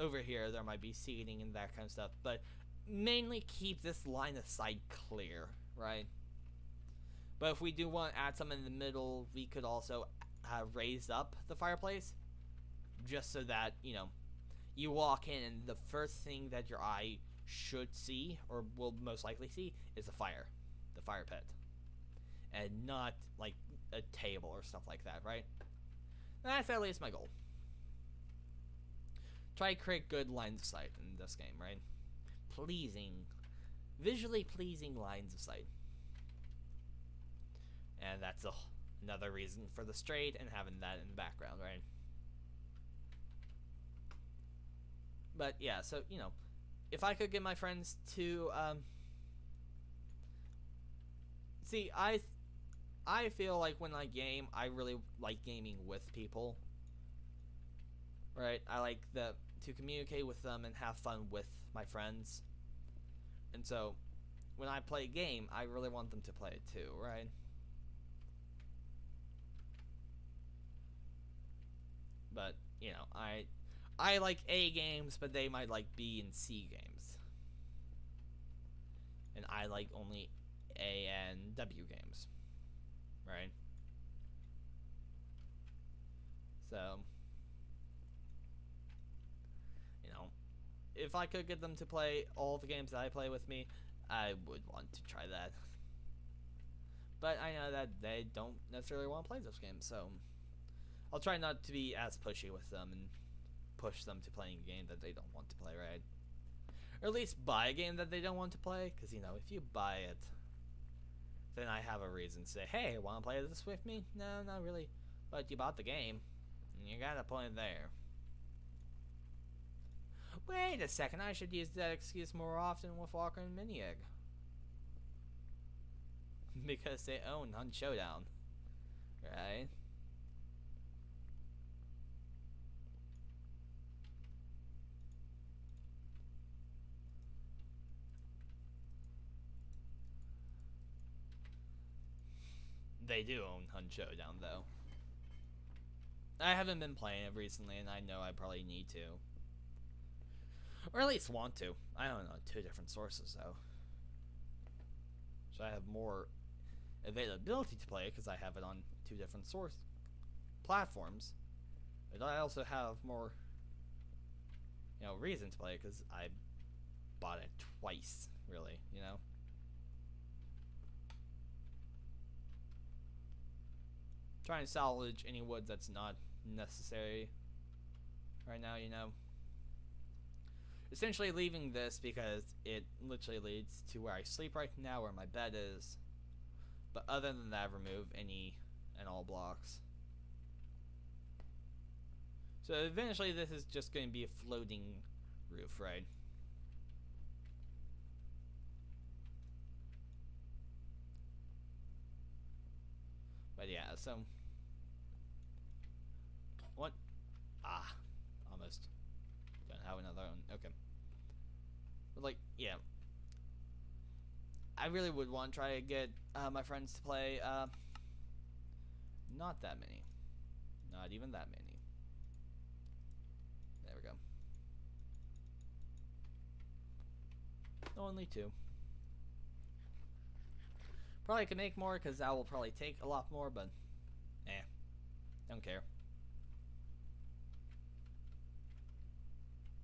over here there might be seating and that kind of stuff. But mainly keep this line of sight clear, right? But if we do want to add some in the middle, we could also raise up the fireplace, just so that you walk in and the first thing that your eye should see, or will most likely see, is the fire pit, and not like a table or stuff like that, right? That's at least my goal. Try to create good lines of sight in this game, right? Visually pleasing lines of sight. And that's another reason for the straight and having that in the background, right? But yeah, so if I could get my friends to see, I feel like when I game, I really like gaming with people, right? I like to communicate with them and have fun with my friends, and so when I play a game, I really want them to play it too, right? But I like A games, but they might like B and C games, and I like only A and W games, right? So if I could get them to play all the games that I play with me, I would want to try that. But I know that they don't necessarily want to play those games, so I'll try not to be as pushy with them and push them to playing a game that they don't want to play, right? Or at least buy a game that they don't want to play, because if you buy it, then I have a reason to say, hey, want to play this with me? No, not really. But you bought the game, and you gotta play it there. Wait a second, I should use that excuse more often with Walker and Mini-Egg. Because they own Hunt Showdown, right? They do own Hunt Showdown, though. I haven't been playing it recently, and I know I probably need to. Or at least want to. I don't know, 2 different sources, though. So I have more availability to play it, because I have it on 2 different source platforms. But I also have more, reason to play it, because I bought it twice, really, Trying to salvage any wood that's not necessary right now, Essentially leaving this because it literally leads to where I sleep right now, where my bed is. But other than that, remove any and all blocks. So eventually this is just going to be a floating roof, right? But yeah, so what? Almost. Don't have another one. Okay. But like, yeah. I really would want to try to get my friends to play. Not that many. Not even that many. There we go. Only 2. Probably could make more because that will probably take a lot more, but don't care.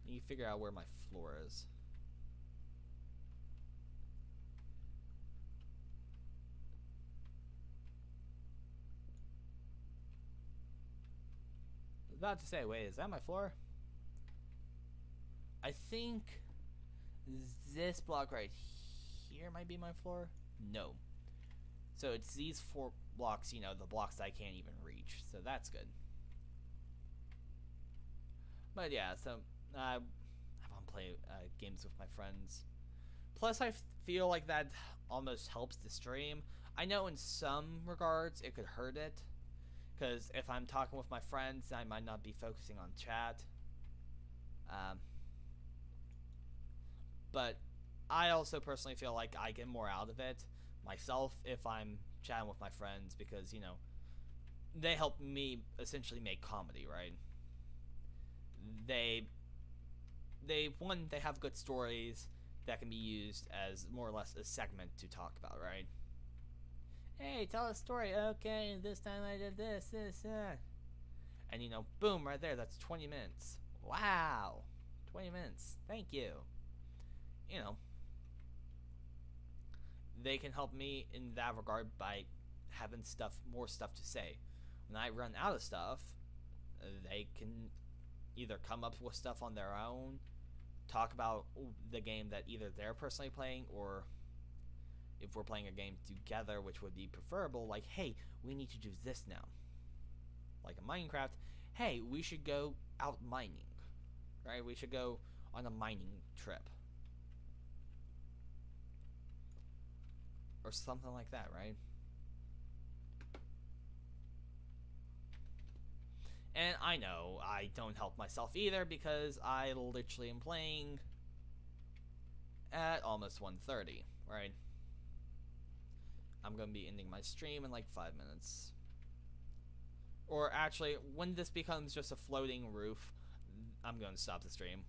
You figure out where my floor is. I was about to say, wait, is that my floor? I think this block right here might be my floor. No. So it's these 4 blocks, the blocks that I can't even reach. So that's good. But yeah, so I want to play games with my friends. Plus, I feel like that almost helps the stream. I know in some regards it could hurt it, because if I'm talking with my friends, I might not be focusing on chat. But I also personally feel like I get more out of it myself if I'm chatting with my friends, because, you know, they help me essentially make comedy, right? They have good stories that can be used as more or less a segment to talk about, right? Hey, tell a story. Okay, this time I did this, that. And, you know, boom, right there, that's 20 minutes. Wow. 20 minutes. Thank you. You know, they can help me in that regard by having more stuff to say. When I run out of stuff, they can either come up with stuff on their own, talk about the game that either they're personally playing, or if we're playing a game together, which would be preferable, like, hey, we need to do this now. Like in Minecraft, hey, we should go out mining, right? We should go on a mining trip. Or something like that, right? And I know I don't help myself either, because I literally am playing at almost 1:30, right? I'm going to be ending my stream in like 5 minutes. Or actually, when this becomes just a floating roof, I'm going to stop the stream.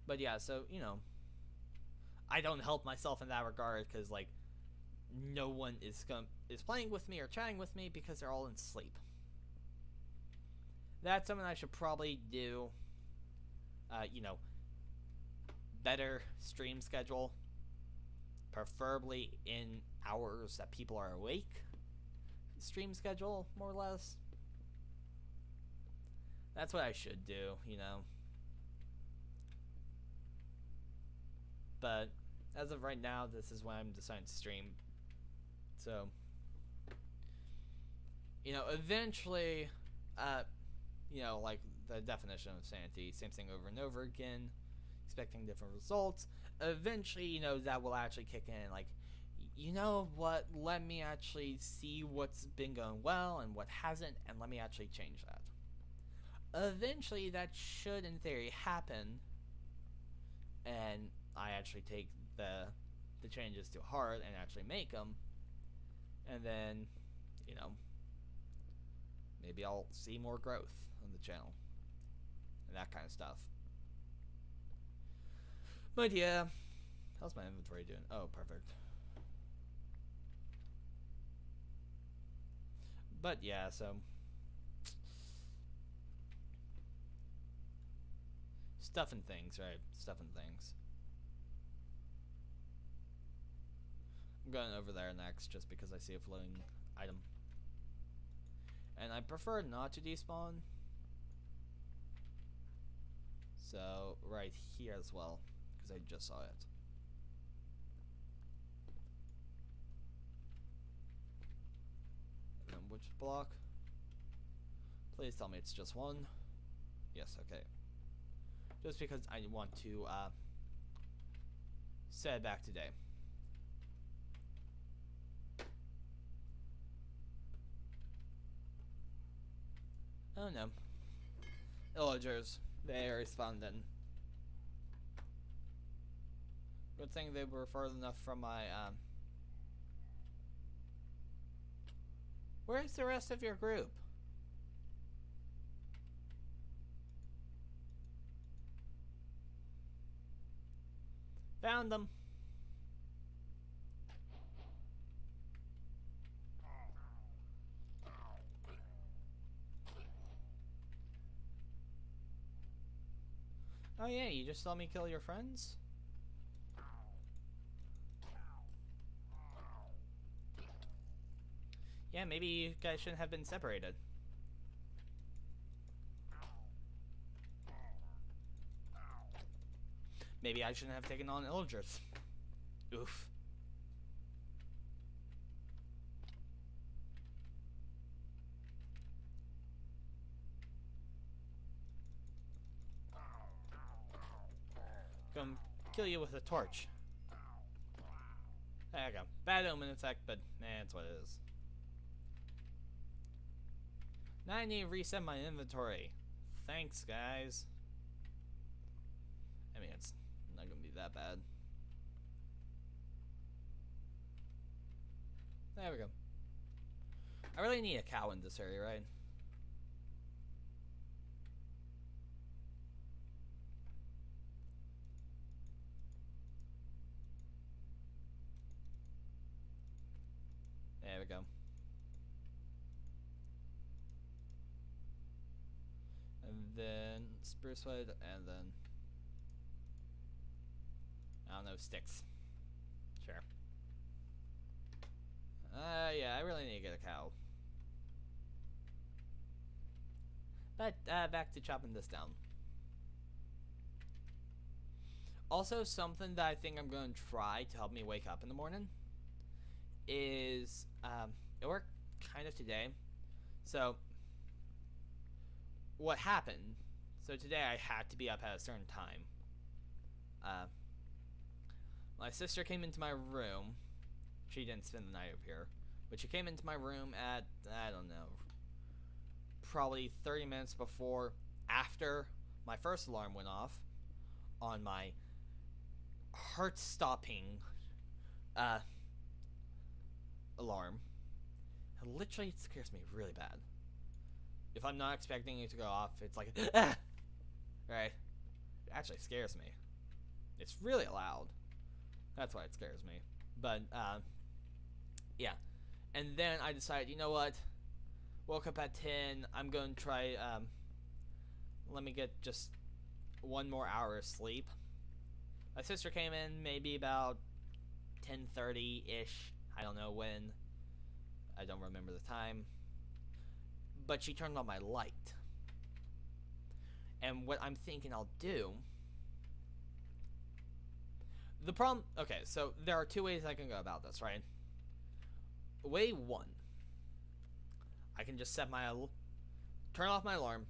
But yeah, so, you know, I don't help myself in that regard, because, like, no one is playing with me or chatting with me because they're all in sleep. That's something I should probably do. You know, better stream schedule, preferably in hours that people are awake. Stream schedule, more or less. That's what I should do, you know. But as of right now, this is when I'm deciding to stream. So, you know, eventually, you know, like the definition of sanity, same thing over and over again, expecting different results. Eventually, you know, that will actually kick in. Like, you know what? Let me actually see what's been going well and what hasn't, and let me actually change that. Eventually, that should, in theory, happen, and I actually take the changes to heart and actually make them. And then, you know, maybe I'll see more growth on the channel and that kind of stuff. But yeah, how's my inventory doing? Oh, perfect. But yeah, so stuff and things, right? Stuff and things. I'm going over there next just because I see a floating item. And I prefer not to despawn. So, right here as well, because I just saw it. And then which block? Please tell me it's just one. Yes, okay. Just because I want to set it back today. Oh no. Villagers. They respawned then. Good thing they were far enough from my Where's the rest of your group? Found them. Oh yeah, you just saw me kill your friends? Yeah, maybe you guys shouldn't have been separated. Maybe I shouldn't have taken on Illagers. Oof. kill you with a torch. There you go. Bad omen effect, but it's what it is. Now I need to reset my inventory. Thanks, guys. I mean, it's not gonna be that bad. There we go. I really need a cow in this area, right? There we go. And then spruce wood, and then I don't know, sticks. Sure. Yeah, I really need to get a cow. But back to chopping this down. Also, something that I think I'm going to try to help me wake up in the morning is it worked kind of today. So what happened? So today I had to be up at a certain time. My sister came into my room. She didn't spend the night up here, but she came into my room at, I don't know, probably 30 minutes after my first alarm went off on my heart-stopping alarm. And literally, it scares me really bad. If I'm not expecting it to go off, it's like, ah! Right? It actually scares me. It's really loud. That's why it scares me. But, yeah. And then I decided, you know what? Woke up at 10. I'm going to try, let me get just 1 more hour of sleep. My sister came in maybe about 10:30-ish. I don't know when. I don't remember the time. But she turned on my light. And what I'm thinking I'll do... The problem... Okay, so there are 2 ways I can go about this, right? Way 1. I can just set my... turn off my alarm,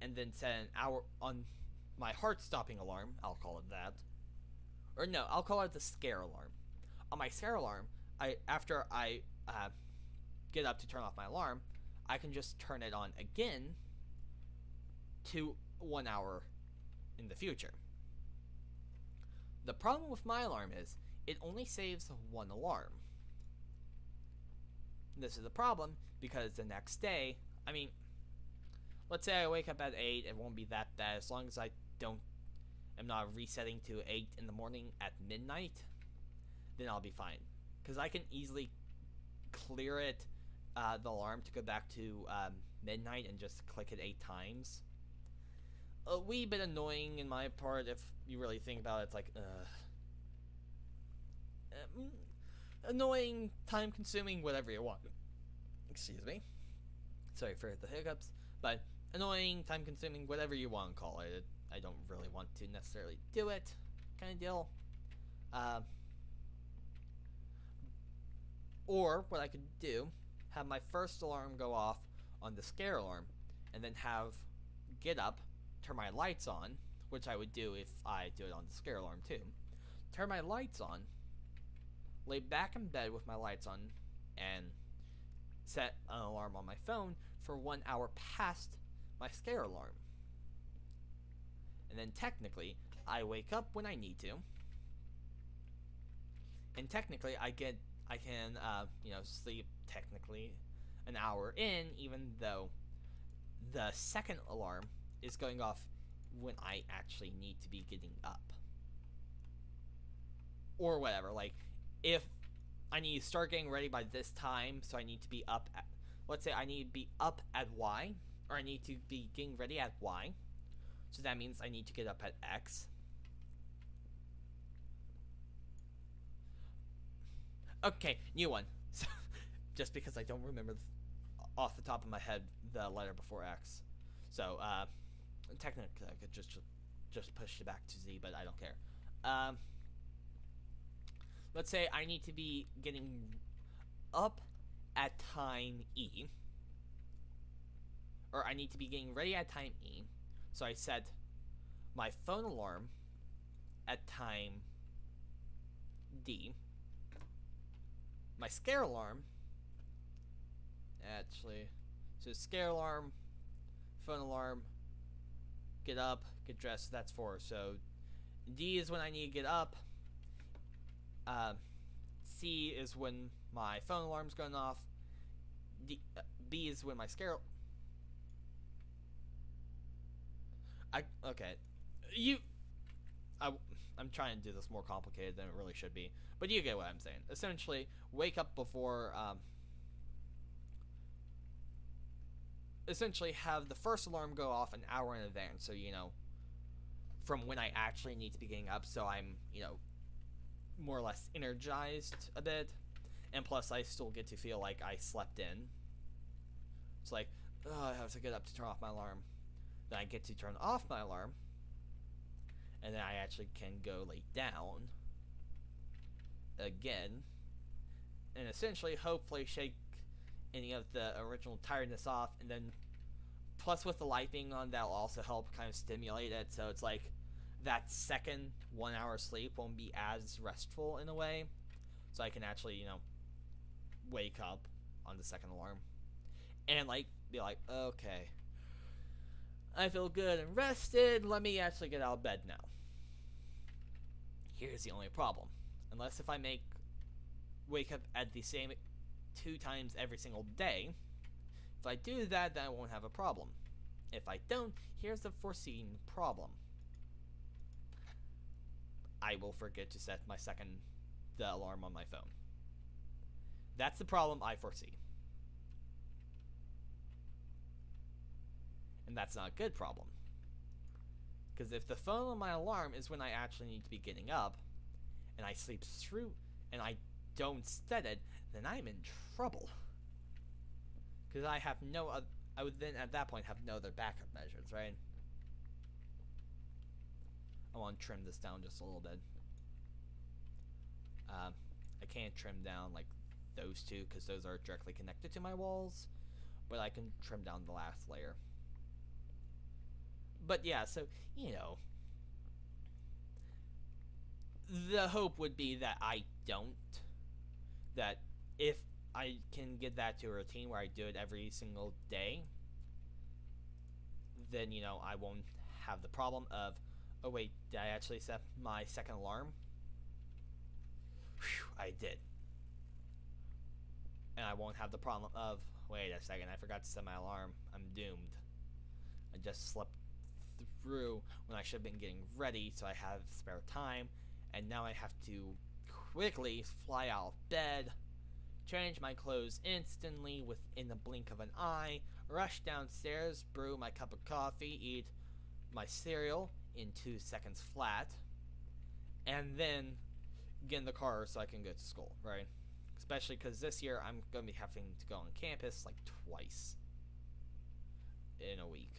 and then set an hour on my heart-stopping alarm. I'll call it that. Or no, I'll call it the scare alarm. On my scare alarm, after I get up to turn off my alarm, I can just turn it on again to 1 hour in the future. The problem with my alarm is it only saves 1 alarm. This is a problem because the next day, I mean, let's say I wake up at 8, it won't be that bad as long as I am not resetting to 8 in the morning at midnight, then I'll be fine. Because I can easily clear it, the alarm to go back to midnight and just click it 8 times. A wee bit annoying in my part if you really think about it. It's like, annoying, time consuming, whatever you want. Excuse me. Sorry for the hiccups. But annoying, time consuming, whatever you want to call it. I don't really want to necessarily do it, kind of deal. Or what I could do, have my first alarm go off on the scare alarm, and then get up, turn my lights on, which I would do if I do it on the scare alarm too. Turn my lights on, lay back in bed with my lights on, and set an alarm on my phone for 1 hour past my scare alarm. And then technically, I wake up when I need to. And technically, I can, sleep technically an hour in, even though the second alarm is going off when I actually need to be getting up. Or whatever, like, if I need to start getting ready by this time, so I need to be up at, let's say I need to be up at Y, or I need to be getting ready at Y, so that means I need to get up at X. Okay, new one. So, just because I don't remember off the top of my head the letter before X. So, technically I could just push it back to Z, but I don't care. Let's say I need to be getting up at time E. Or I need to be getting ready at time E. So I set my phone alarm at time D. My scare alarm, actually, so scare alarm, phone alarm, get up, get dressed, that's 4. So D is when I need to get up. C is when my phone alarm's going off. B is when my scare. Okay, I'm trying to do this more complicated than it really should be, but you get what I'm saying. Essentially, wake up before. Essentially, have the first alarm go off an hour in advance, so from when I actually need to be getting up, so I'm more or less energized a bit, and plus I still get to feel like I slept in. It's like, oh, I have to get up to turn off my alarm. Then I get to turn off my alarm, and then I actually can go lay down again, and essentially, hopefully, shake any of the original tiredness off, and then plus with the light being on, that'll also help kind of stimulate it, so it's like that second 1 hour sleep won't be as restful in a way, so I can actually wake up on the second alarm and be like, okay, I feel good and rested, let me actually get out of bed now. Here's the only problem. Unless if I wake up at the same 2 times every single day, if I do that, then I won't have a problem. If I don't, here's the foreseen problem. I will forget to set the alarm on my phone. That's the problem I foresee. And that's not a good problem. Because if the phone on my alarm is when I actually need to be getting up, and I sleep through, and I don't set it, then I'm in trouble. Because I would then at that point have no other backup measures, right? I want to trim this down just a little bit. I can't trim down like those two because those are directly connected to my walls, but I can trim down the last layer. But yeah, so the hope would be that I don't. That if I can get that to a routine where I do it every single day, then I won't have the problem of, oh wait, did I actually set my second alarm? Whew, I did. And I won't have the problem of, wait a second, I forgot to set my alarm, I'm doomed. I just slept through when I should have been getting ready, so I have spare time, and now I have to quickly fly out of bed, change my clothes instantly within the blink of an eye, rush downstairs, brew my cup of coffee, eat my cereal in 2 seconds flat, and then get in the car so I can go to school, right? Especially because this year I'm going to be having to go on campus like twice in a week.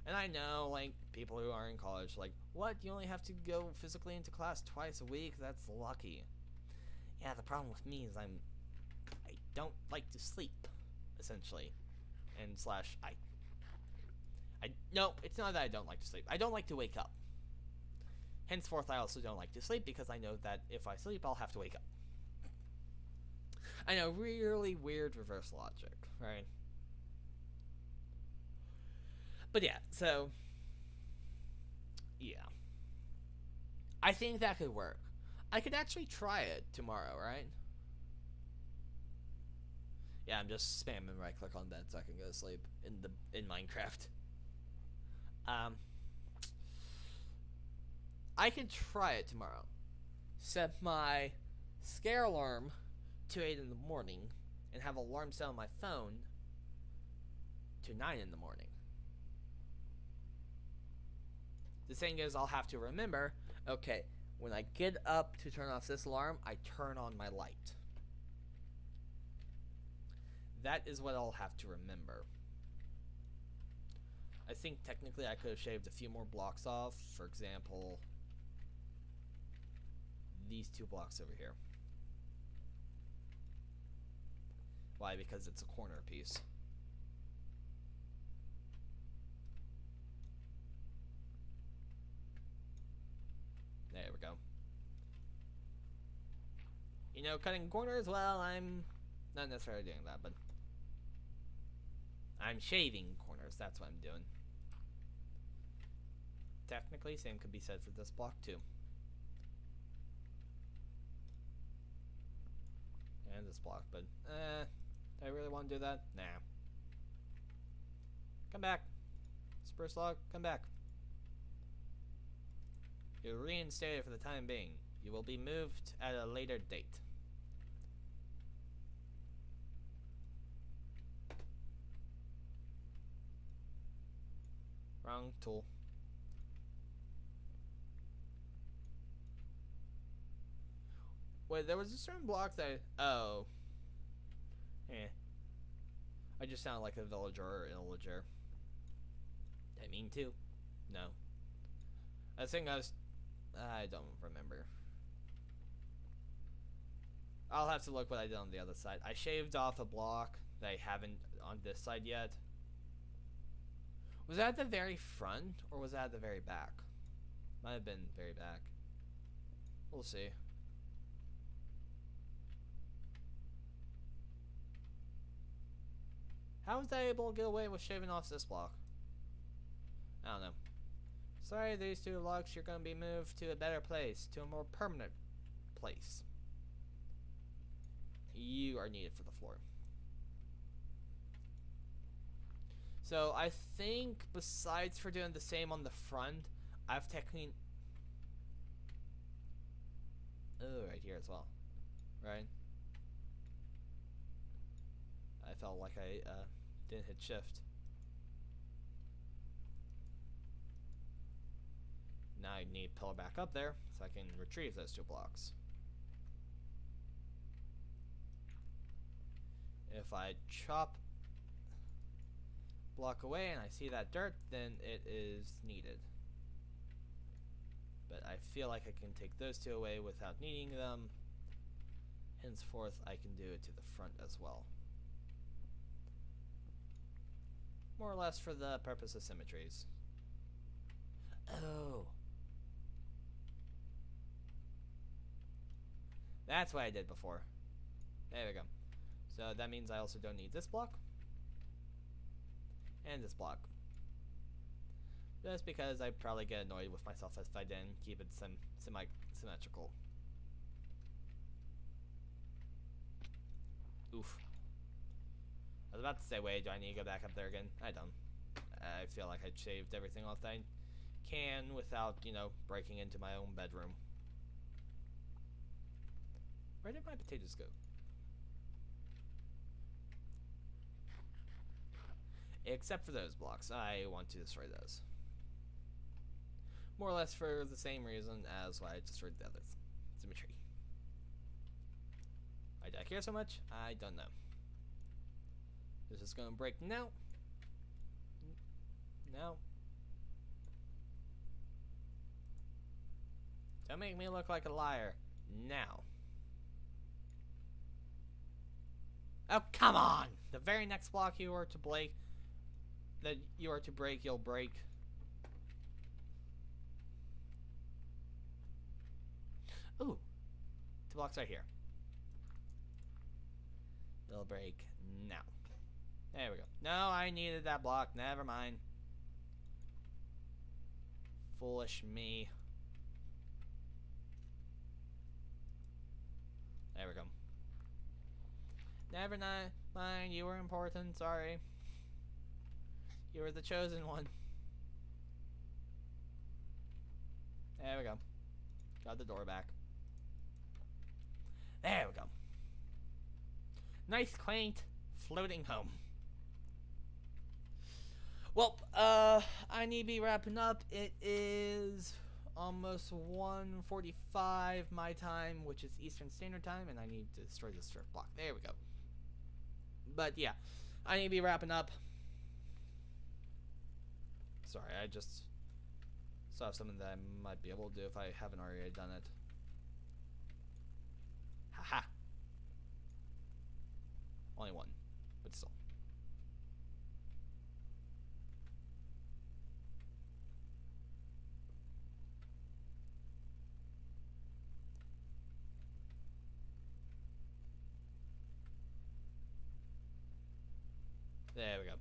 And I know, like, people who are in college, like, what? You only have to go physically into class twice a week? That's lucky. Yeah, the problem with me is I don't like to sleep, essentially. And slash, no, it's not that I don't like to sleep. I don't like to wake up. Henceforth, I also don't like to sleep because I know that if I sleep, I'll have to wake up. I know, really weird reverse logic, right? But yeah, so, yeah. I think that could work. I could actually try it tomorrow, right? Yeah, I'm just spamming right click on bed so I can go to sleep in Minecraft. I can try it tomorrow. Set my scare alarm to 8 in the morning and have an alarm set on my phone to 9 in the morning. The thing is, I'll have to remember, okay, when I get up to turn off this alarm, I turn on my light. That is what I'll have to remember. I think technically I could have shaved a few more blocks off. For example, these 2 blocks over here. Why? Because it's a corner piece. There. You know, cutting corners, well, I'm not necessarily doing that, but I'm shaving corners. That's what I'm doing. Technically, same could be said for this block, too. And this block, but, do I really want to do that? Nah. Come back. Spruce log, come back. You're reinstated for the time being. You will be moved at a later date. Wrong tool. Wait, there was a certain block that oh. I just sound like a villager or illager. Did I mean to? No. I think I don't remember. I'll have to look what I did on the other side. I shaved off a block that I haven't on this side yet. Was that at the very front, or was that at the very back? Might have been very back. We'll see. How was I able to get away with shaving off this block? I don't know. Sorry, these two blocks, you're going to be moved to a better place, to a more permanent place. You are needed for the floor. So I think besides for doing the same on the front, I've technically... Oh, right here as well. Right? I felt like I didn't hit shift. Now I need to pillar back up there so I can retrieve those two blocks. If I chop block away and I see that dirt, then it is needed. But I feel like I can take those two away without needing them. Henceforth, I can do it to the front as well. More or less for the purpose of symmetries. Oh. That's what I did before. There we go. So that means I also don't need this block. And this block. Just because I'd probably get annoyed with myself if I didn't keep it symmetrical. Oof. I was about to say, wait, do I need to go back up there again? I don't. I feel like I shaved everything off that I can without, you know, breaking into my own bedroom. Where did my potatoes go? Except for those blocks. I want to destroy those. More or less for the same reason as why I destroyed the others. Symmetry. Why do I care so much? I don't know. This is gonna break now. No. Don't make me look like a liar. Now. Oh, come on! The very next block you are to break, you'll break. Ooh. 2 blocks right here. It'll break now. There we go. No, I needed that block. Never mind. Foolish me. There we go. Never mind. You were important. Sorry. You were the chosen one. There we go. Got the door back. There we go. Nice, quaint, floating home. Well, I need to be wrapping up. It is almost 1:45 my time, which is Eastern Standard Time, and I need to destroy this surf block. There we go. But yeah, I need to be wrapping up. Sorry, I just saw something that I might be able to do if I haven't already done it. Haha. Only one, but still. There we go.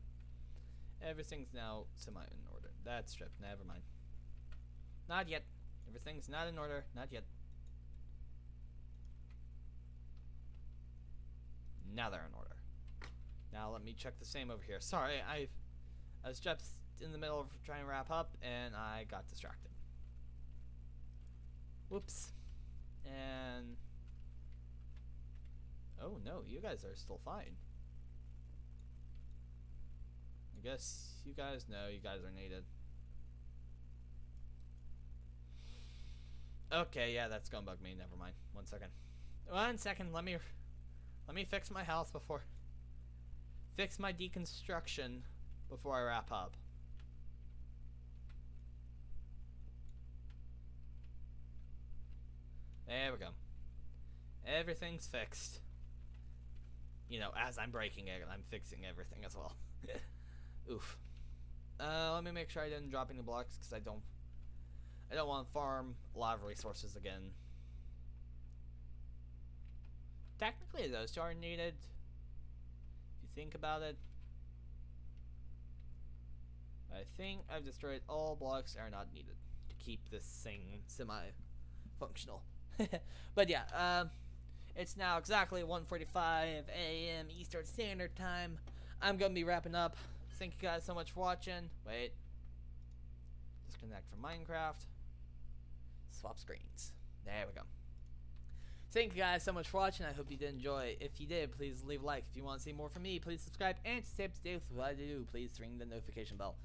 Everything's now semi in order. That's stripped. Never mind. Not yet. Everything's not in order. Not yet. Now they're in order. Now let me check the same over here. Sorry, I was just in the middle of trying to wrap up and I got distracted. Whoops. And oh no, you guys are still fine. I guess you guys know you guys are needed. Okay, yeah, that's gonna bug me. Never mind. 1 second. 1 second. Let me fix my house before. Fix my deconstruction before I wrap up. There we go. Everything's fixed. You know, as I'm breaking it, I'm fixing everything as well. Oof. Let me make sure I didn't drop any blocks because I don't want to farm a lot of resources again. Technically, those two are needed. If you think about it. I think I've destroyed all blocks that are not needed to keep this thing semi-functional. But yeah, it's now exactly 1:45 a.m. Eastern Standard Time. I'm gonna be wrapping up. Thank you guys so much for watching. Wait. Disconnect from Minecraft. Swap screens. There we go. Thank you guys so much for watching. I hope you did enjoy. If you did, please leave a like. If you want to see more from me, please subscribe. And to stay up to date with what I do, please ring the notification bell.